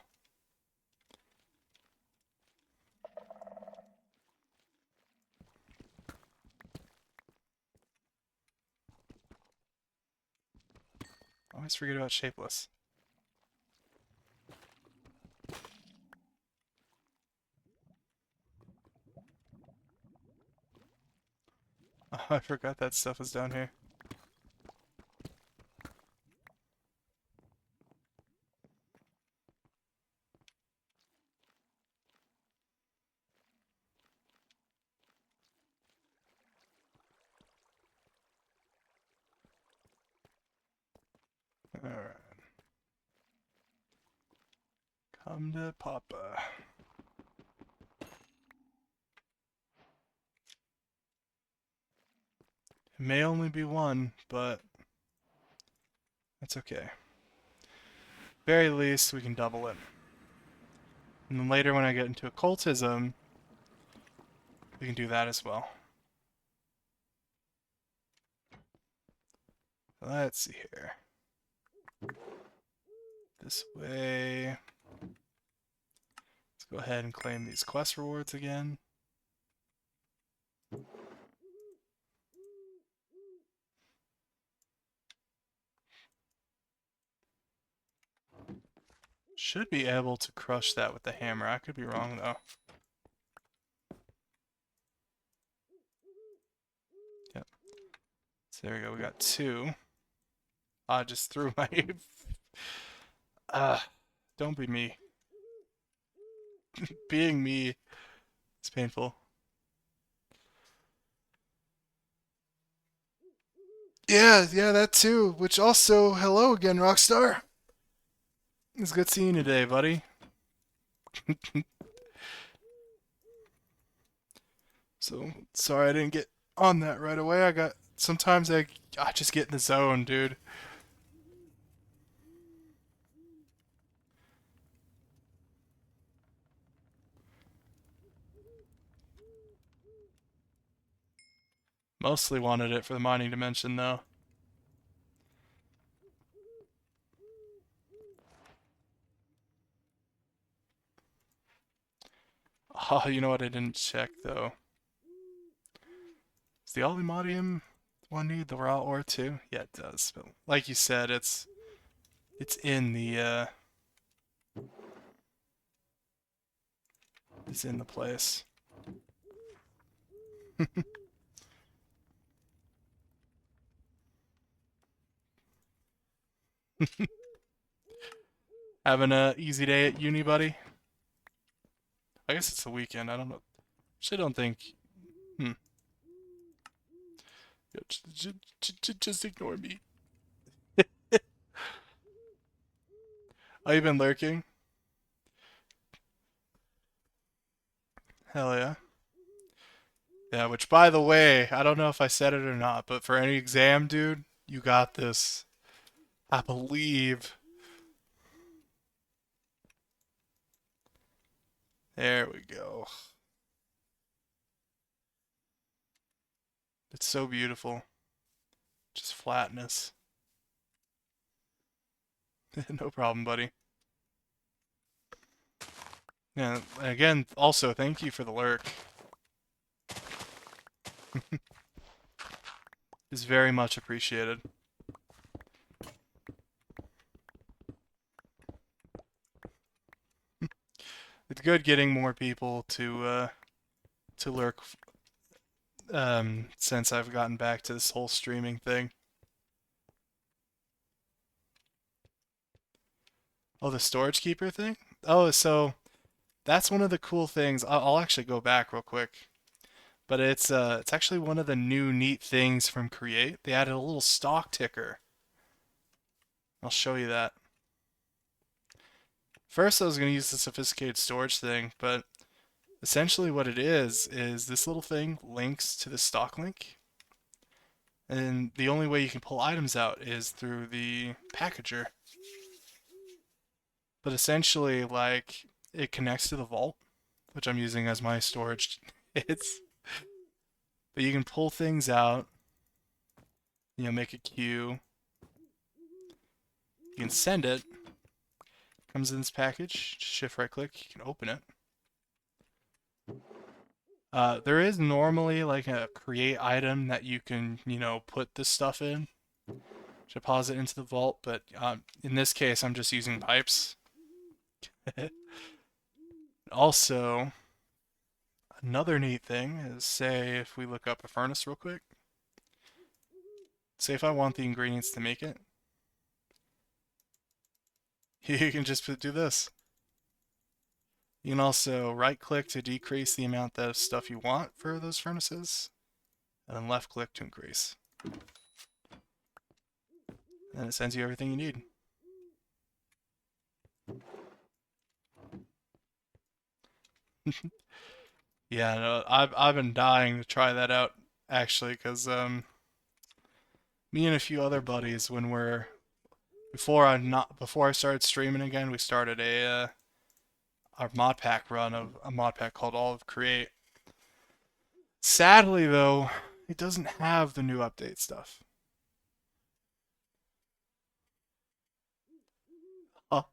I always forget about Shapeless. Oh, I forgot that stuff was down here. Alright. Come to Papa. It may only be one, but that's okay. Very least, we can double it. And then later when I get into occultism, we can do that as well. Let's see here. This way. Let's go ahead and claim these quest rewards again. Should be able to crush that with the hammer. I could be wrong though. Yep. So there we go. We got 2. I just threw my... don't be me. Being me It's painful. Yeah, yeah, that too. Which also, hello again, Rockstar. It's good seeing you today, buddy. So sorry I didn't get on that right away. Sometimes I just get in the zone, dude. Mostly wanted it for the mining dimension though. Oh, you know what I didn't check though? Does the Aluminium one need the raw ore too? Yeah, it does. But like you said, it's in the it's in the place. Having a easy day at uni, buddy? I guess it's the weekend. I don't know. Actually, don't think. Hmm. Yeah, just ignore me. Oh, you been lurking? Hell yeah. Yeah, which by the way, I don't know if I said it or not, but for any exam, dude, you got this. I believe. There we go. It's so beautiful. Just flatness. No problem, buddy. Yeah, and again, also thank you for the lurk. It's very much appreciated. It's good getting more people to lurk since I've gotten back to this whole streaming thing. Oh, the storage keeper thing? Oh, so that's one of the cool things. I'll actually go back real quick. But it's actually one of the new neat things from Create. They added a little stock ticker. I'll show you that. First, I was going to use the sophisticated storage thing, but essentially what it is this little thing links to the stock link, and the only way you can pull items out is through the packager. But essentially, like, it connects to the vault, which I'm using as my storage. It's but you can pull things out, make a queue. You can send it. Comes in this package. Just shift right click. You can open it. There is normally like a create item that you can, put this stuff in, deposit into the vault, but in this case, I'm just using pipes. Also, another neat thing is, say, if we look up a furnace real quick, say if I want the ingredients to make it, you can just do this. You can also right click to decrease the amount of stuff you want for those furnaces, and then left click to increase. And it sends you everything you need. Yeah, no, I've been dying to try that out actually, because me and a few other buddies, when we're before I started streaming again, we started our mod pack run of a mod pack called All of Create. Sadly though, it doesn't have the new update stuff. Oh,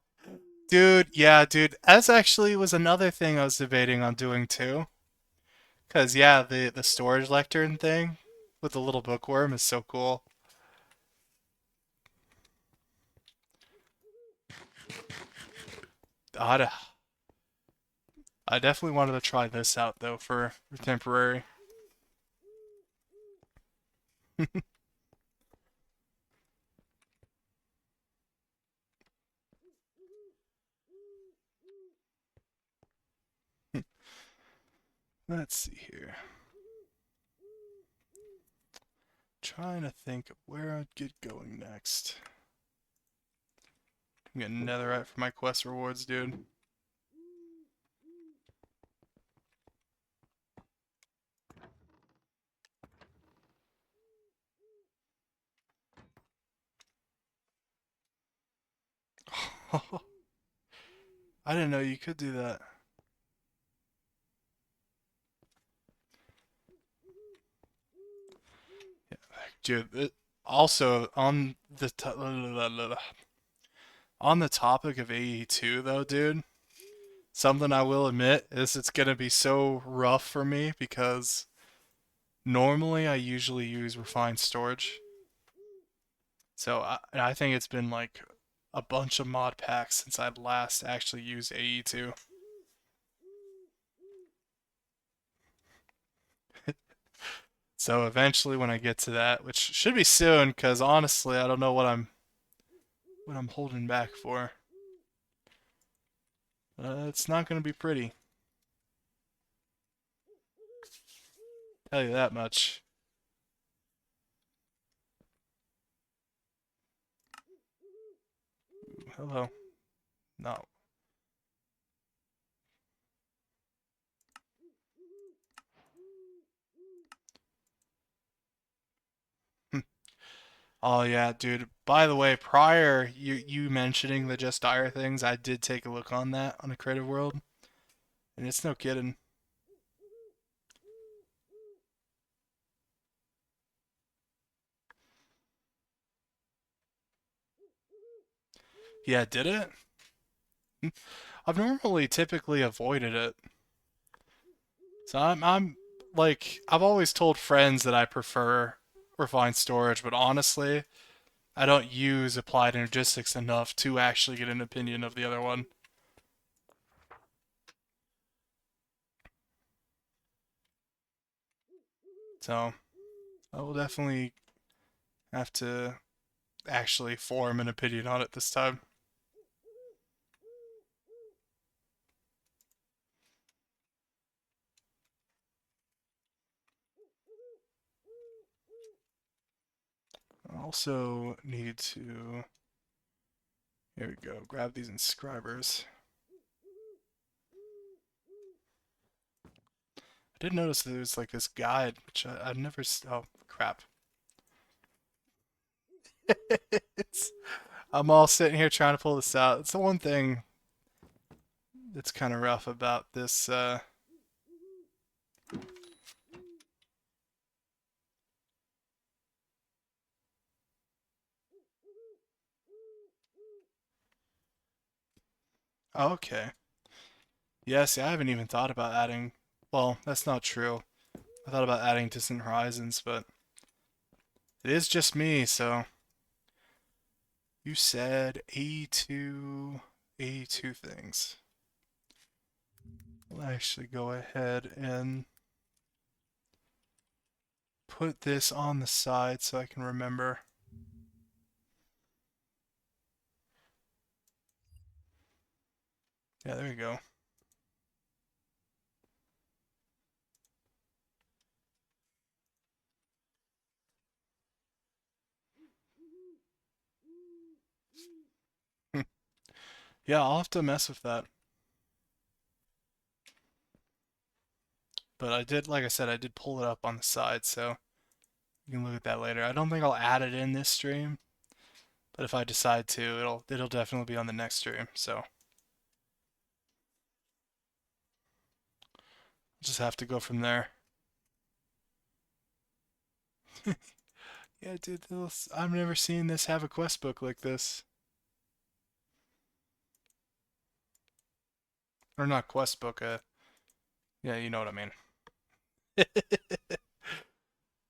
dude, yeah, dude, that's actually was another thing I was debating on doing too. Cause yeah, the storage lectern thing with the little bookworm is so cool. I'd, I definitely wanted to try this out though for temporary. Let's see here. Trying to think of where I'd get going next. I'm getting netherite for my quest rewards, dude. I didn't know you could do that. Yeah, dude, also on the topic of AE2 though, dude, something I will admit is it's gonna be so rough for me because normally I usually use refined storage. So I think it's been like a bunch of mod packs since I'd last actually used AE2. So eventually when I get to that, which should be soon, because honestly I don't know what I'm holding back for. It's not gonna be pretty. Tell you that much. Hello. No. Oh yeah, dude. By the way, prior you mentioning the Just Dire things, I did take a look on that on a creative world, and it's no kidding. Yeah, did it? I've normally typically avoided it. So I'm like I've always told friends that I prefer refined storage, but honestly, I don't use applied energistics enough to actually get an opinion of the other one. So I will definitely have to actually form an opinion on it this time. I also need to, here we go, grab these inscribers. I did notice that there's like this guide, which I've never, oh crap. I'm all sitting here trying to pull this out. It's the one thing that's kind of rough about this. Oh, okay. Yeah, see, I haven't even thought about adding. Well, that's not true. I thought about adding Distant Horizons, but it is just me, so. You said A2 things. We'll actually go ahead and put this on the side so I can remember. Yeah, there we go. Yeah, I'll have to mess with that. But I did, like I said, I did pull it up on the side, so you can look at that later. I don't think I'll add it in this stream, but if I decide to, it'll definitely be on the next stream. So I'll just have to go from there. Yeah, dude, I've never seen this have a quest book like this. Or not quest book, yeah, you know what I mean.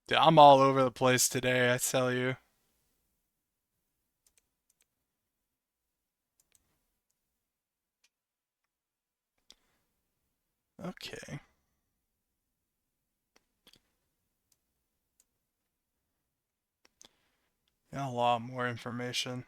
Dude, I'm all over the place today, I tell you. Okay. Yeah, a lot more information.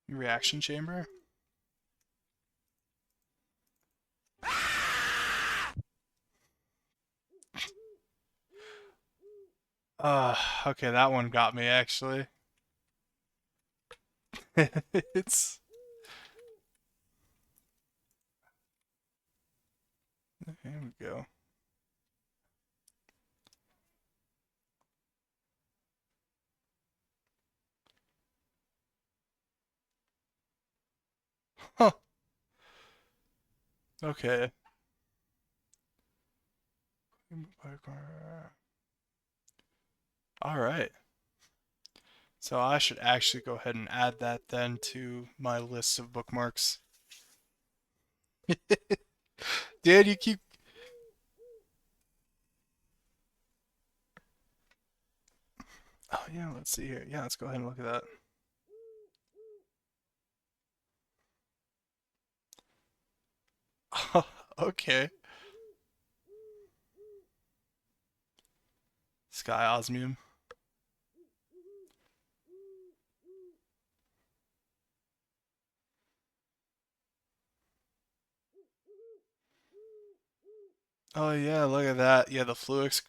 Reaction chamber? Uh, okay, that one got me actually. It's Here we go. Huh. Okay. All right. So I should actually go ahead and add that then to my list of bookmarks. Dude, you keep. Oh yeah, let's see here. Yeah, let's go ahead and look at that. Okay. Sky Osmium. Oh yeah, look at that. Yeah, the Fluix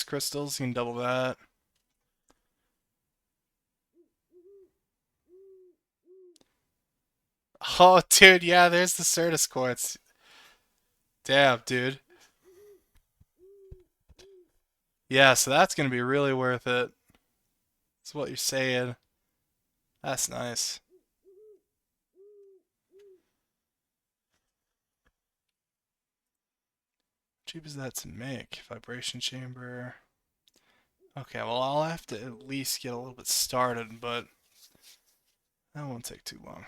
crystals, you can double that. Oh dude, yeah, there's the Certus quartz. Damn, dude. Yeah, so that's gonna be really worth it. That's what you're saying. That's nice. Cheap is that to make? Vibration chamber. Okay, well I'll have to at least get a little bit started, but that won't take too long.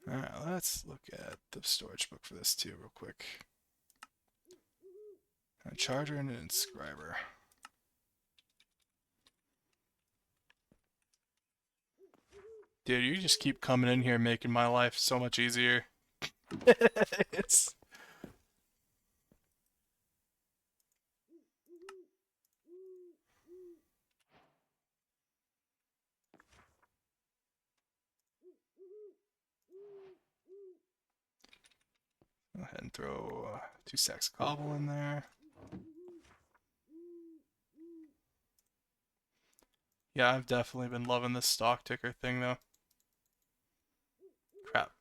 Alright, let's look at the storage book for this too real quick. A charger and an inscriber. Dude, you just keep coming in here making my life so much easier. It's Go ahead and throw 2 stacks of cobble in there. Yeah, I've definitely been loving this stock ticker thing though. Crap.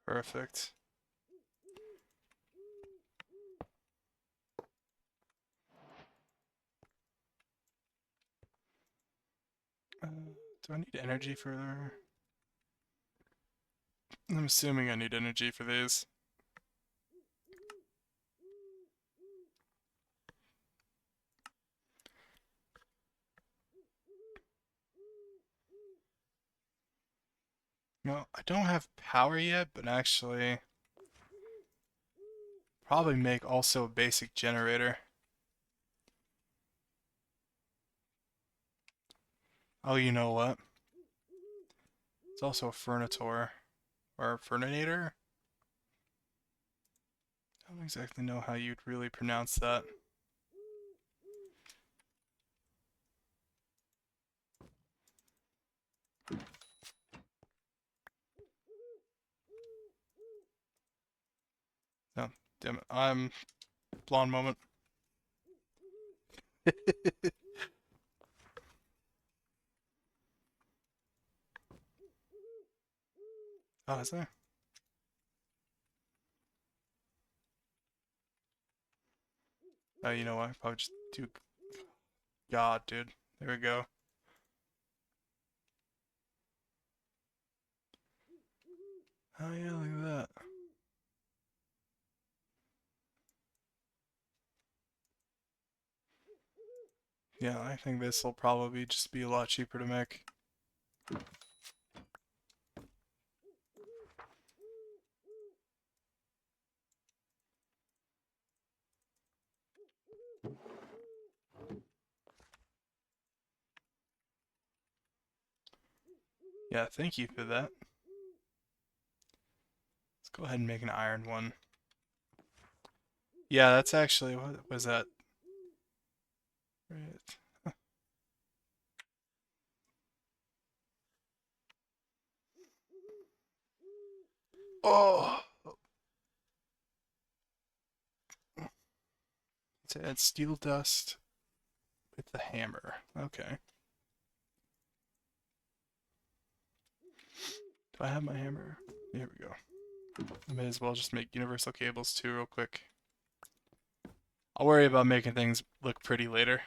Perfect. Do I need energy for... I'm assuming I need energy for these. No, I don't have power yet, but actually probably make also a basic generator. Oh, you know what? It's also a furnitor. Or a furninator? I don't exactly know how you'd really pronounce that. No, damn it. I'm blonde moment. Oh, is there? Oh, you know what? Probably just do... God, dude. There we go. Oh yeah, look at that. Yeah, I think this will probably just be a lot cheaper to make. Yeah, thank you for that. Let's go ahead and make an iron one. Yeah, that's actually, what was that? Right. Oh! To add steel dust with the hammer. Okay. Do I have my hammer? Here we go. I may as well just make universal cables too real quick. I'll worry about making things look pretty later.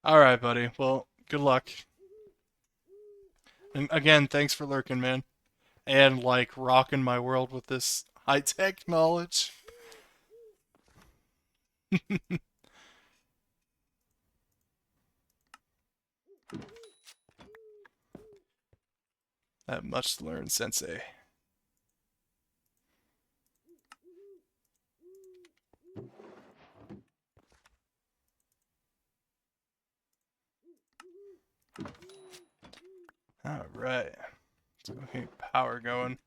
Alright, buddy. Well, good luck. And again, thanks for lurking, man. And, like, rocking my world with this high-tech knowledge. That much to learn, sensei. Alright. So keep power going.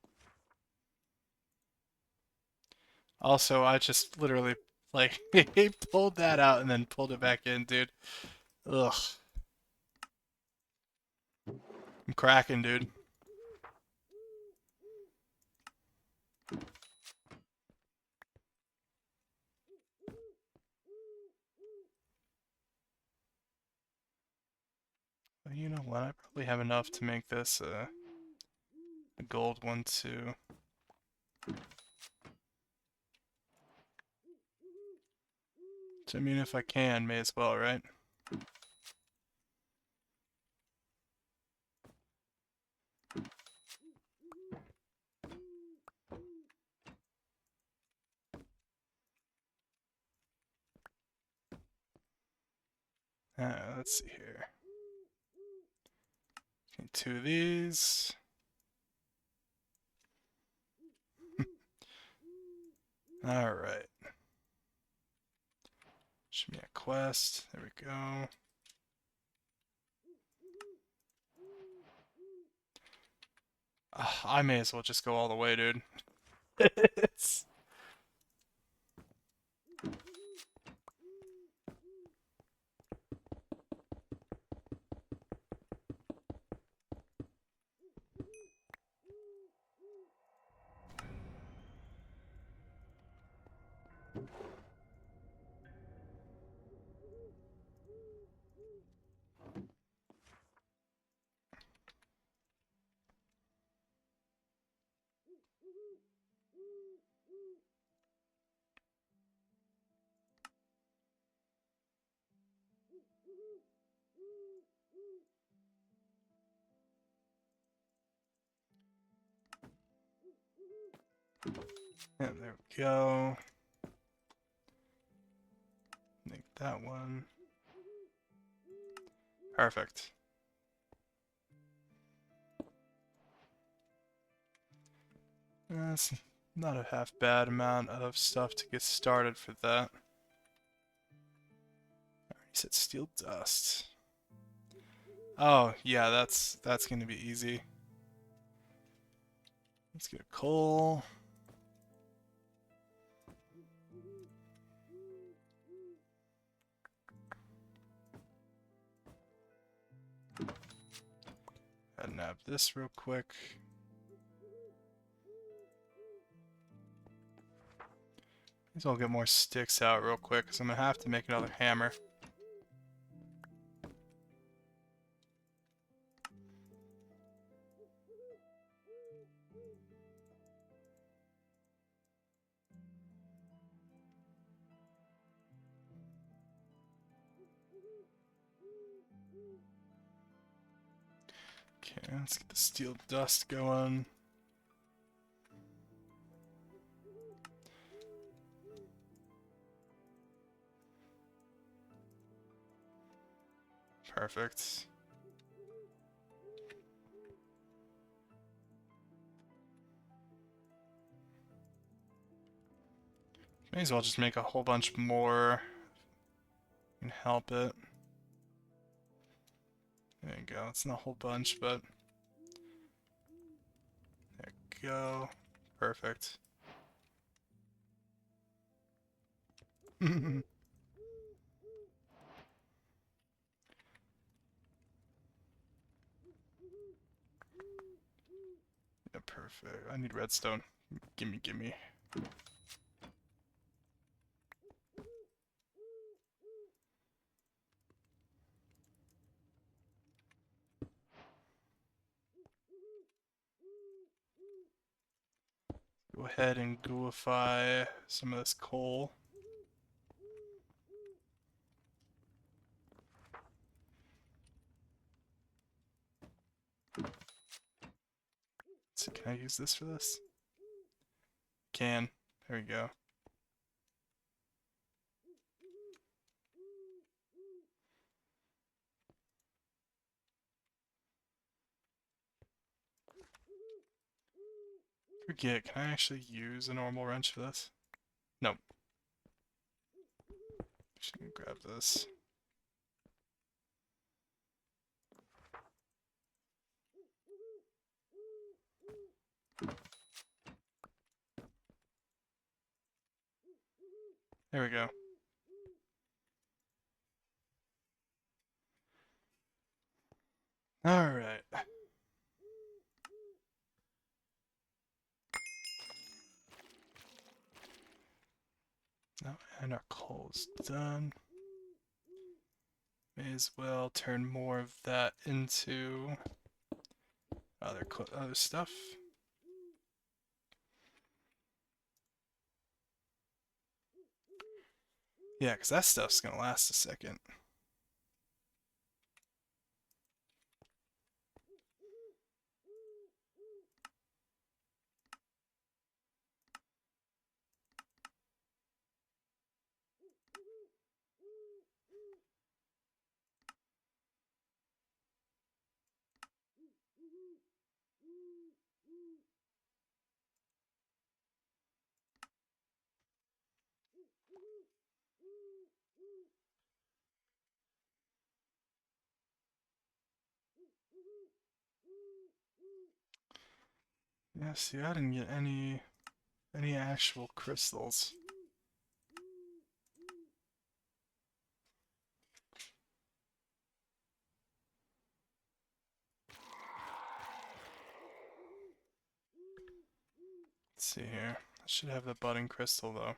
Also, I just literally, like, he pulled that out and then pulled it back in, dude. Ugh. I'm cracking, dude. But you know what? I probably have enough to make this a gold one, too. So, I mean, if I can, may as well, right? Let's see here. Okay, 2 of these. Alright. Should be a quest. There we go. I may as well just go all the way, dude. Yeah, there we go. Make that one. Perfect. That's not a half bad amount of stuff to get started for that. He said steel dust. Oh, yeah, that's gonna be easy. Let's get a coal. And nab this real quick. May as well get more sticks out real quick, because I'm gonna have to make another hammer. Okay, let's get the steel dust going. Perfect. May as well just make a whole bunch more and help it. There you go. It's not a whole bunch, but there you go. Perfect. Yeah, perfect. I need redstone. Gimme, gimme. Go ahead and gooify some of this coal. So can I use this for this? Can. There we go. Forget, can I actually use a normal wrench for this? Nope. Just gonna grab this. There we go. Alright. Oh, and our coal's done. May as well turn more of that into other stuff. Yeah, because that stuff's gonna last a second. Yeah, see, I didn't get any actual crystals. Let's see here. I should have the budding crystal though.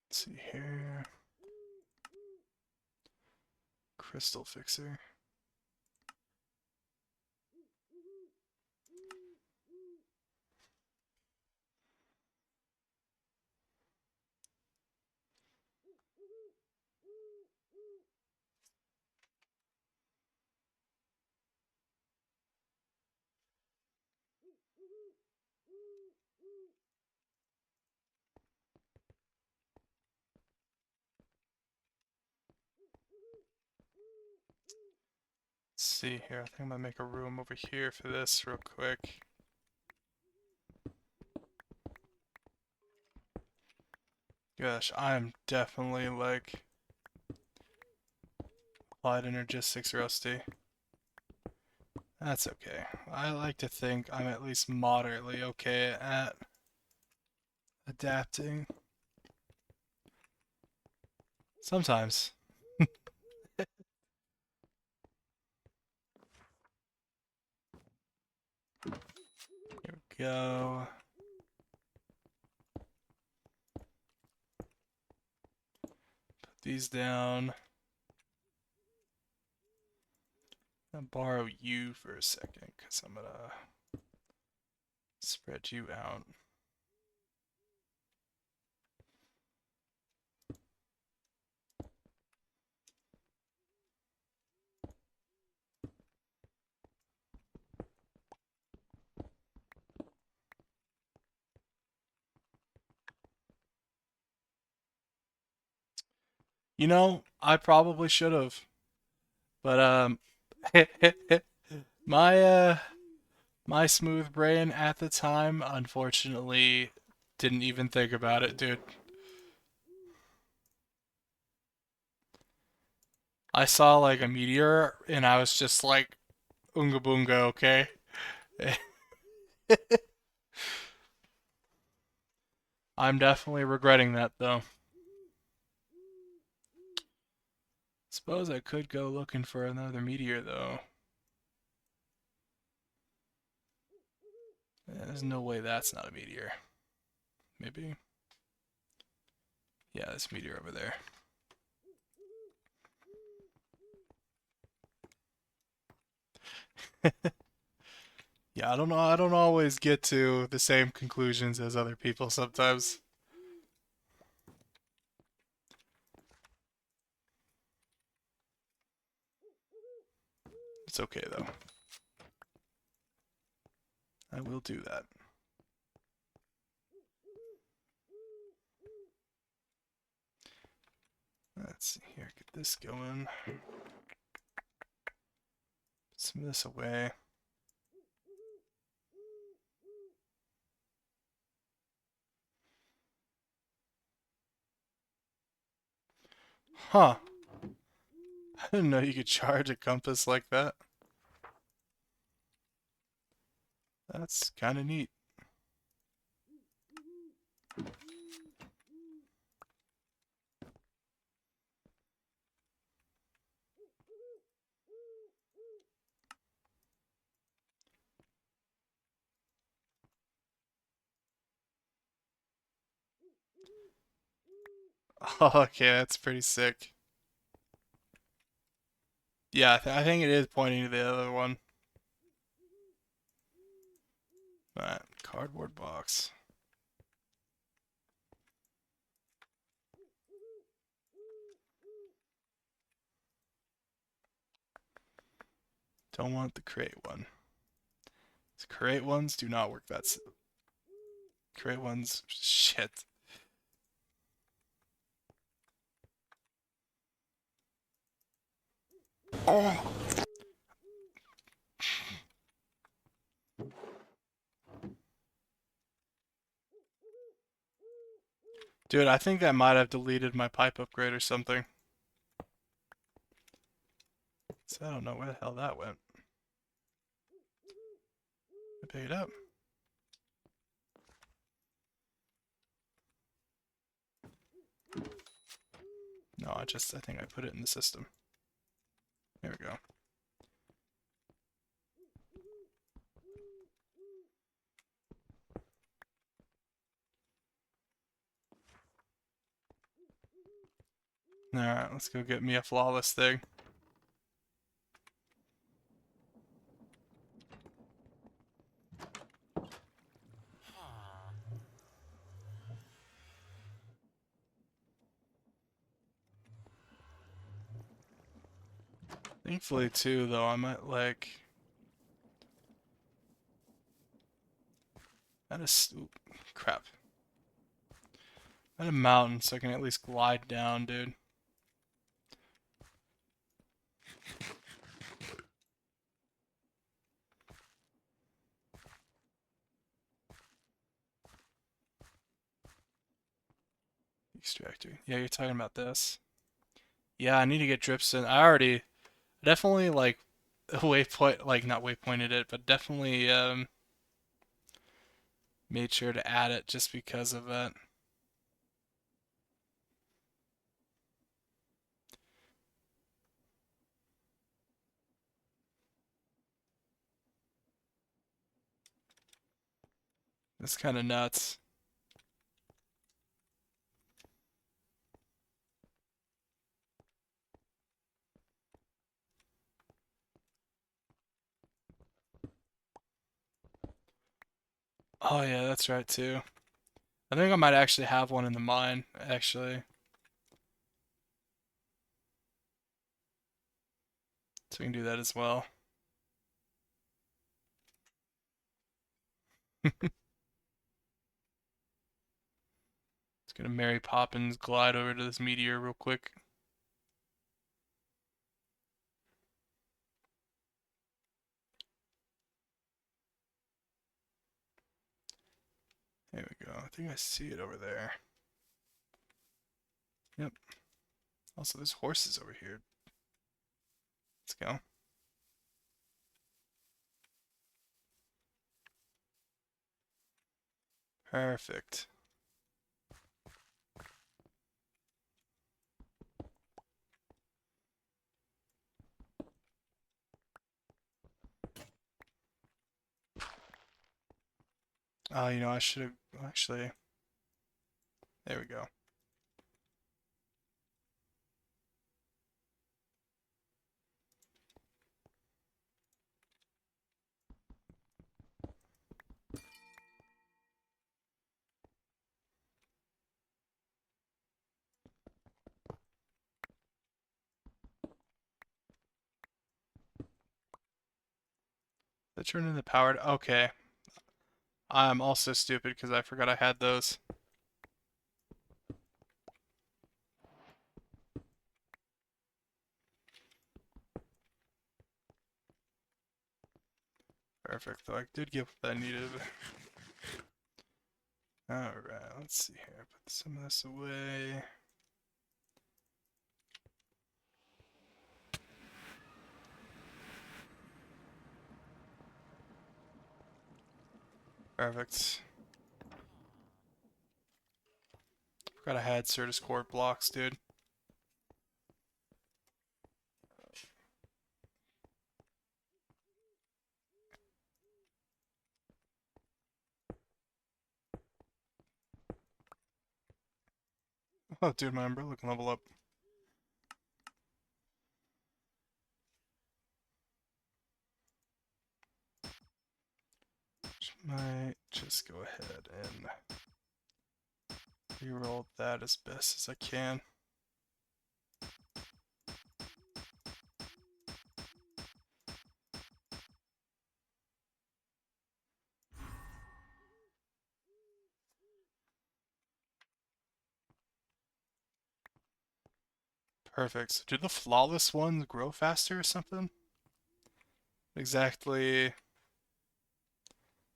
Let's see here. Crystal fixer. Let's see here. I think I'm gonna make a room over here for this real quick. Gosh, I'm definitely like applied energistics rusty. That's okay. I like to think I'm at least moderately okay at adapting. Sometimes. Here we go. Put these down. I'm gonna borrow you for a second because I'm gonna spread you out. You know, I probably should have, but my my smooth brain at the time unfortunately didn't even think about it, dude. I saw like a meteor and I was just like, Unga boonga, okay? I'm definitely regretting that though. Suppose I could go looking for another meteor though. There's no way that's not a meteor. Maybe? Yeah, this meteor over there. Yeah, I don't know. I don't always get to the same conclusions as other people sometimes. It's okay though. I will do that. Let's see here. Get this going. Put some of this away. Huh. I didn't know you could charge a compass like that. That's kind of neat. Oh, okay, that's pretty sick. Yeah, I think it is pointing to the other one. Alright, cardboard box. Don't want the crate one. The crate ones do not work. That's crate ones. Shit. Oh. Dude, I think I might have deleted my pipe upgrade or something. So I don't know where the hell that went. I pick it up. No, I think I put it in the system. There we go. Alright, let's go get me a flawless thing. Thankfully, too, though, I might like. That is. Ooh, crap. At a mountain, so I can at least glide down, dude. Extractor. Yeah, you're talking about this. Yeah, I need to get drips in. I already definitely like waypoint, like not waypointed it, but definitely made sure to add it just because of that. It's kind of nuts. Oh yeah, that's right too. I think I might actually have one in the mine, actually. So we can do that as well. It's gonna Mary Poppins glide over to this meteor real quick. There we go. I think I see it over there. Yep. Also, there's horses over here. Let's go. Perfect. I should have actually. There we go. That turned into powered. Okay. I'm also stupid because I forgot I had those. Perfect. Though I did get what I needed. Alright, let's see here. Put some of this away. Perfect. Forgot I had Certus core blocks, dude. Oh, dude, my umbrella can level up. Might just go ahead and reroll that as best as I can. Perfect. So do the flawless ones grow faster or something? Exactly.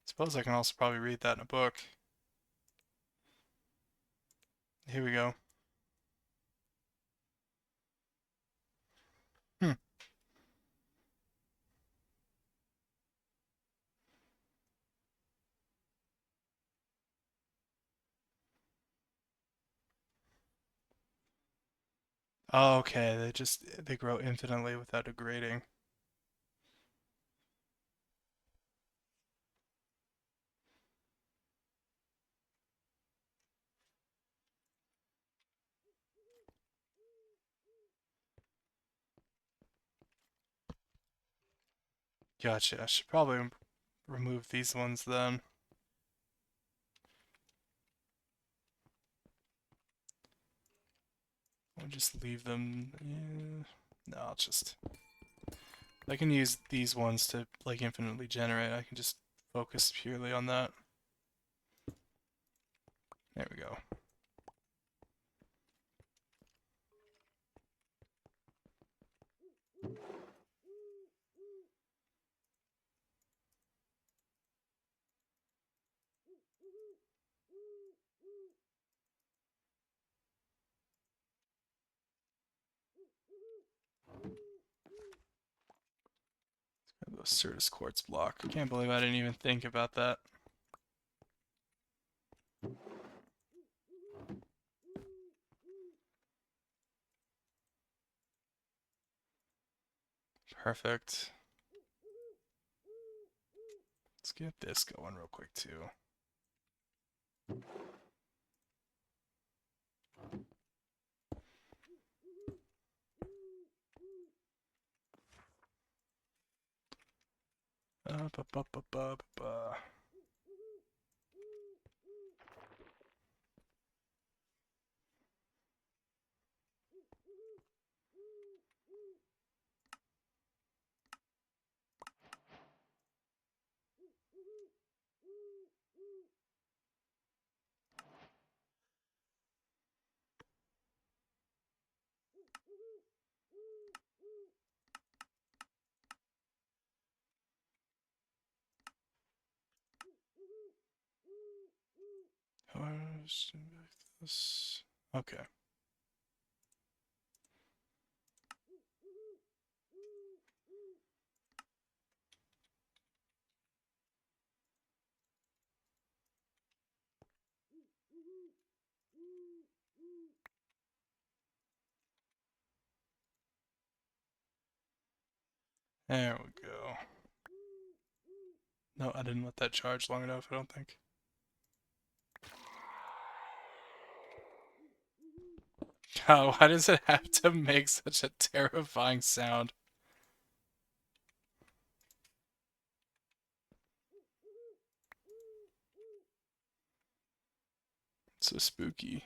Suppose I can also probably read that in a book. Here we go. Hmm. Oh, okay, they grow infinitely without degrading. Gotcha. I should probably remove these ones then. I'll just leave them. Yeah. No, I'll just. I can use these ones to like infinitely generate. I can just focus purely on that. There we go. The Certus quartz block. I can't believe I didn't even think about that. Perfect. Let's get this going real quick too. Ba, ba, ba, ba, ba. Okay. There we go. No, I didn't let that charge long enough, I don't think. God, why does it have to make such a terrifying sound? It's so spooky.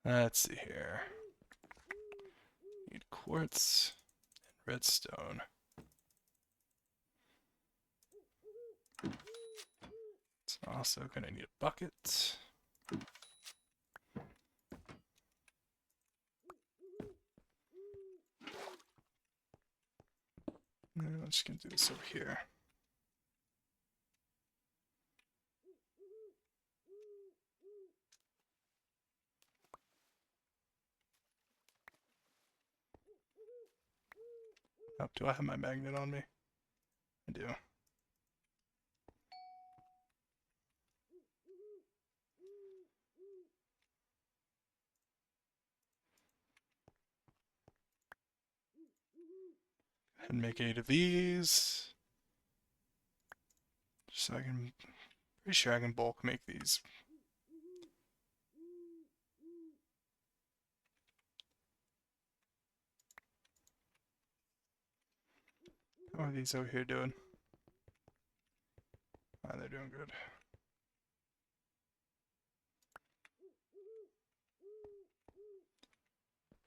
Let's see here. Need quartz and redstone. It's also gonna need a bucket. And I'm just gonna do this over here. Oh, do I have my magnet on me? I do. And make 8 of these. So I can, pretty sure I can bulk make these. How are these over here doing? Oh, they're doing good.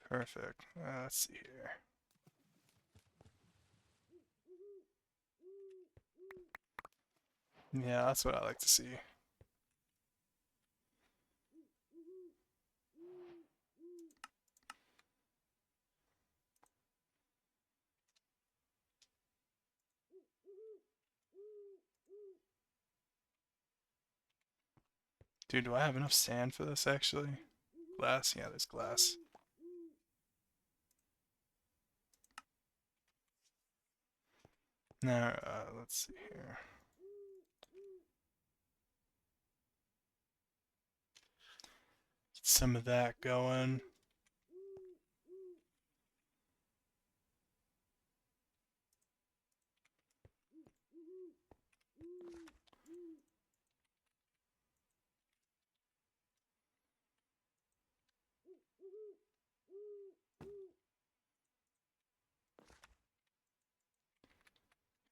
Perfect. Let's see here. Yeah, that's what I like to see. Dude, do I have enough sand for this actually? Glass? Yeah, there's glass. Now, let's see here. Get some of that going.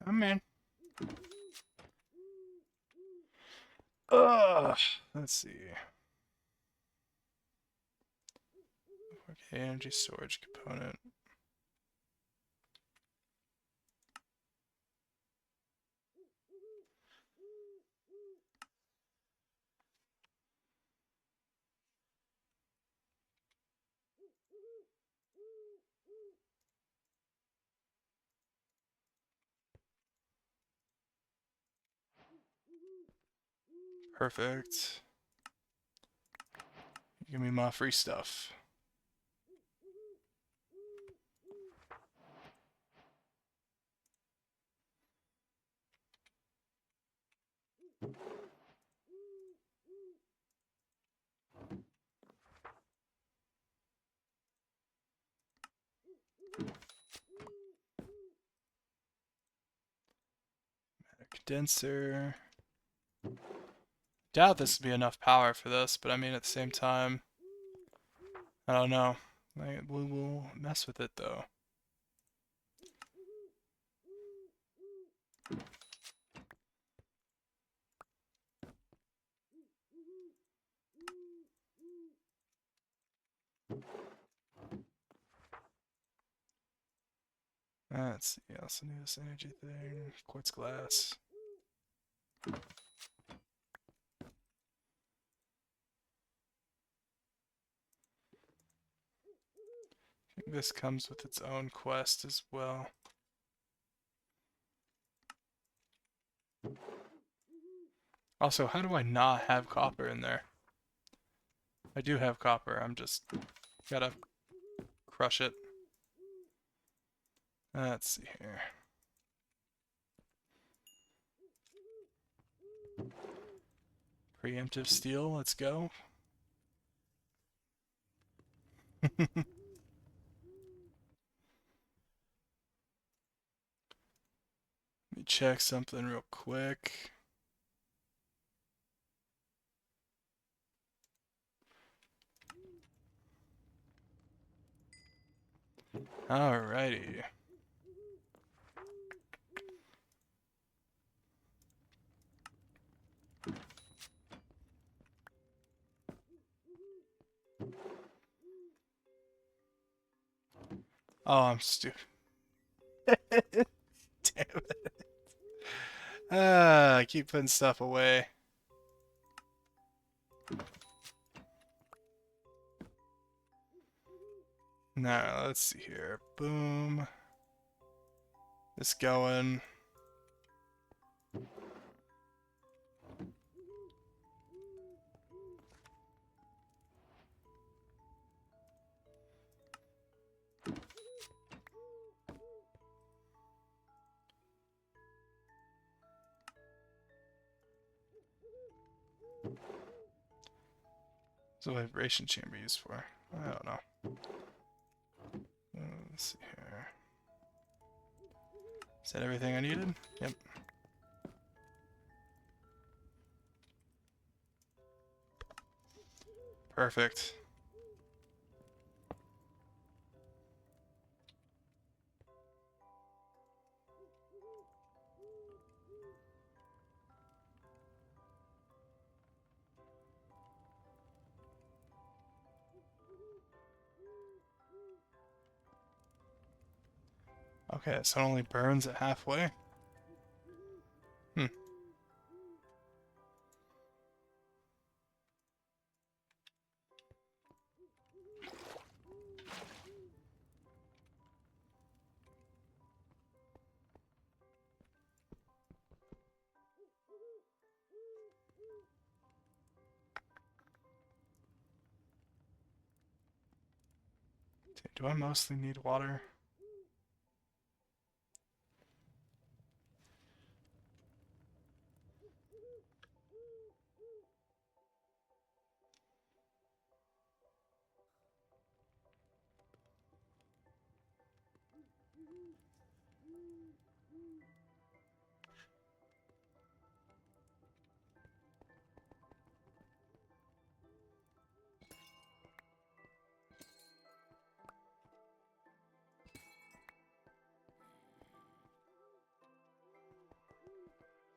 Oh man. Ugh. Let's see. Okay, energy storage component. Perfect. Give me my free stuff. Condenser. Doubt this would be enough power for this, but I mean at the same time, I don't know. We will mess with it though. Let's see. I also need this energy thing. Quartz glass. I think this comes with its own quest as well. Also, how do I not have copper in there? I do have copper, I'm just gotta crush it. Let's see here. Preemptive steel, let's go. Let me check something real quick. Alrighty. Oh, I'm stupid. Damn it. I keep putting stuff away. Now, let's see here. Boom. This going. What's the vibration chamber used for? I don't know. Let's see here. Is that everything I needed? Yep. Perfect. Okay, so it only burns at halfway? Hmm. Do I mostly need water?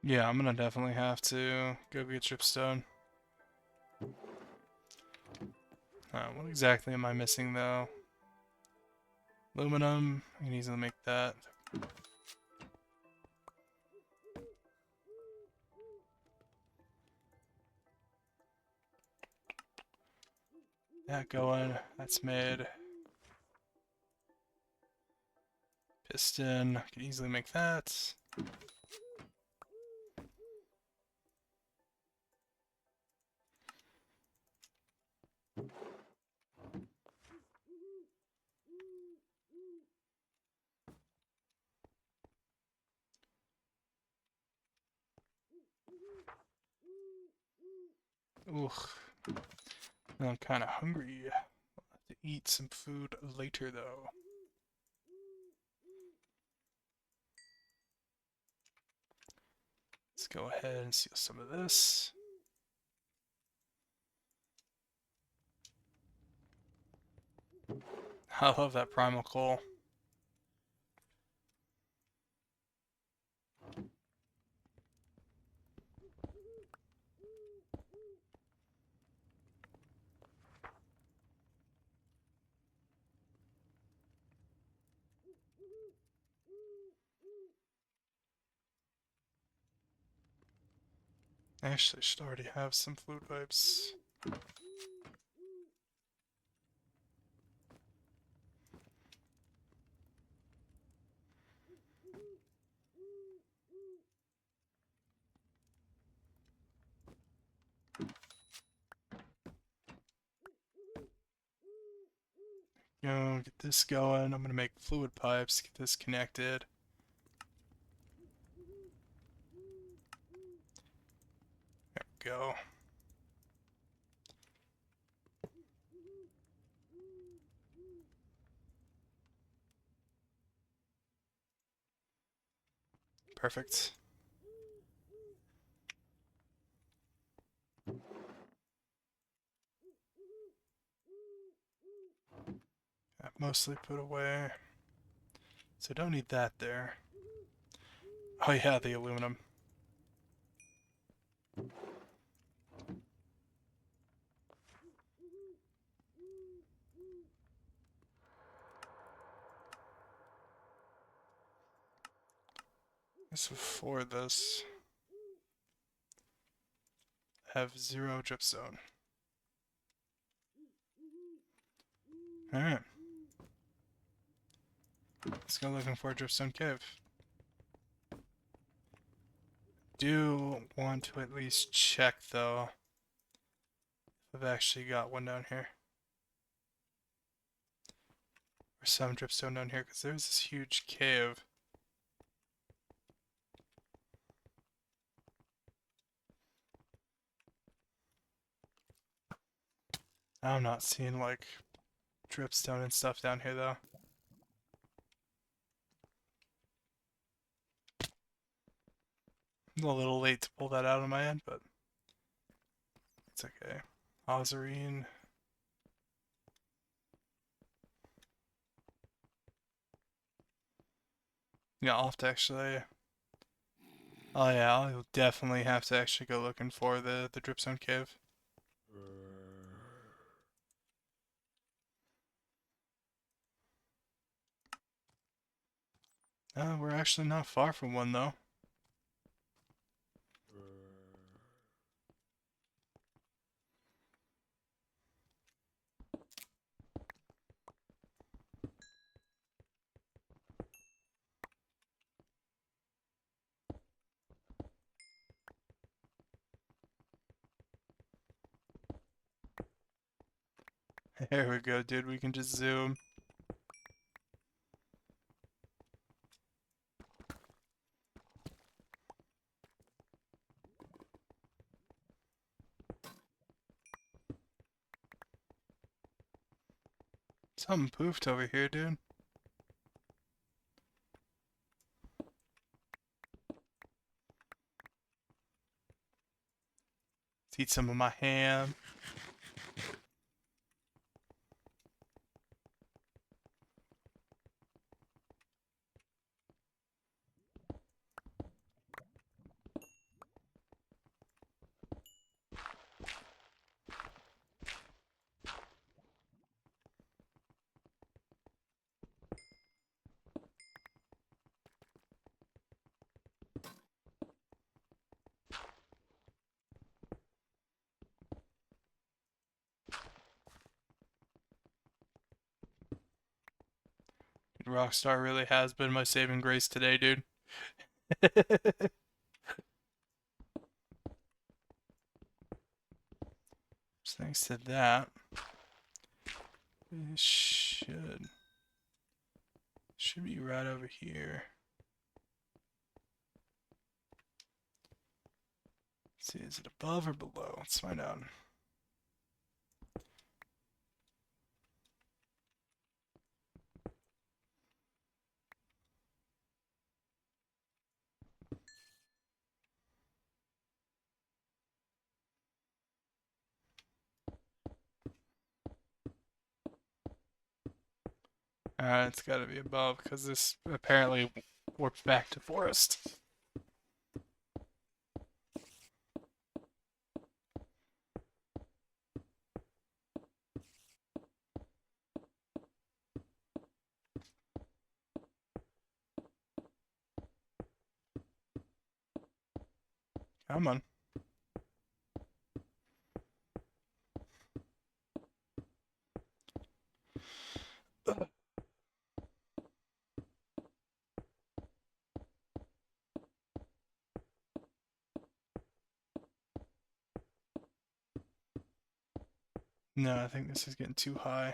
Yeah, I'm gonna definitely have to go get Tripstone. What exactly am I missing though? Aluminum, I can easily make that. That going, that's made. Piston, I can easily make that. Ooh, I'm kind of hungry. I'll have to eat some food later though. Let's go ahead and seal some of this. I love that primal coal. Actually, I should already have some fluid pipes. Go get this going. I'm gonna make fluid pipes, get this connected. There we go. Perfect. Got mostly put away. So don't need that there. Oh yeah, the aluminum. So for this, have 0 dripstone. Alright. Let's go looking for a dripstone cave. Do want to at least check though if I've actually got one down here. Or some dripstone down here, because there's this huge cave. I'm not seeing like dripstone and stuff down here though. I'm a little late to pull that out on my end, but it's okay. Ozarine. Yeah, I'll have to actually. Oh yeah, I'll definitely have to actually go looking for the dripstone cave. We're actually not far from one though. There we go, dude. We can just zoom. Something poofed over here, dude. Let's eat some of my ham. Rockstar really has been my saving grace today, dude. So thanks to that, it should be right over here. Let's see, is it above or below? Let's find out. It's gotta be above, because this apparently warps back to forest. Come on. No, I think this is getting too high.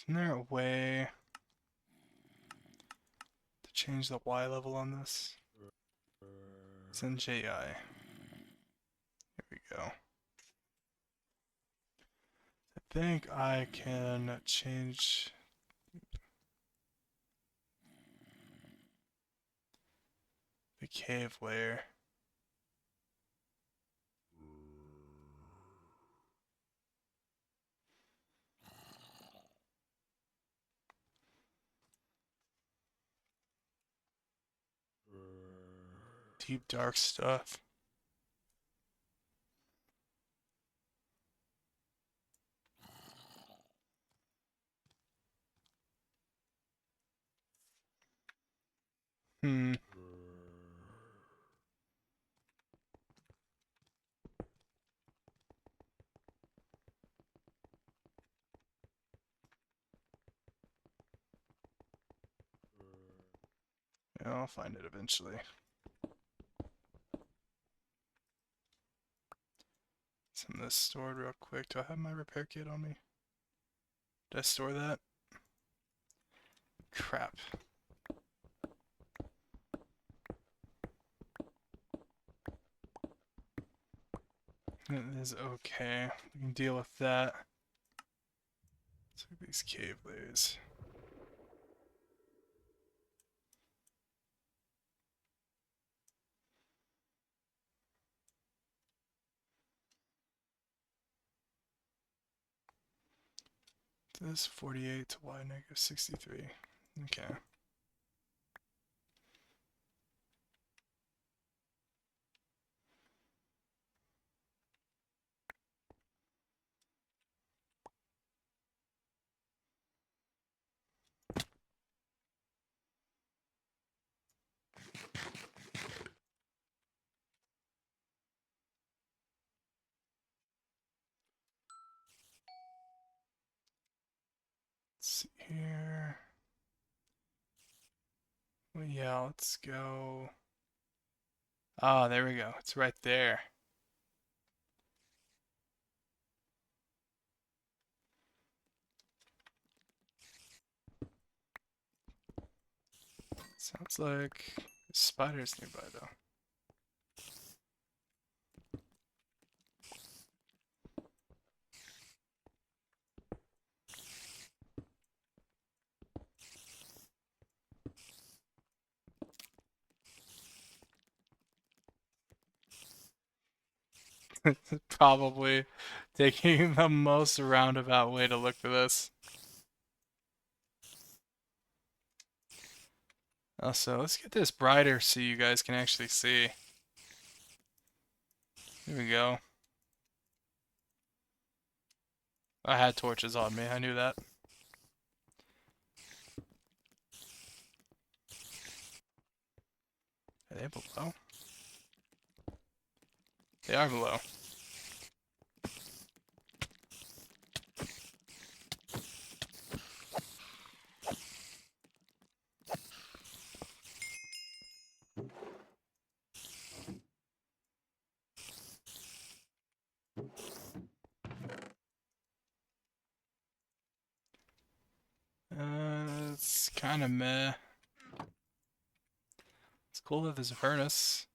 Isn't there a way to change the Y level on this? It's in JI. Here we go. I think I can change the cave layer. Deep dark stuff. Hmm. Yeah, I'll find it eventually. Some of this stored real quick. Do I have my repair kit on me? Did I store that? Crap. It is okay. We can deal with that. Let's look at these cave layers. This 48 to y negative 63. Okay. Let's see here. Well, yeah, let's go. Ah, there we go. It's right there. Sounds like there's spiders nearby, though. Probably taking the most roundabout way to look for this. Also, let's get this brighter so you guys can actually see. Here we go. I had torches on me, I knew that. Are they below? They are below. It's kind of meh. It's cool that there's a furnace.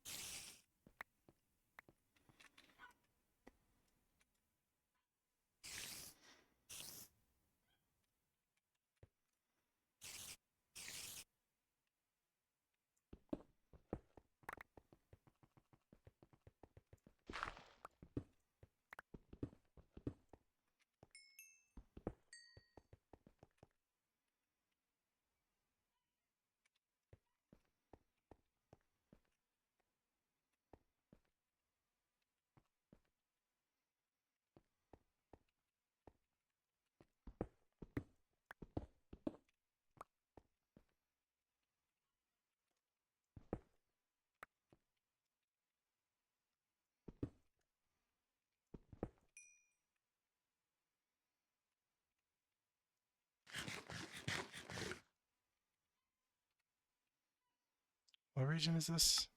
What region is this?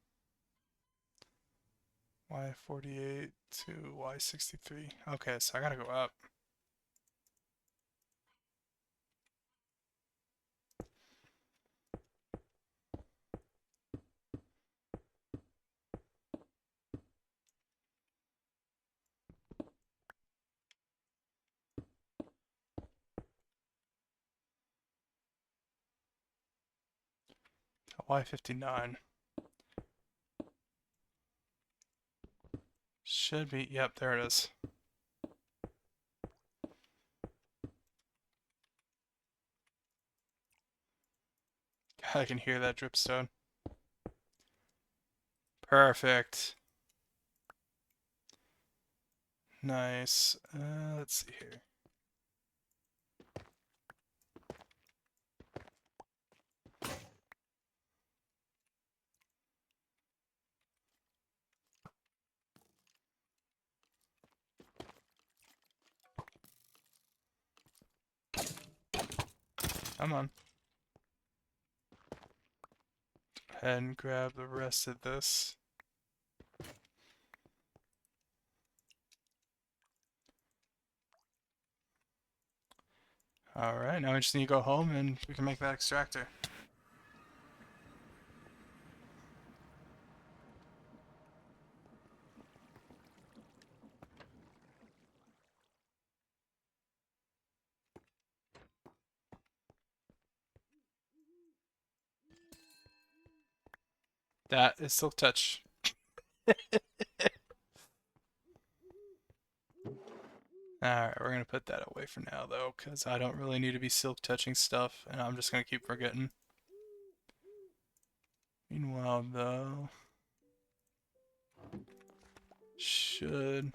Y48 to Y63. Okay, so I gotta go up. Y59. Should be, yep, there it is. I can hear that dripstone. Perfect. Nice. Let's see here. Come on. Go ahead and grab the rest of this. Alright, now we just need to go home and we can make that extractor. That is Silk Touch. Alright, we're gonna put that away for now though, because I don't really need to be silk touching stuff, and I'm just gonna keep forgetting. Meanwhile though, should...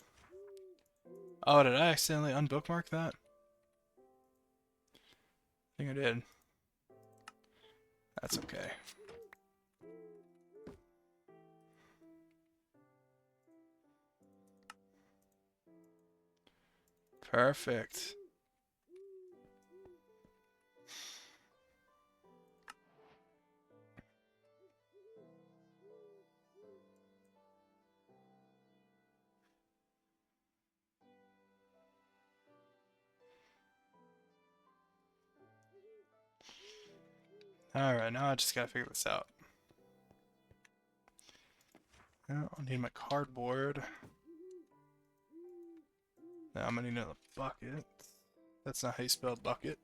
Oh, did I accidentally unbookmark that? I think I did. That's okay. Perfect. Alright, now I just gotta figure this out. Now I need my cardboard. Now I'm gonna need another bucket. That's not how you spell bucket.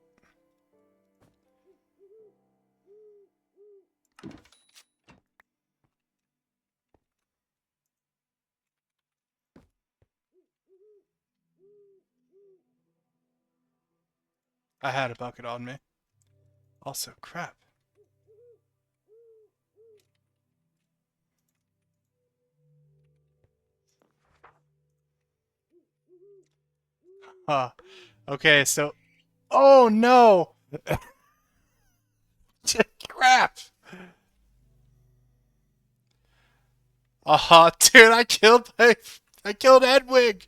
I had a bucket on me. Also, crap. Huh. Okay, so... Oh no! Crap! Dude, I killed Edwig!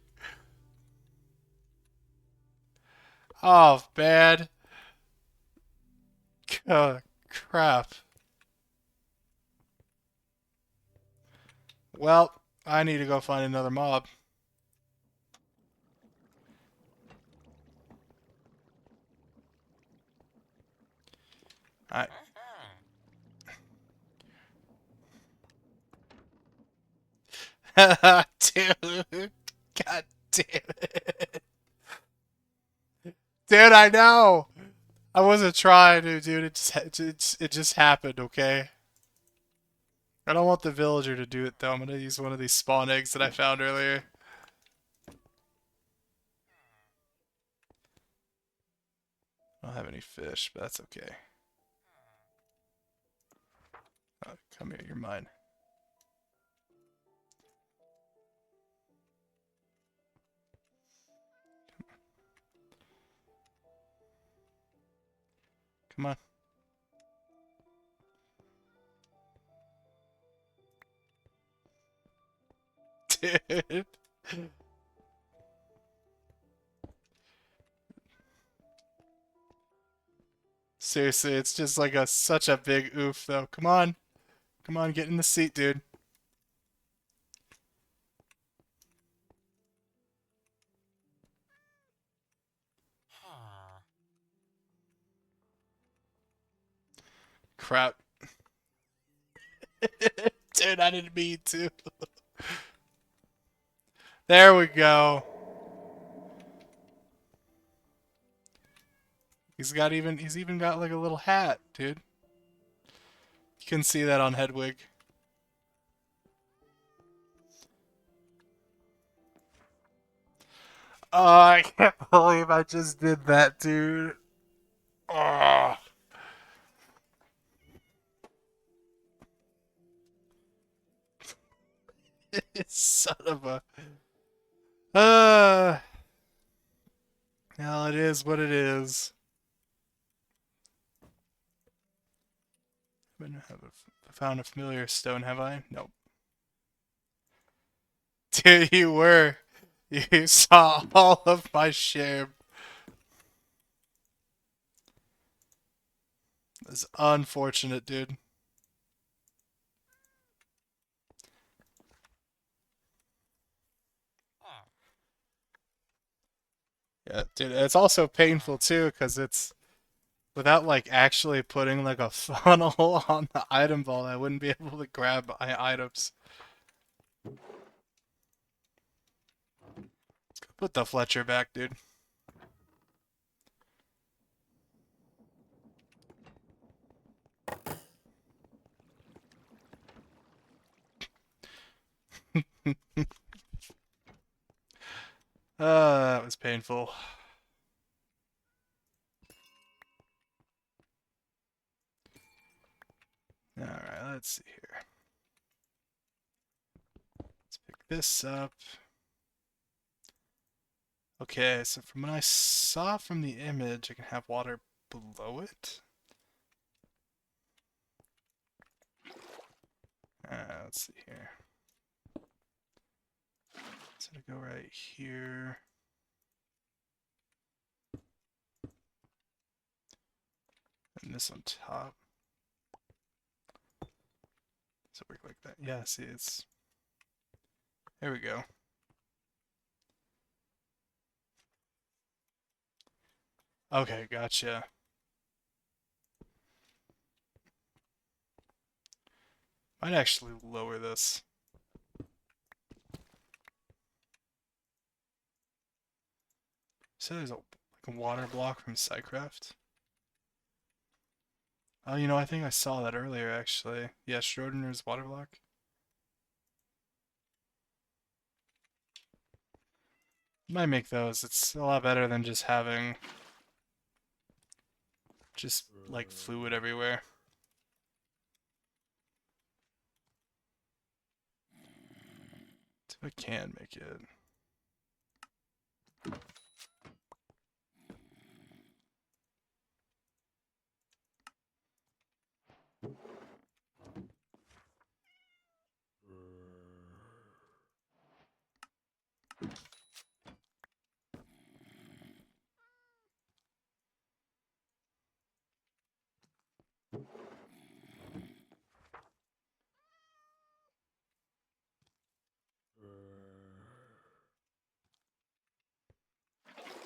Oh, bad. Crap. Well, I need to go find another mob. I... Dude. God damn it. Dude, I know! I wasn't trying to, dude. It just happened, okay? I don't want the villager to do it, though. I'm gonna use one of these spawn eggs that I found earlier. I don't have any fish, but that's okay. Oh, come here, you're mine. Come on. Dude. Seriously, it's just like such a big oof, though. Come on. Come on, get in the seat, dude. Crap. Dude, I didn't mean to. There we go. He's even got like a little hat, dude. You can see that on Hedwig. Oh, I can't believe I just did that, dude. Oh. Son of a. Uh, well, it is what it is. I found a familiar stone, have I? Nope. Dude, you were. You saw all of my shame. It's unfortunate, dude. Yeah, dude. It's also painful too, because it's without like actually putting like a funnel on the item vault, I wouldn't be able to grab my items. Put the Fletcher back, dude. That was painful. Alright, let's see here. Let's pick this up. Okay, so from what I saw from the image, I can have water below it. Let's see here. So to go right here. And this on top. Does it work like that? Yeah, see, it's... There we go. Okay, gotcha. Might actually lower this. So there's like a water block from Psycraft. Oh, you know, I think I saw that earlier, actually. Yeah, Schrodinger's water block. Might make those. It's a lot better than just having just like fluid everywhere. So I can make it.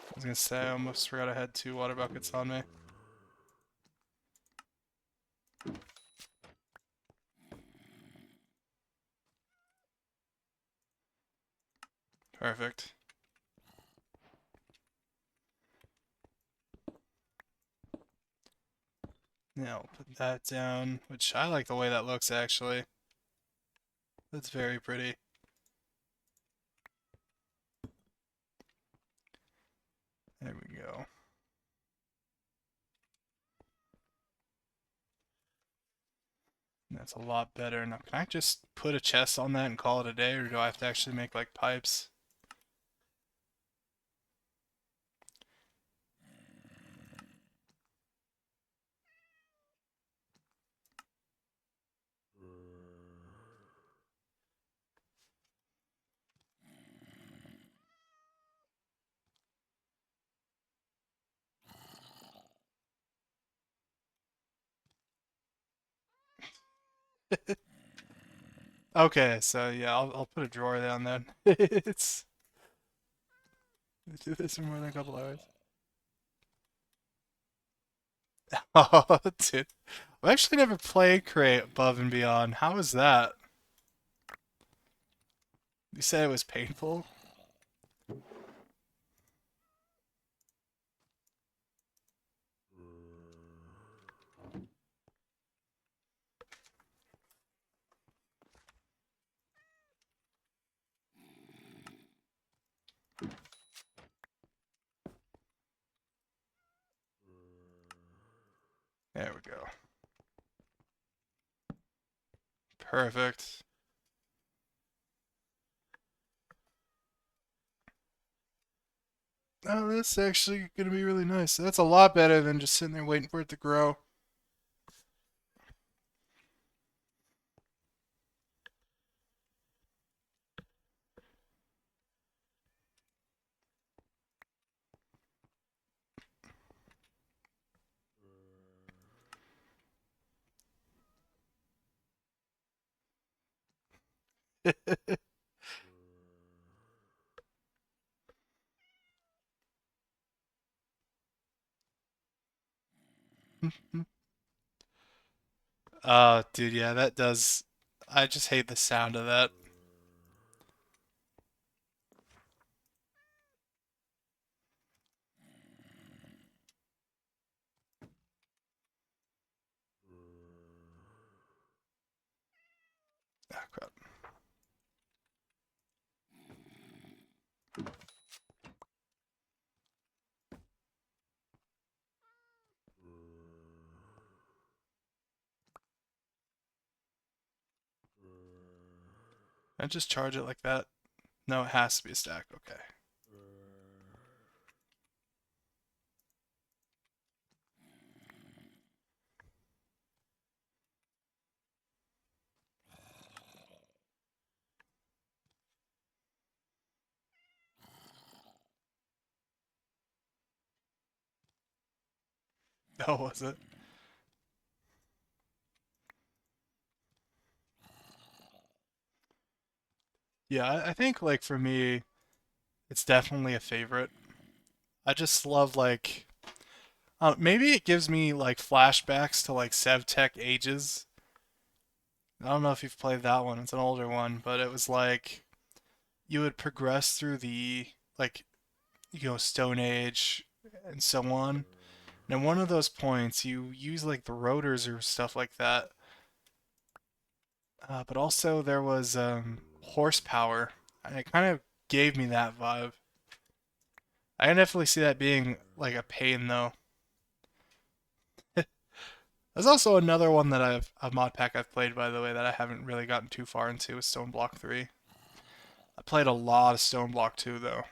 I was gonna say, I almost forgot I had 2 water buckets on me. Perfect. Now I'll put that down, which I like the way that looks actually. That's very pretty. There we go. That's a lot better. Now, can I just put a chest on that and call it a day, or do I have to actually make like pipes? Okay, so yeah, I'll put a drawer down then. It's do this in more than a couple hours. Oh, dude. I've actually never played Create Above and Beyond. How was that? You said it was painful? There we go. Perfect. Oh, that's actually going to be really nice. That's a lot better than just sitting there waiting for it to grow. Oh, dude, yeah, that does. I just hate the sound of that. Ah, crap. I just charge it like that. No, it has to be a stack. Okay. Oh, was it? Yeah, I think like for me, it's definitely a favorite. I just love like maybe it gives me like flashbacks to like SevTech ages. I don't know if you've played that one. It's an older one, but it was like you would progress through the like Stone Age and so on. And at one of those points, you use like the rotors or stuff like that. But also there was horsepower, and it kind of gave me that vibe. I can definitely see that being like a pain though. There's also another one that a mod pack I've played by the way that I haven't really gotten too far into is Stone Block 3. I played a lot of Stone Block 2 though.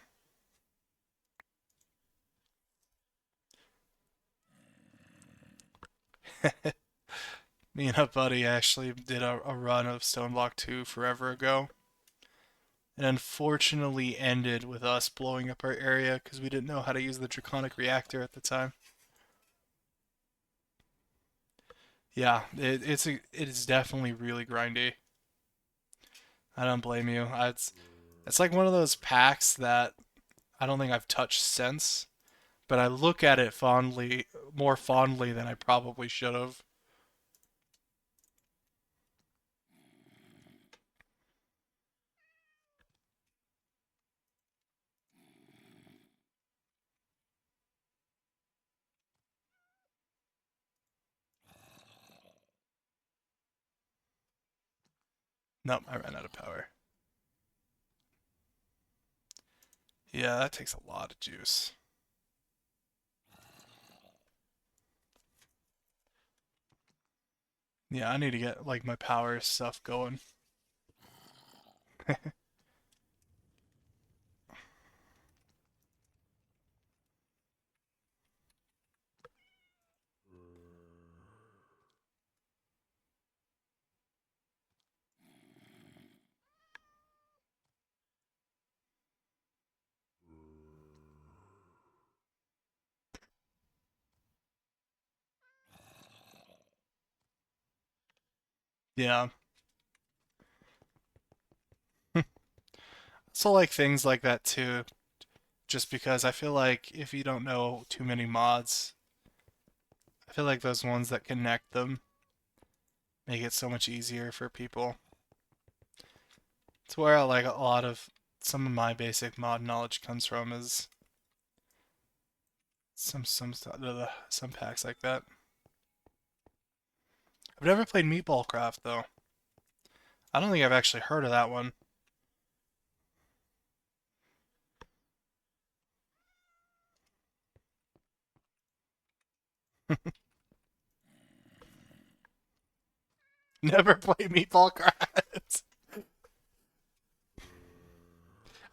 Me and a buddy actually did a run of Stone Block 2 forever ago. It unfortunately ended with us blowing up our area because we didn't know how to use the Draconic Reactor at the time. Yeah, it is definitely really grindy. I don't blame you. It's like one of those packs that I don't think I've touched since, but I look at it fondly, more fondly than I probably should have. Nope, I ran out of power. Yeah, that takes a lot of juice. Yeah, I need to get like my power stuff going. Yeah. So like things like that too, just because I feel like if you don't know too many mods, I feel like those ones that connect them make it so much easier for people. It's where like a lot of some of my basic mod knowledge comes from is some packs like that. I've never played Meatball Craft though. I don't think I've actually heard of that one. Never play Meatball Cards.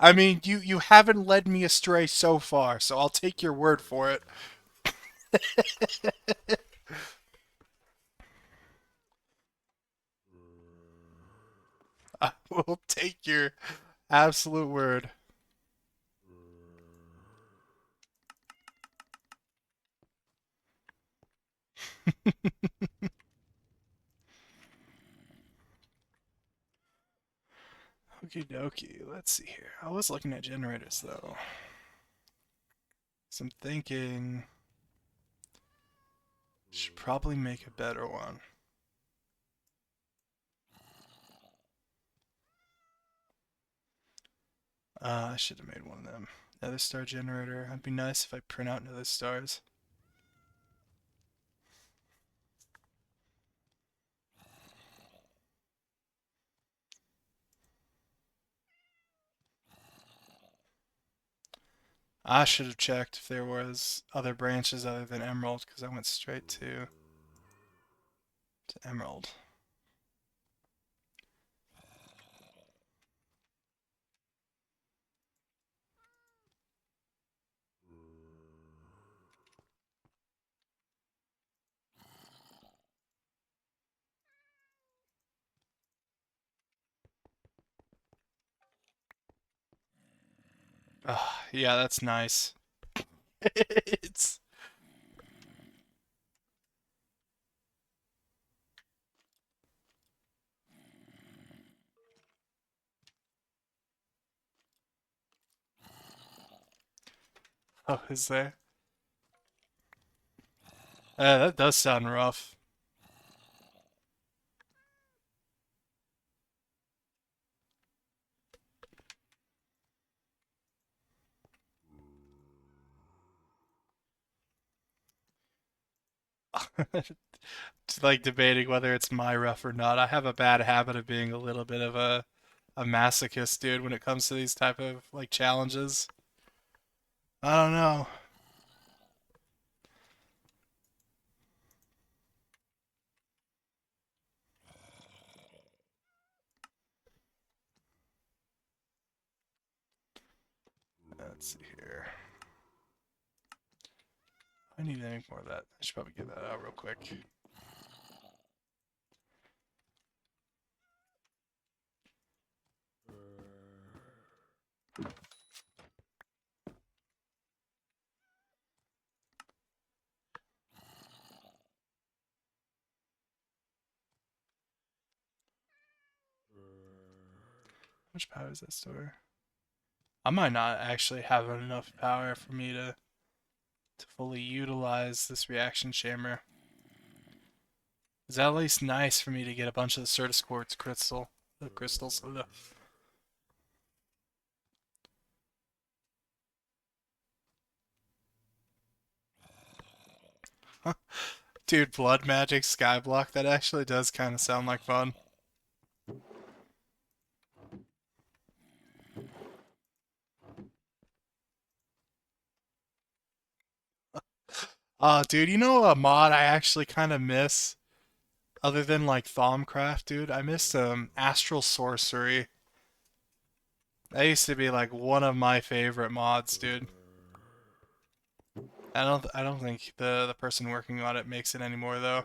I mean, you haven't led me astray so far, so I'll take your word for it. I will take your absolute word. Okie dokie. Let's see here. I was looking at generators though. So I'm thinking should probably make a better one. I should have made one of them. Nether star generator. It'd be nice if I print out nether stars. I should have checked if there was other branches other than emerald because I went straight to emerald. Yeah, that's nice. it's oh, is there? That does sound rough. It's like debating whether it's my rough or not. I have a bad habit of being a little bit of a masochist, dude, when it comes to these type of like challenges. I don't know. Let's see here. I need any more of that. I should probably get that out real quick. How much power does that store? I might not actually have enough power for me to fully utilize this reaction chamber. Is that at least nice for me to get a bunch of the Certus Quartz crystals? Dude, Blood Magic Skyblock, that actually does kind of sound like fun. Dude, you know a mod I actually kind of miss? Other than like Thaumcraft, dude, I miss Astral Sorcery. That used to be like one of my favorite mods, dude. I don't think the person working on it makes it anymore though.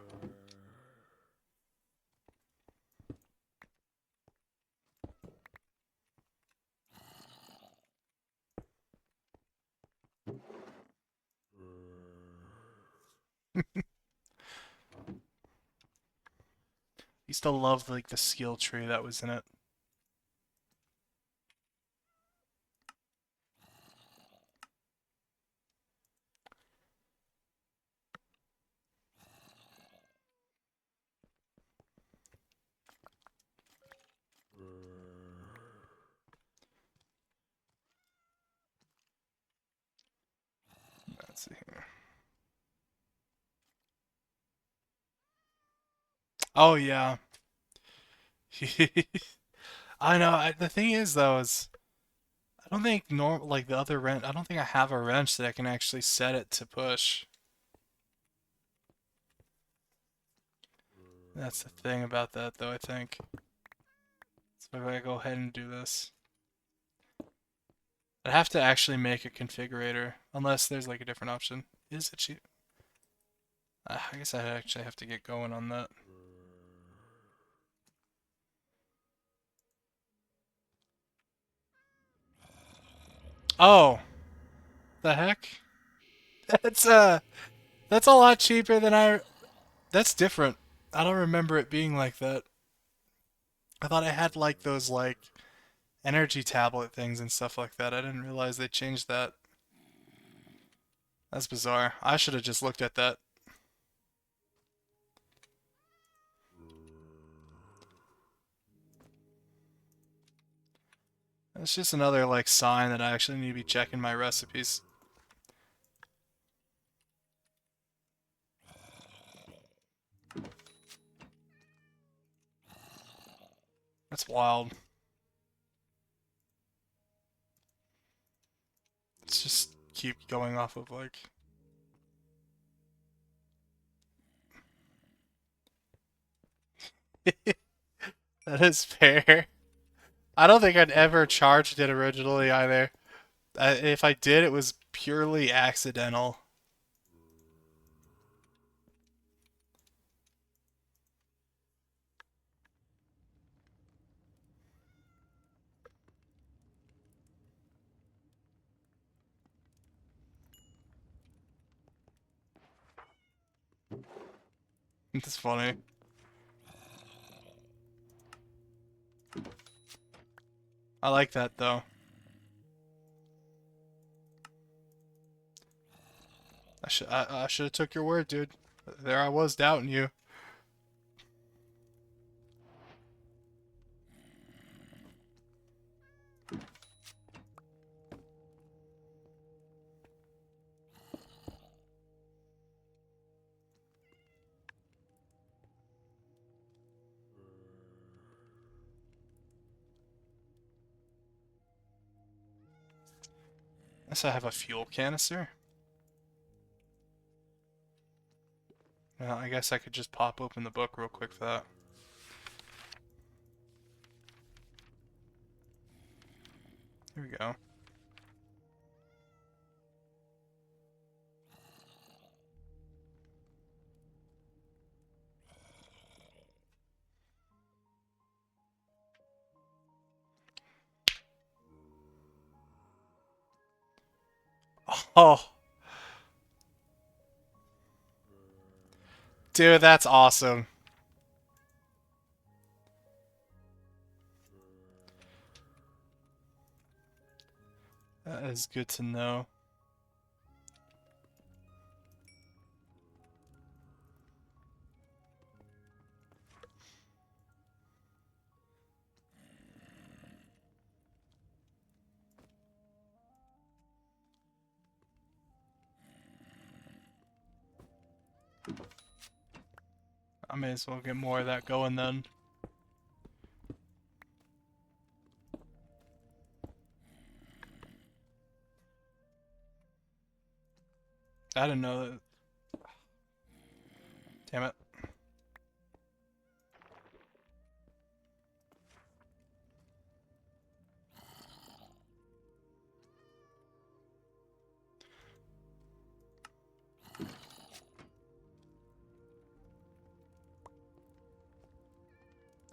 Used to love like the skill tree that was in it. Let's see here. Oh yeah. I know. The thing is though is I don't think like the other wrench. I don't think I have a wrench that I can actually set it to push. That's the thing about that, though, I think. So if I go ahead and do this, I'd have to actually make a configurator, unless there's like a different option. Is it cheap? I guess I actually have to get going on that. Oh, the heck? That's uh, that's a lot cheaper than I. That's different. I don't remember it being like that. I thought I had like those like energy tablet things and stuff like that. I didn't realize they changed that. That's bizarre. I should have just looked at that. It's just another like sign that I actually need to be checking my recipes. That's wild. Let's just keep going off of like. That is fair. I don't think I'd ever charged it originally either. If I did, it was purely accidental. It's funny. I like that though. I should have took your word, dude. There I was doubting you. Guess I have a fuel canister. Well, I guess I could just pop open the book real quick for that. Here we go. Oh, dude, that's awesome. That is good to know. I may as well get more of that going then. I didn't know that. Damn it.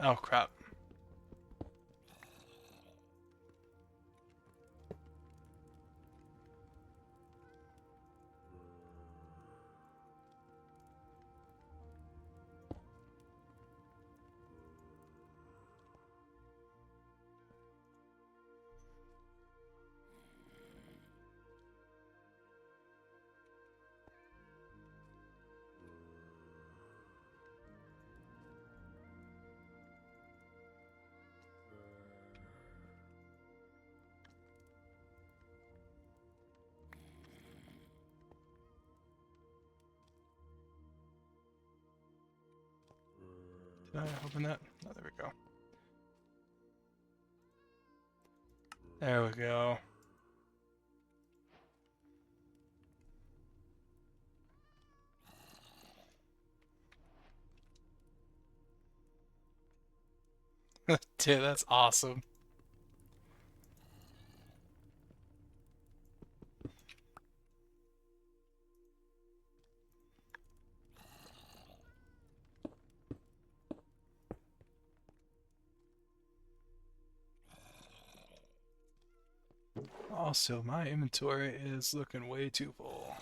Oh, crap. Did I open that? Oh, there we go. There we go. Dude, that's awesome. Also, my inventory is looking way too full.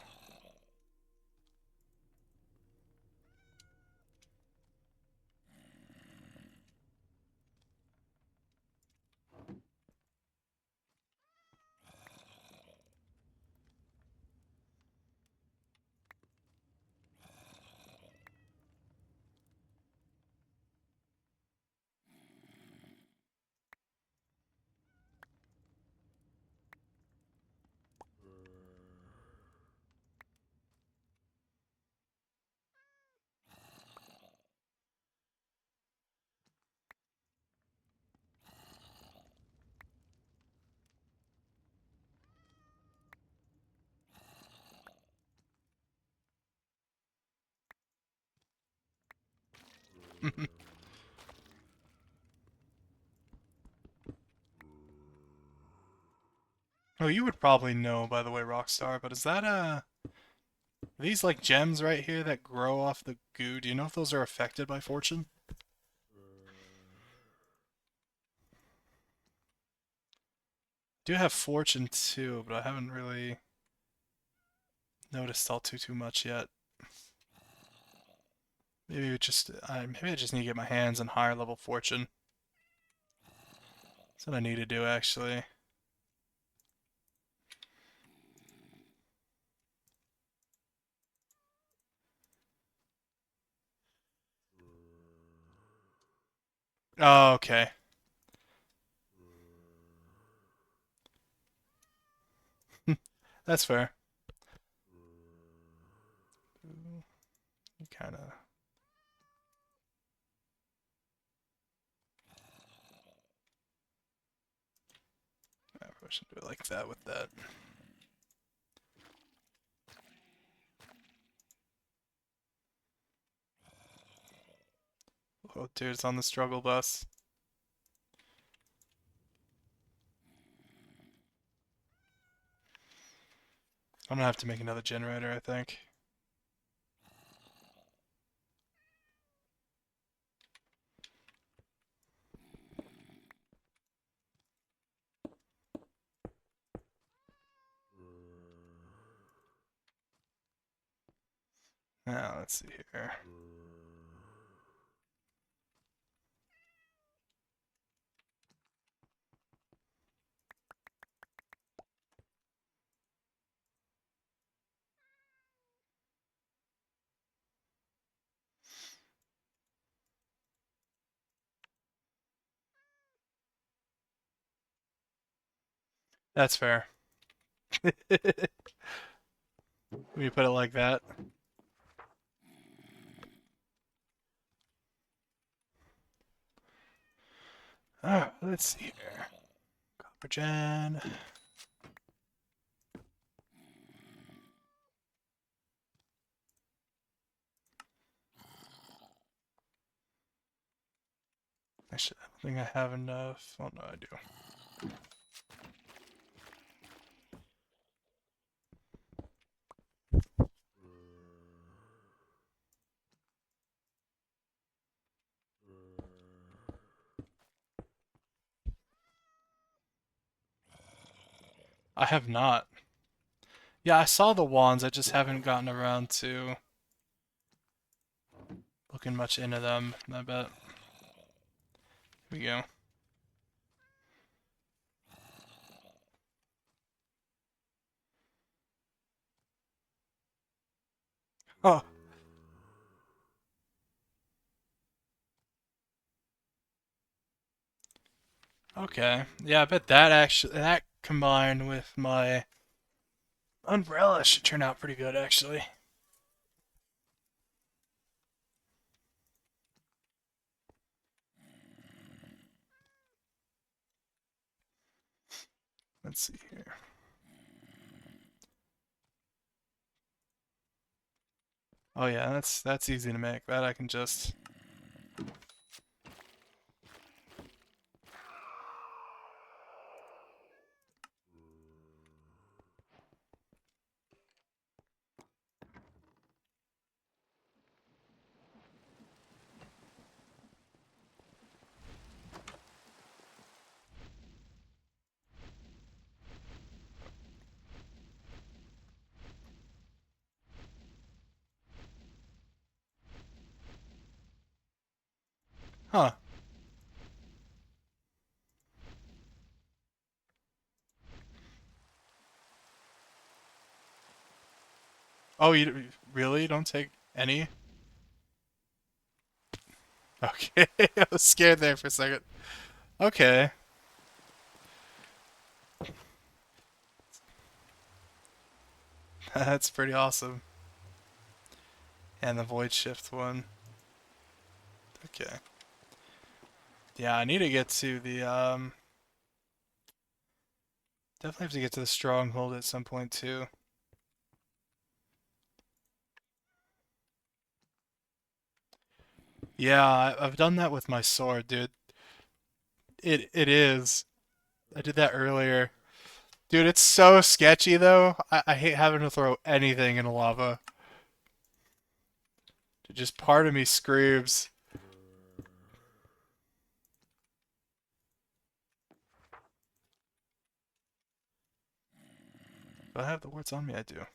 Oh, you would probably know, by the way, Rockstar, but is that these like gems right here that grow off the goo? Do you know if those are affected by fortune? Do have fortune too, but I haven't really noticed all too much yet. Maybe I just need to get my hands on higher level fortune. That's what I need to do actually. Oh, okay. That's fair. Kind of. I probably should do it like that with that. Oh, dude, it's on the struggle bus. I'm gonna have to make another generator, I think. Now, let's see here. That's fair. When you put it like that. Alright, let's see here. Copper gen. Actually, I don't think I have enough. Oh no, I do. I have not. Yeah, I saw the wands, I just haven't gotten around to looking much into them, I bet. Here we go. Oh, okay. Yeah, I bet that combined with my umbrella should turn out pretty good, actually. Let's see here. Oh yeah, that's easy to make. That I can just Oh, you really don't take any? Okay, I was scared there for a second. Okay, that's pretty awesome. And the void shift one. Okay. Yeah, I need to get to the definitely have to get to the stronghold at some point too. Yeah, I've done that with my sword, dude. It is. I did that earlier. Dude, it's so sketchy though. I hate having to throw anything in lava. Just part of me screams. Do I have the words on me? I do.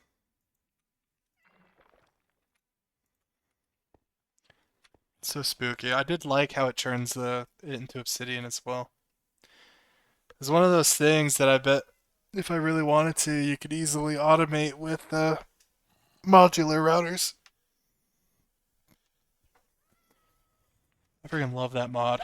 It's so spooky. I did like how it turns it into obsidian as well. It's one of those things that I bet if I really wanted to, you could easily automate with modular routers. I freaking love that mod.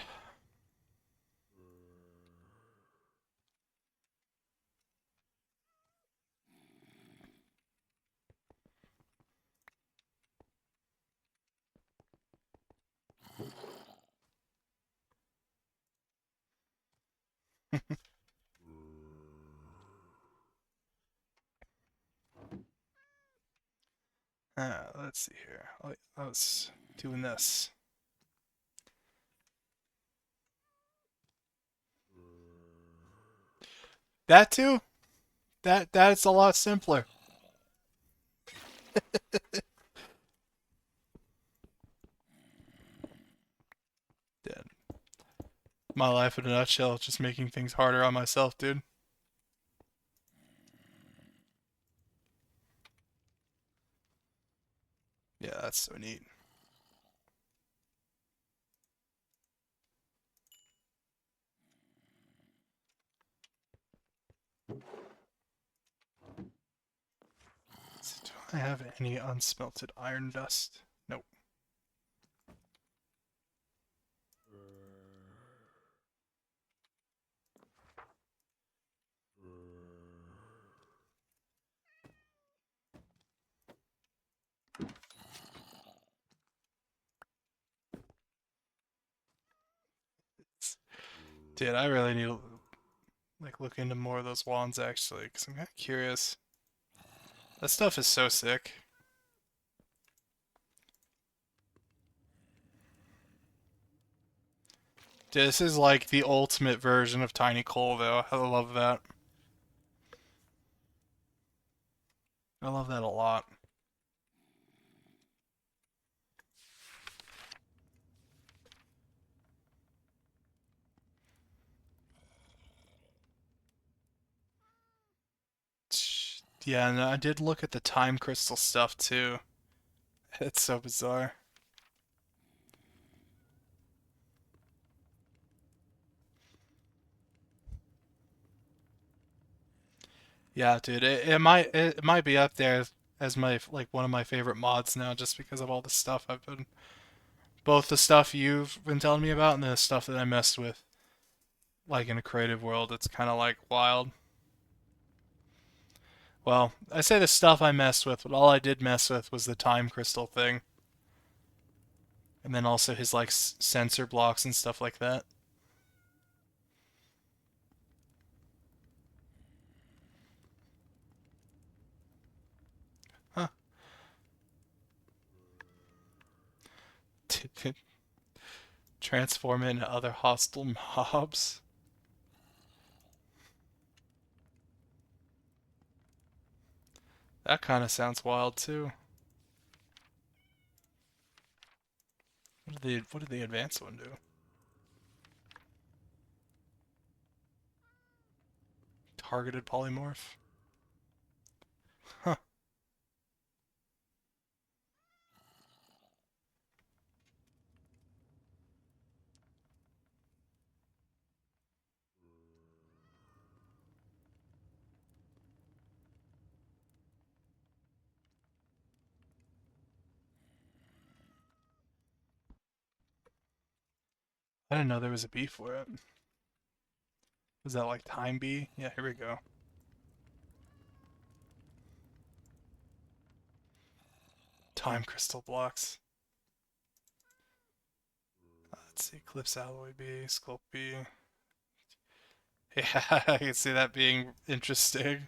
Let's see here. I was doing this. That too? That's a lot simpler. Dead. My life in a nutshell, just making things harder on myself, dude. Yeah, that's so neat. So do I have any unsmelted iron dust? Nope. Dude, I really need to look into more of those wands actually, because I'm kind of curious. That stuff is so sick. Dude, this is like the ultimate version of tiny coal, though. I love that. I love that a lot. Yeah, and I did look at the time crystal stuff too. It's so bizarre. Yeah, dude, it might be up there as my like one of my favorite mods now, just because of all the stuff I've been, both the stuff you've been telling me about and the stuff that I messed with, like in a creative world. It's kind of like wild. Well, I say the stuff I messed with, but all I did mess with was the time crystal thing, and then also his like sensor blocks and stuff like that. Huh. Transform into other hostile mobs. That kind of sounds wild too. What did the advanced one do? Targeted polymorph. Huh. I didn't know there was a bee for it. Was that like time bee? Yeah, here we go. Time crystal blocks. Let's see, Eclipse alloy bee, sculpt bee. Yeah, I can see that being interesting.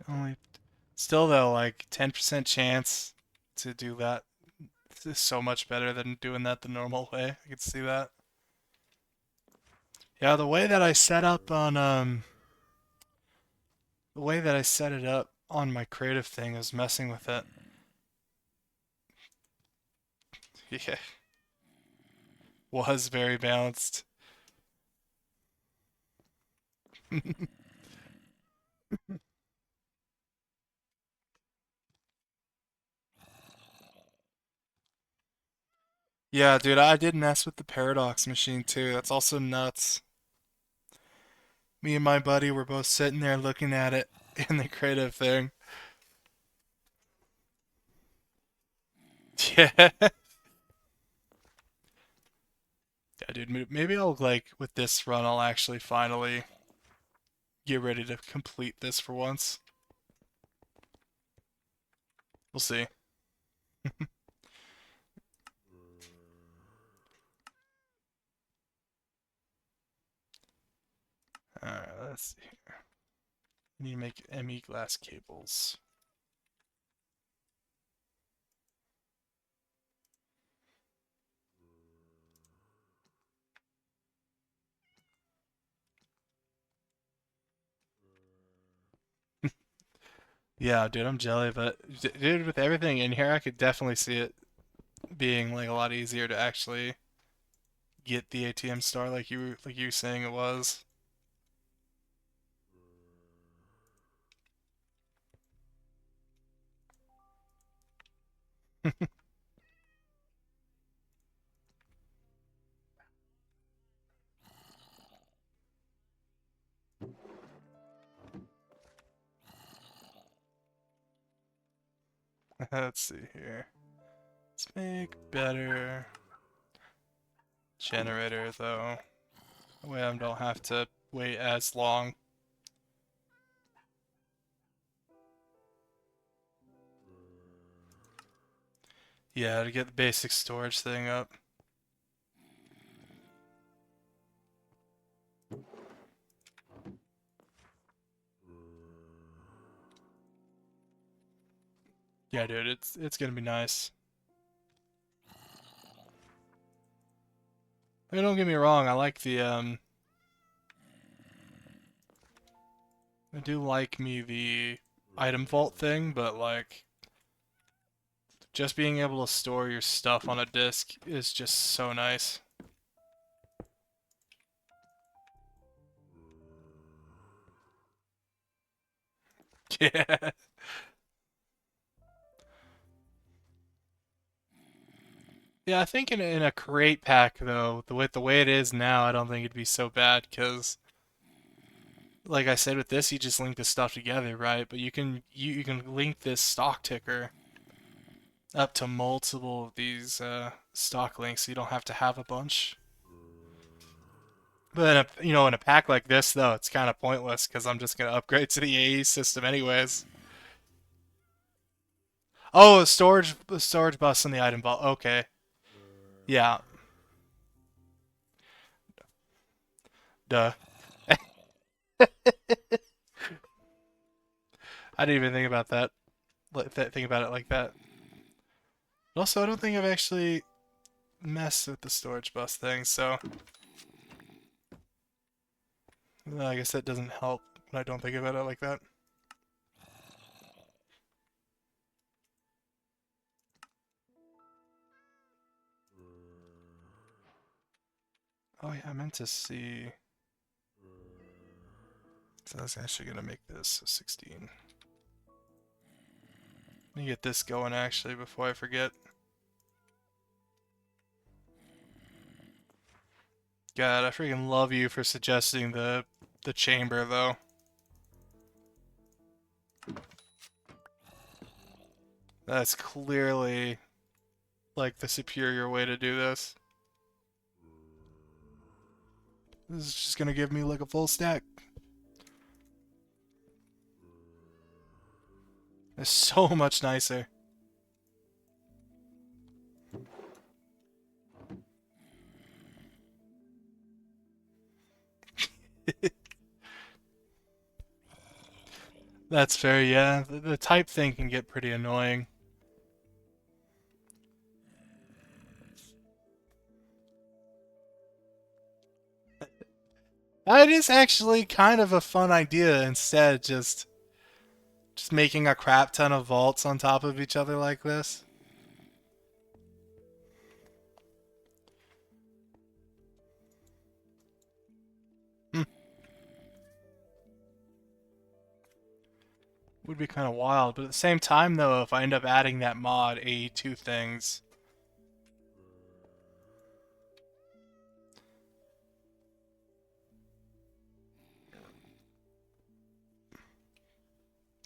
Only still though, like 10% chance to do that is so much better than doing that the normal way. I can see that. Yeah, the way that I set it up on my creative thing is messing with it. Yeah, was very balanced. Yeah, dude, I did mess with the paradox machine too. That's also nuts. Me and my buddy were both sitting there looking at it in the creative thing. Yeah. Yeah, dude, maybe I'll like with this run I'll actually finally get ready to complete this for once. We'll see. Alright, let's see here. I need to make ME glass cables. Yeah, dude, I'm jelly, but dude, with everything in here, I could definitely see it being like a lot easier to actually get the ATM star like you were saying it was. Let's see here. Let's make better generator though. That way I don't have to wait as long. Yeah, to get the basic storage thing up. Yeah, dude, it's gonna be nice. I mean, don't get me wrong, I do like me the item vault thing, but like just being able to store your stuff on a disk is just so nice. Yeah. Yeah, I think in a crate pack though, the way it is now, I don't think it'd be so bad because like I said with this, you just link this stuff together, right? But you can link this stock ticker up to multiple of these stock links, so you don't have to have a bunch. But in a pack like this though, it's kind of pointless because I'm just gonna upgrade to the AE system anyways. Oh, the storage bus in the item vault. Okay, yeah, duh. I didn't even think about that. Think about it like that. But also, I don't think I've actually messed with the storage bus thing, so I guess that doesn't help when I don't think about it like that. Oh yeah, I meant to see. So I was actually gonna make this a 16. Let me get this going actually before I forget. God, I freaking love you for suggesting the the chamber though. That's clearly like the superior way to do this. This is just gonna give me like a full stack. It's so much nicer. That's fair, yeah. The type thing can get pretty annoying. That is actually kind of a fun idea instead, just making a crap ton of vaults on top of each other like this. Hmm. Would be kind of wild, but at the same time though, if I end up adding that mod AE2 things,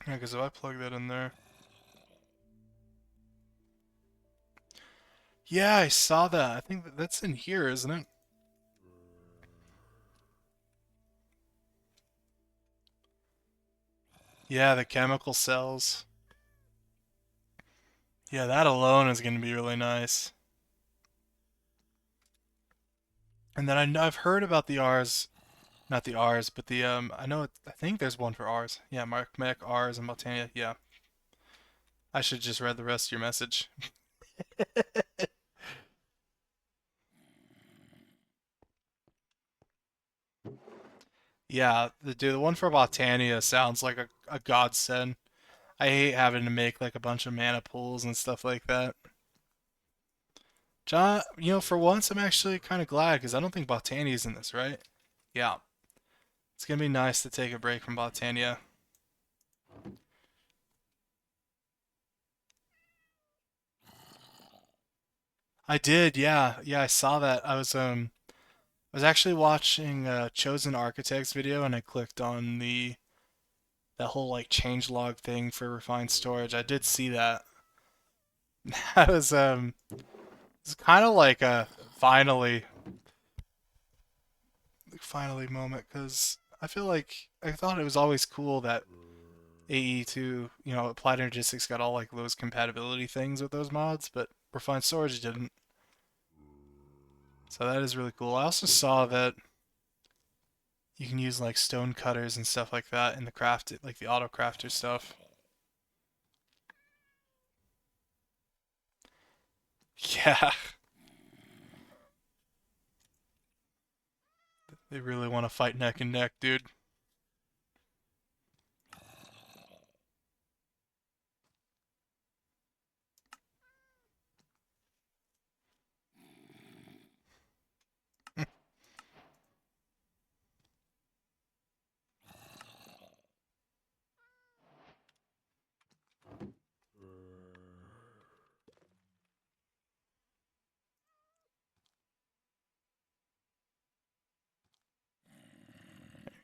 yeah, because if I plug that in there, yeah, I saw that. I think that's in here, isn't it? Yeah, the chemical cells. Yeah, that alone is going to be really nice. And then I've heard about the R's, not the R's, but the I know I think there's one for R's. Yeah, Mark Mech R's and Maltania. Yeah, I should just read the rest of your message. Yeah, the one for Botania sounds like a godsend. I hate having to make like a bunch of mana pools and stuff like that. John, for once I'm actually kind of glad because I don't think Botania's in this, right? Yeah, it's gonna be nice to take a break from Botania. I did, yeah, yeah, I saw that. I was actually watching a Chosen Architects video and I clicked on the that whole like changelog thing for refined storage. I did see that. That was it's kind of like a finally finally moment because I feel like I thought it was always cool that AE2, Applied Energistics got all like those compatibility things with those mods, but refined storage didn't. So that is really cool. I also saw that you can use like stone cutters and stuff like that in the craft, like the auto crafter stuff. Yeah, they really want to fight neck and neck, dude.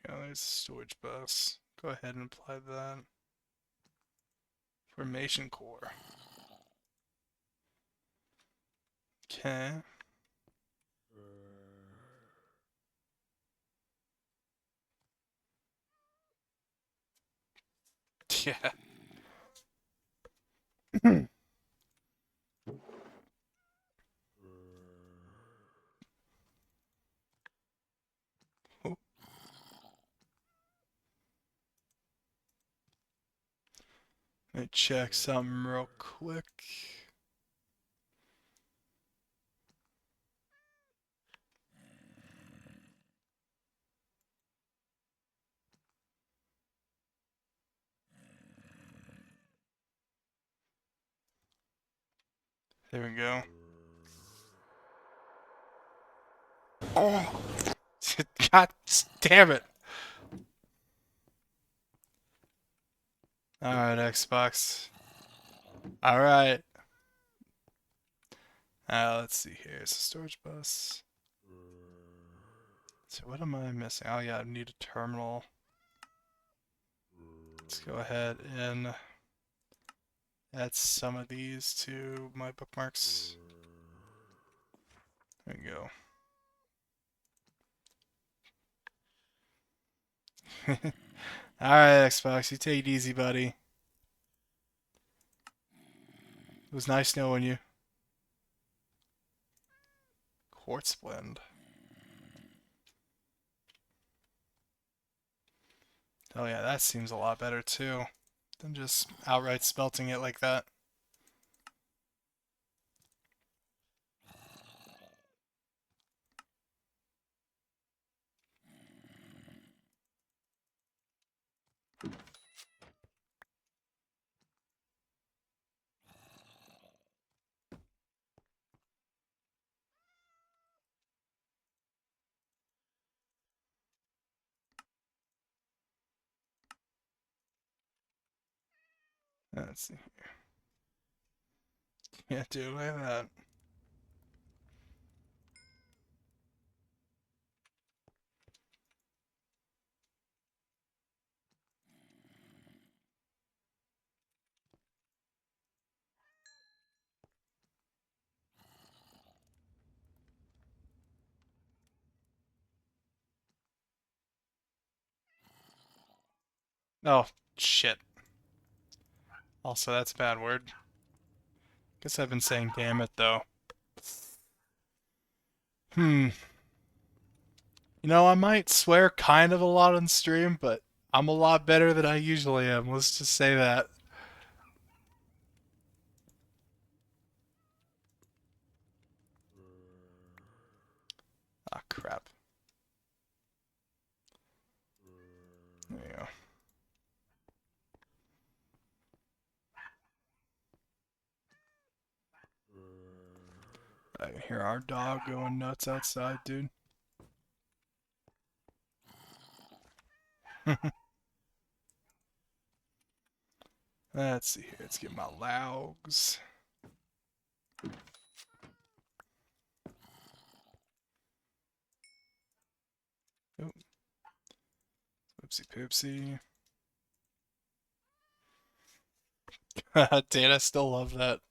Yeah, there's a storage bus. Go ahead and apply that. Formation core. Okay. Yeah. Oh, let me check something real quick. There we go. Oh, God damn it. Alright, Xbox. Alright. Let's see here. It's a storage bus. So what am I missing? Oh yeah, I need a terminal. Let's go ahead and add some of these to my bookmarks. There we go. Alright, Xbox, you take it easy, buddy. It was nice knowing you. Quartz blend. Oh yeah, that seems a lot better too than just outright smelting it like that. Let's see. Yeah, dude, look at that. Oh, shit. Also, that's a bad word. Guess I've been saying damn it though. Hmm. You know, I might swear kind of a lot on stream, but I'm a lot better than I usually am. Let's just say that. Ah, crap. There you go. I can hear our dog going nuts outside, dude. Let's see here. Let's get my logs. Oh, whoopsie poopsie. Dude, I still love that.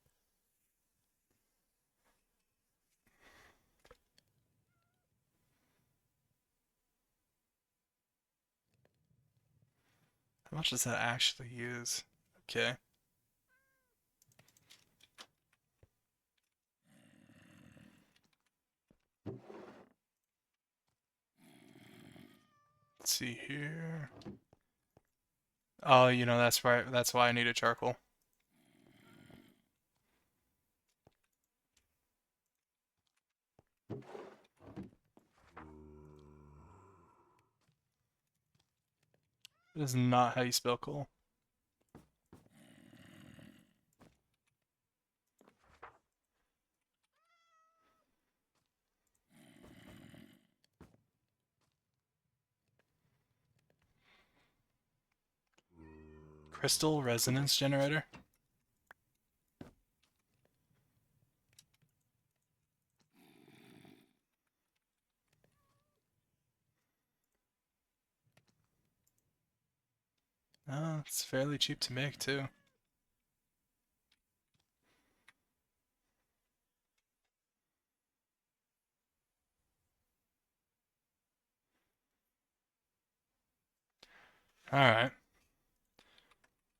How much does that actually use? Okay. Let's see here. Oh, you know, that's right. That's why I need a charcoal. It is not how you spell coal. Crystal resonance generator? Oh, it's fairly cheap to make too. Alright.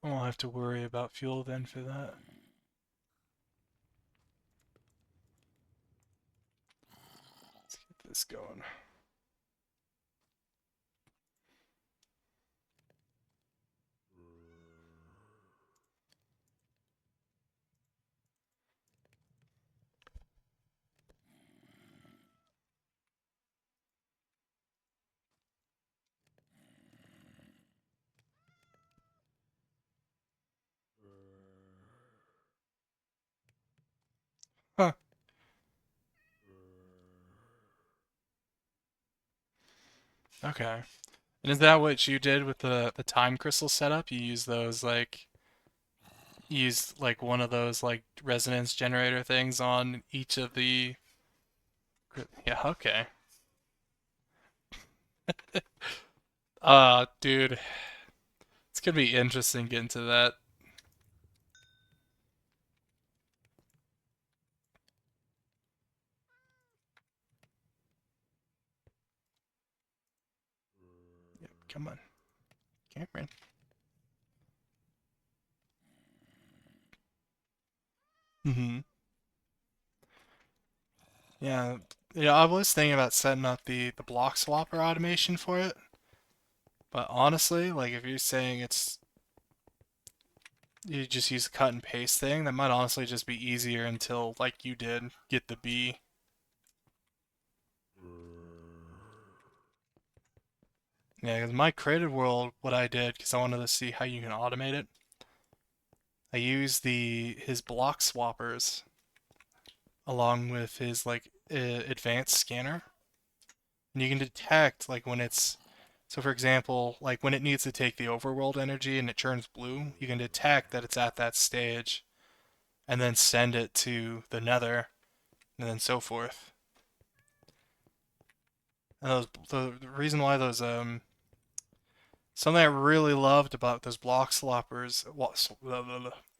I won't have to worry about fuel then for that. Let's get this going. Huh. Okay. And is that what you did with the time crystal setup? You use those like use like one of those like resonance generator things on each of the yeah, okay. Dude, it's gonna be interesting getting to that. Yep, come on, Cameron. Mm-hmm. Yeah, yeah. I was thinking about setting up the block swapper automation for it, but honestly, like if you're saying it's you just use the cut and paste thing, that might honestly just be easier until like you did get the B. Yeah, because my created world, what I did, because I wanted to see how you can automate it, I used the his block swappers along with his like advanced scanner, and you can detect like when it's so for example, like when it needs to take the overworld energy and it turns blue, you can detect that it's at that stage, and then send it to the Nether, and then so forth. And the reason why those something I really loved about those block swappers,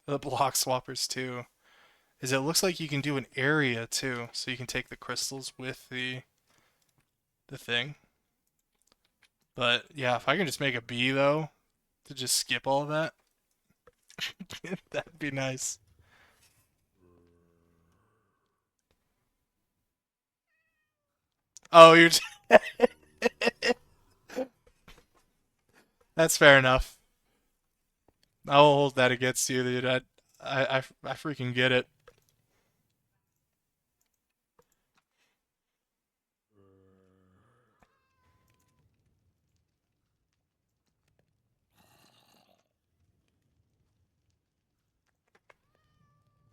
the block swappers too, is it looks like you can do an area too, so you can take the crystals with the thing. But yeah, if I can just make a bee though, to just skip all of that, that'd be nice. Oh, you're that's fair enough. I will hold that against you, dude. I freaking get it.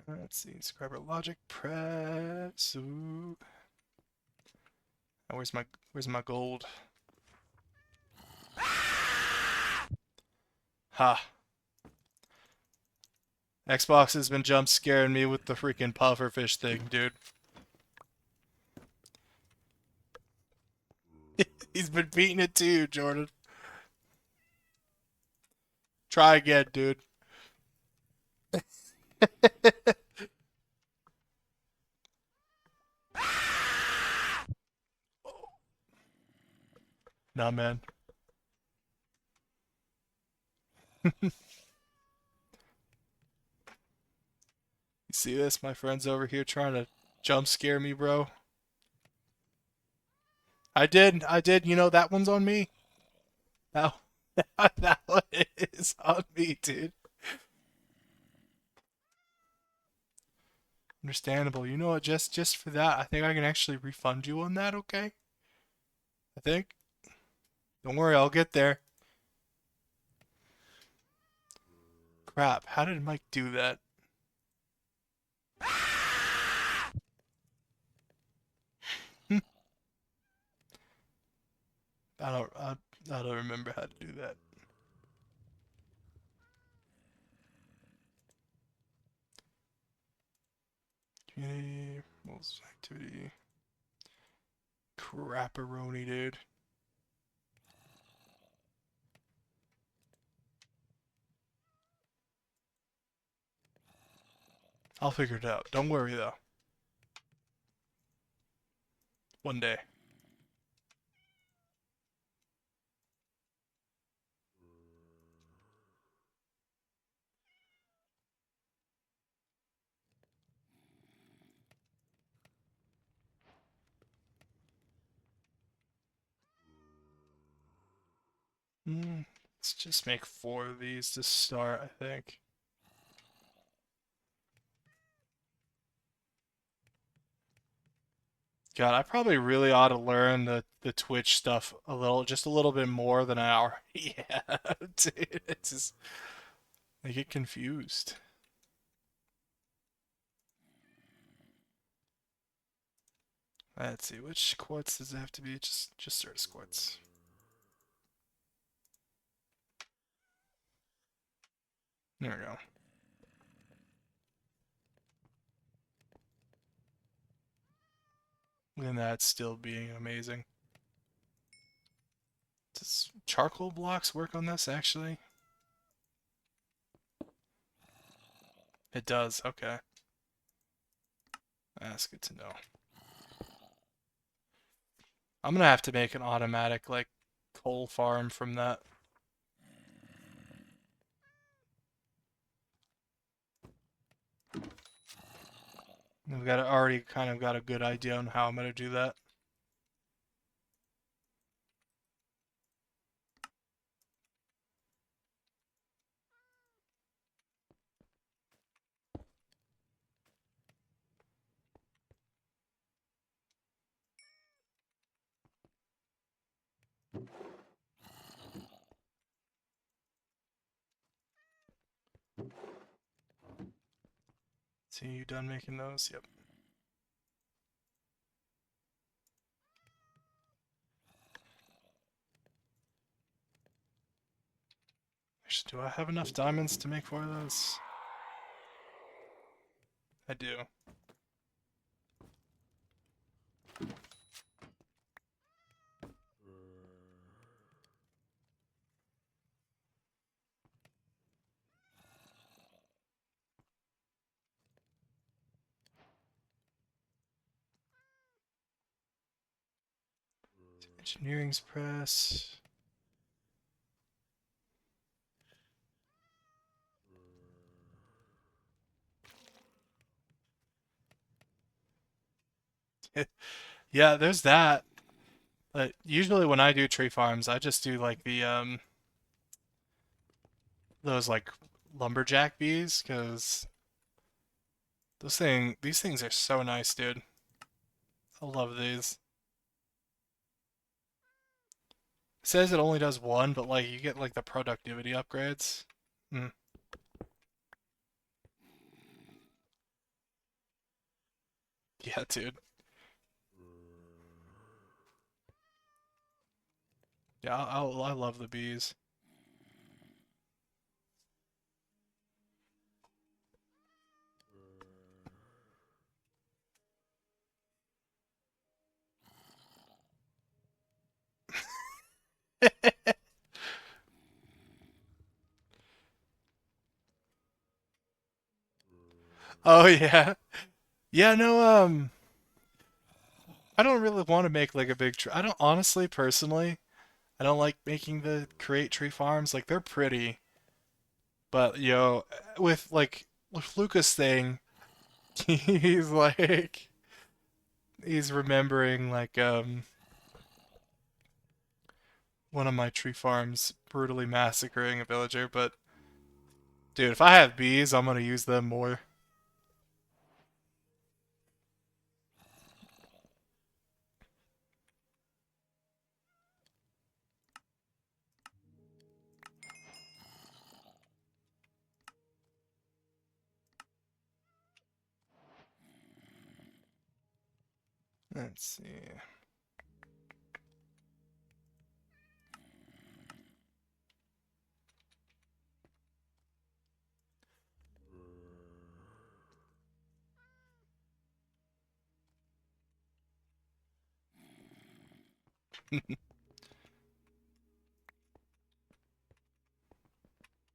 Let's see, subscriber logic press. Ooh. Oh, where's my gold? Ha. Xbox has been jump scaring me with the freaking pufferfish thing, dude. He's been beating it too, Jordan. Try again, dude. Nah, man. You see this? My friend's over here trying to jump scare me, bro. I did. You know that one's on me. That that one is on me, dude. Understandable. You know what? Just for that, I think I can actually refund you on that. Okay? I think. Don't worry, I'll get there. Crap. How did Mike do that? I don't. I don't remember how to do that. Community rules activity. Crapperoni, dude. I'll figure it out. Don't worry though. One day. Let's just make 4 of these to start, I think. God, I probably really ought to learn the Twitch stuff a little, just a little bit more than I already have, dude. It's just, I get confused. Let's see, which quartz does it have to be? Just Certus quartz. There we go. And that's still being amazing. Does charcoal blocks work on this, actually? It does, okay. That's good to know. I'm gonna have to make an automatic, like, coal farm from that. We've got already kind of got a good idea on how I'm gonna do that. See, you done making those? Yep. Actually, do I have enough diamonds to make 4 of those? I do. Engineering's press. Yeah, there's that. But usually when I do tree farms, I just do like the those like lumberjack bees, because these things are so nice, dude. I love these. It says it only does one, but like you get like the productivity upgrades. Mm. Yeah, dude. Yeah, I love the bees. Oh yeah. Yeah, no, I don't really want to make like a big tree. I don't honestly, personally, I don't like making the create tree farms. Like they're pretty, but with like with Lucas thing, he's like he's remembering like one of my tree farms brutally massacring a villager, but dude, if I have bees, I'm gonna use them more. Let's see.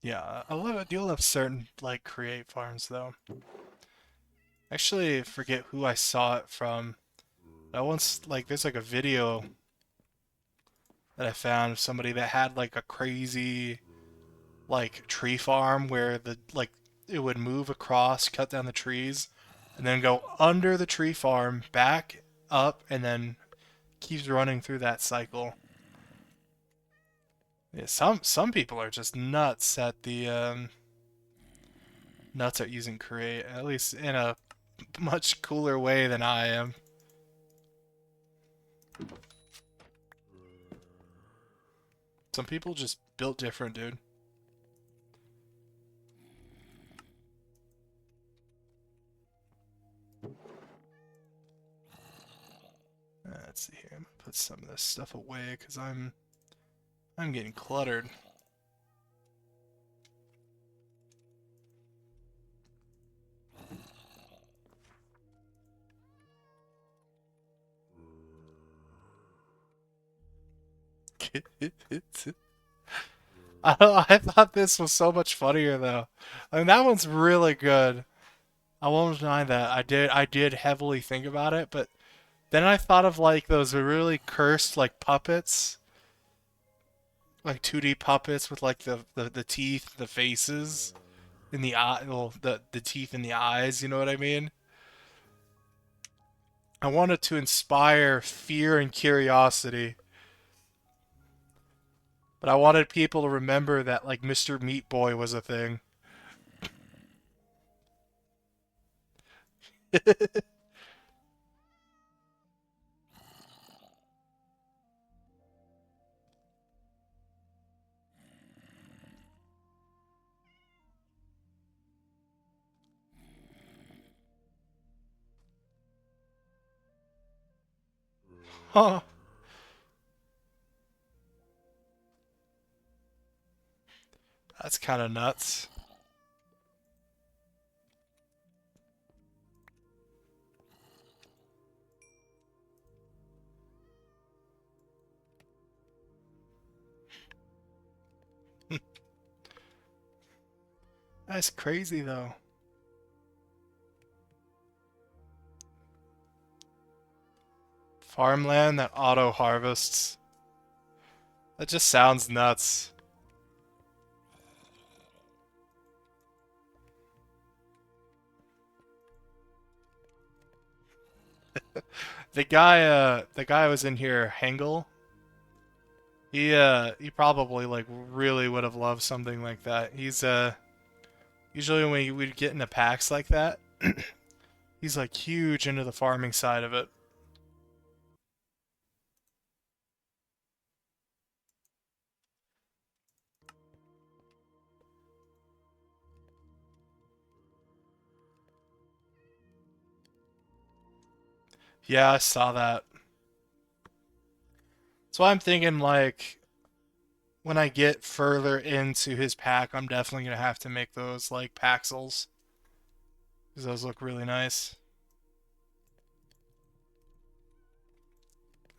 Yeah, I do love certain like create farms though. Actually, forget who I saw it from. I once like there's like a video that I found of somebody that had like a crazy like tree farm where the like it would move across, cut down the trees, and then go under the tree farm, back up, and then keeps running through that cycle. Yeah, some people are just nuts at the nuts at using create, at least in a much cooler way than I am. Some people just built different, dude. Let's see here. I'm gonna put some of this stuff away because I'm getting cluttered. I thought this was so much funnier though. I mean, that one's really good. I won't deny that. I did heavily think about it, but then I thought of like those really cursed like puppets, like 2D puppets with like the teeth, the faces, in the eye, well, the teeth in the eyes. You know what I mean? I wanted to inspire fear and curiosity, but I wanted people to remember that like Mr. Meat Boy was a thing. Huh. That's kind of nuts. That's crazy though. Farmland that auto harvests. That just sounds nuts. The guy was in here, Hengel. He probably like really would have loved something like that. He's usually when we'd get into packs like that, he's like huge into the farming side of it. Yeah, I saw that. So I'm thinking like when I get further into his pack, I'm definitely gonna have to make those like Paxels because those look really nice.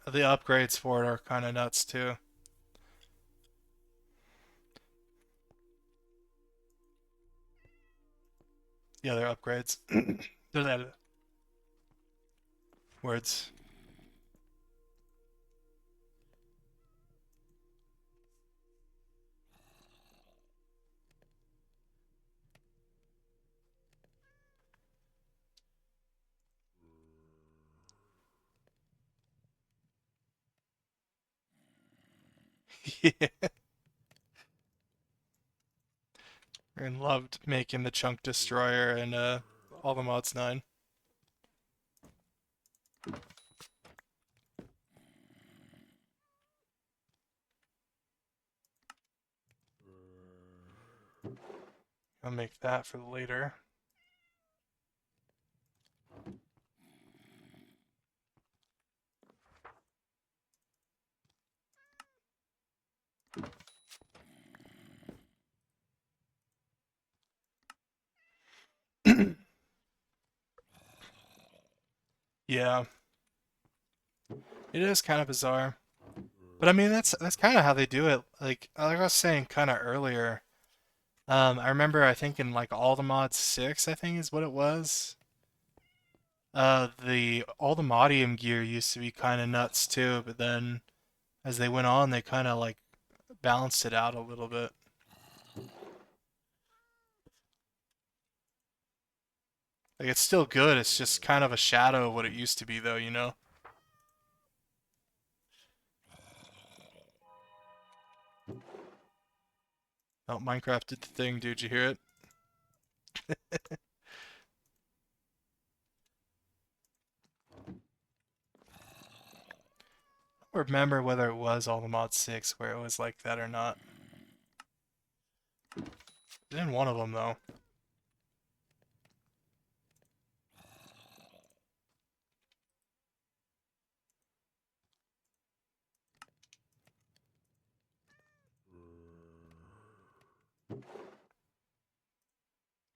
The upgrades for it are kind of nuts too. The other upgrades. They're that words. Yeah. And loved making the Chunk Destroyer and all the mods 9. I'll make that for later. Yeah, it is kind of bizarre. But I mean that's kind of how they do it. Like I was saying kind of earlier. I remember I think in like all the mods 6, I think is what it was. The all the Modium gear used to be kind of nuts too, but then as they went on, they kind of like balanced it out a little bit. Like it's still good. It's just kind of a shadow of what it used to be, though. You know. Oh, Minecraft did the thing, dude. You hear it? I don't remember whether it was all the mod 6 where it was like that or not. It's in one of them though.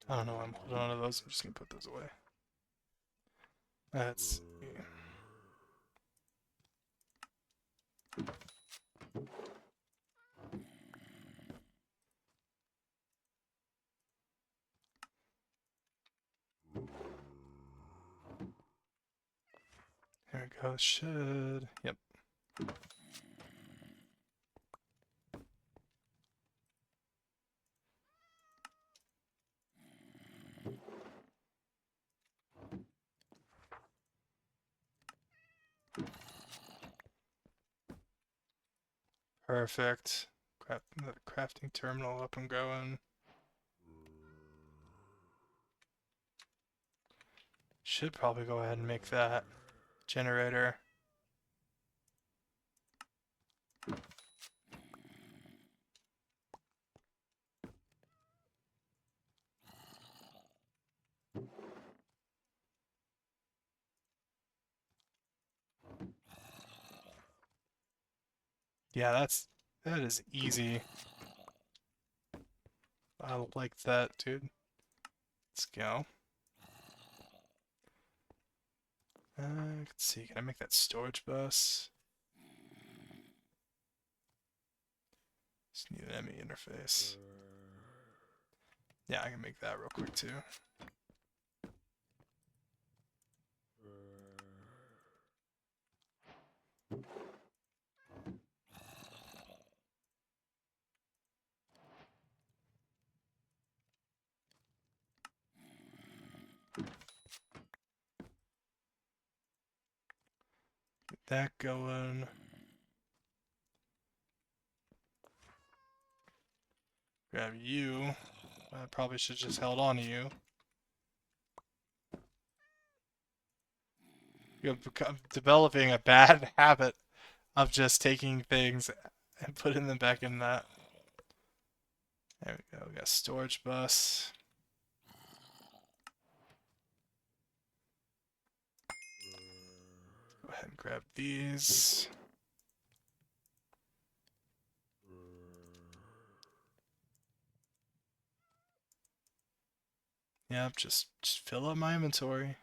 I don't know. I'm holding on to those. I'm just gonna put those away. That's There we go. Should. Yep. Perfect. The crafting terminal up and going. Should probably go ahead and make that generator. Yeah, that is easy. I like that, dude. Let's go. Let's see, can I make that storage bus? Just need an ME interface. Yeah, I can make that real quick too. Get that going. Grab you. I probably should just held on to you. You're developing a bad habit of just taking things and putting them back in that. There we go. We got storage bus. Go ahead and grab these. Yep, just fill up my inventory.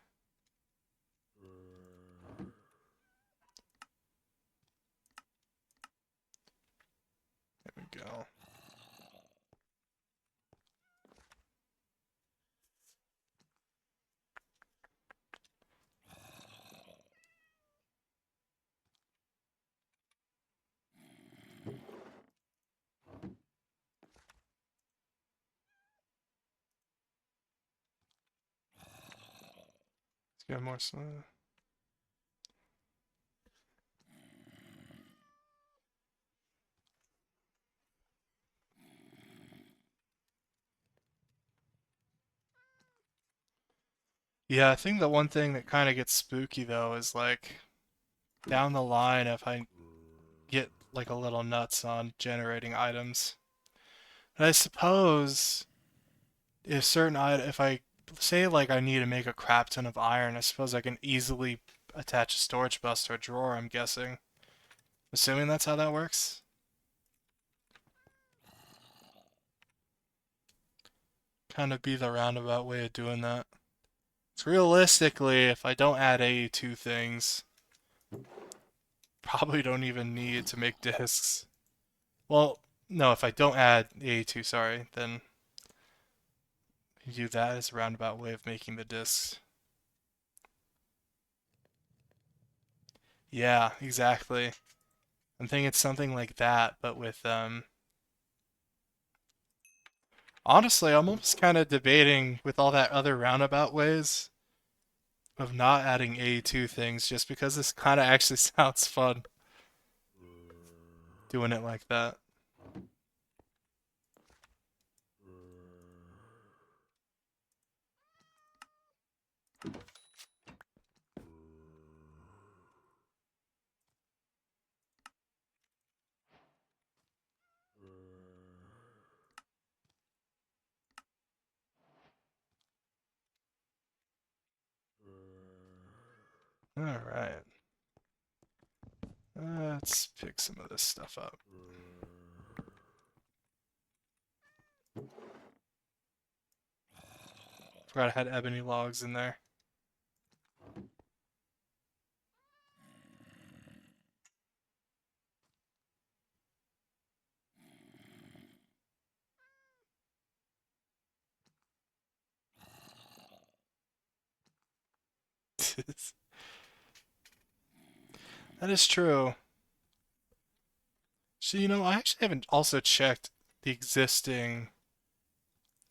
There we go. Let's get more slow. Yeah, I think the one thing that kind of gets spooky though is like down the line if I get like a little nuts on generating items. And I suppose if I say like I need to make a crap ton of iron, I suppose I can easily attach a storage bus to a drawer, I'm guessing. Assuming that's how that works. Kind of be the roundabout way of doing that. So realistically, if I don't add AE2 things, probably don't even need to make discs. Well, no, if I don't add AE2, sorry, then you do that as a roundabout way of making the discs. Yeah, exactly. I'm thinking it's something like that, but with honestly, I'm almost kind of debating with all that other roundabout ways of not adding AE2 things just because this kind of actually sounds fun doing it like that. All right. Let's pick some of this stuff up. Forgot I had ebony logs in there. That is true. So, I actually haven't also checked the existing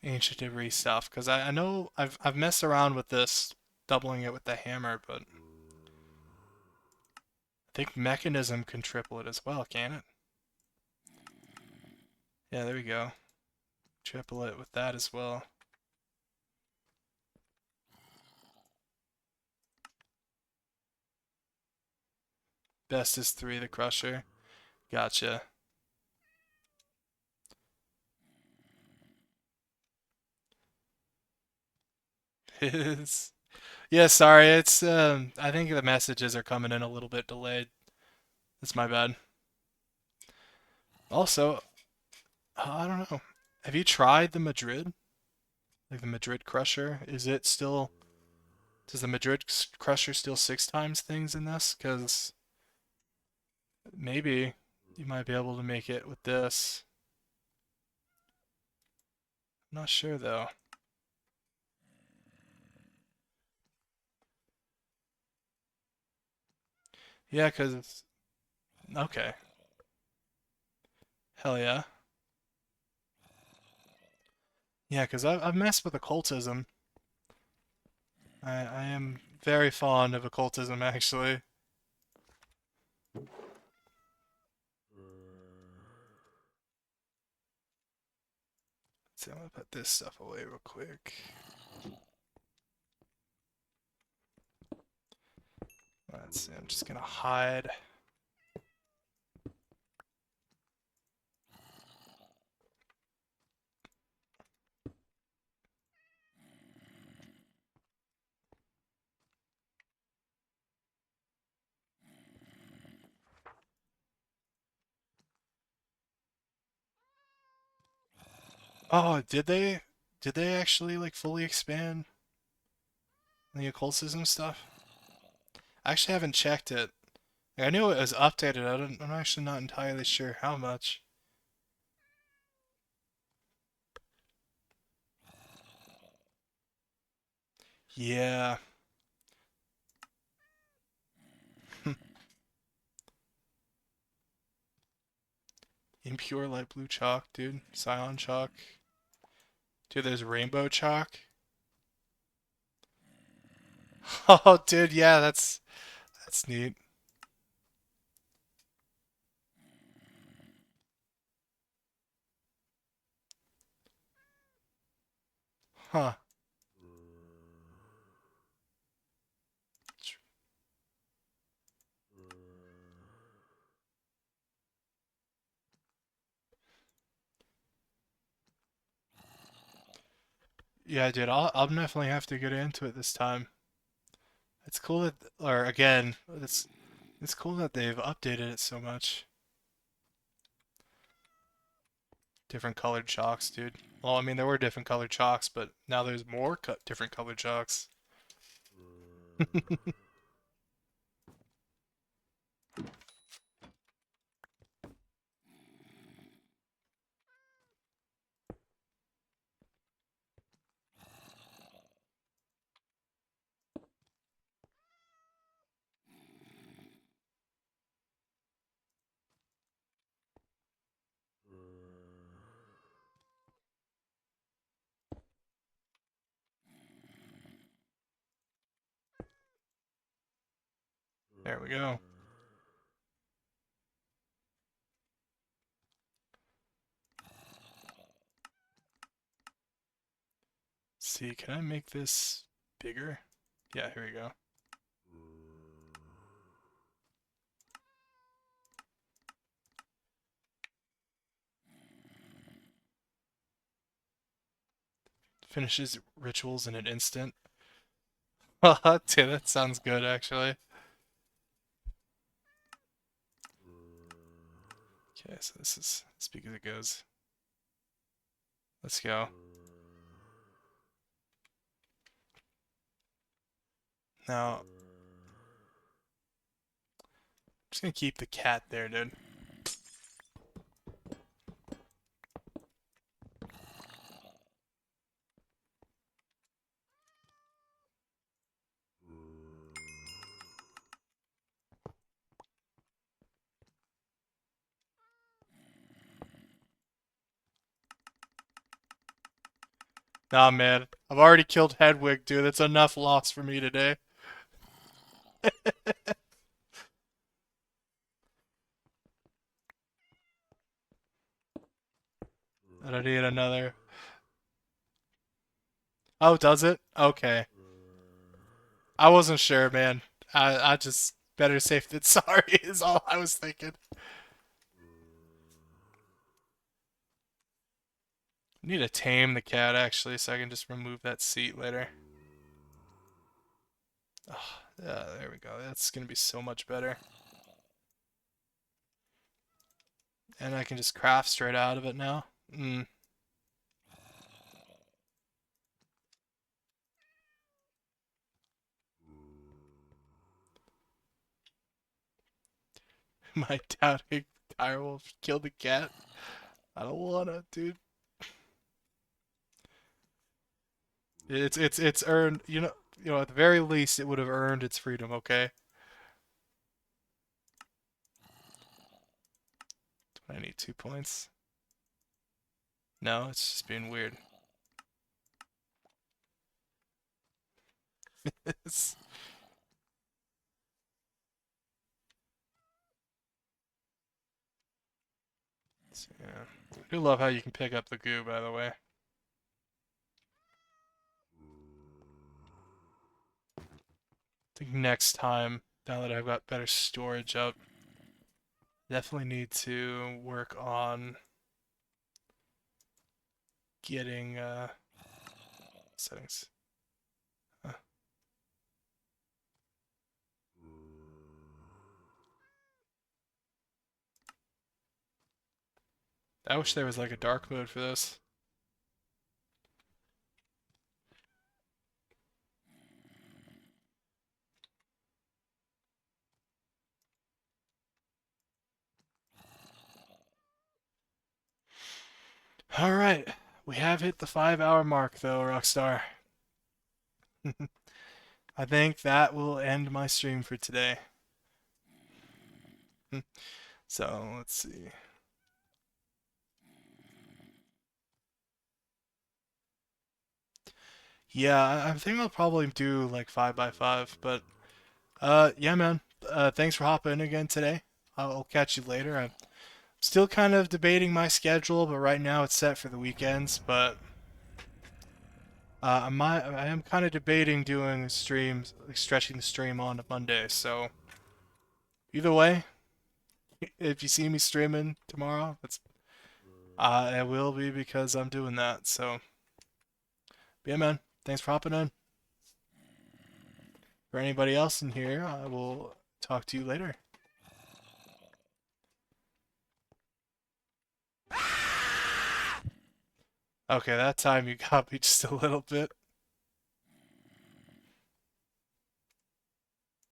ancient debris stuff because I know I've messed around with this, doubling it with the hammer, but I think mechanism can triple it as well, can it? Yeah, there we go. Triple it with that as well. Best is 3, the crusher. Gotcha. Yeah, sorry. It's I think the messages are coming in a little bit delayed. That's my bad. Also, I don't know. Have you tried the Madrid? Like the Madrid Crusher? Does the Madrid Crusher steal 6 times things in this? Because maybe you might be able to make it with this. I'm not sure though. Yeah, because okay. Hell yeah. Yeah, because I've messed with occultism. I am very fond of occultism actually. So I'm gonna put this stuff away real quick. Let's see, I'm just gonna hide. Oh, did they? Did they actually like fully expand the occultism stuff? I actually haven't checked it. Like, I knew it was updated. I'm actually not entirely sure how much. Yeah. Impure light blue chalk, dude. Cyan chalk. Dude, there's rainbow chalk. Oh, dude, yeah, that's neat. Huh. Yeah, dude, I'll definitely have to get into it this time. It's cool that, or again, it's cool that they've updated it so much. Different colored chalks, dude. Well, I mean, there were different colored chalks, but now there's more different colored chalks. There we go. See, can I make this bigger? Yeah, here we go. Finishes rituals in an instant. Dude, that sounds good, actually. Okay, so this is as big as it goes. Let's go. Now, I'm just gonna keep the cat there, dude. Nah, man. I've already killed Hedwig, dude. That's enough loss for me today. I don't need another. Oh, does it? Okay. I wasn't sure, man. I just better safe than sorry is all I was thinking. I need to tame the cat actually, so I can just remove that seat later. Oh, yeah, there we go. That's gonna be so much better. And I can just craft straight out of it now. Mm. My doubting direwolf killed the cat. I don't wanna, dude. It's earned. At the very least, it would have earned its freedom. Okay. I need 2 points. No, it's just being weird. It's- yeah. I do love how you can pick up the goo, by the way. I think next time, now that I've got better storage up, definitely need to work on getting settings. Huh. I wish there was like a dark mode for this. All right, we have hit the 5 hour mark though, Rockstar. I think that will end my stream for today. So let's see. Yeah, I think I'll probably do like 5 by 5, but yeah, man. Thanks for hopping in again today. I'll catch you later. I'm still kind of debating my schedule, but right now it's set for the weekends. But I am kind of debating doing streams, like stretching the stream on to Monday. So either way, if you see me streaming tomorrow, it will be because I'm doing that. So yeah, man. Thanks for hopping in. For anybody else in here, I will talk to you later. Okay, that time you got me just a little bit.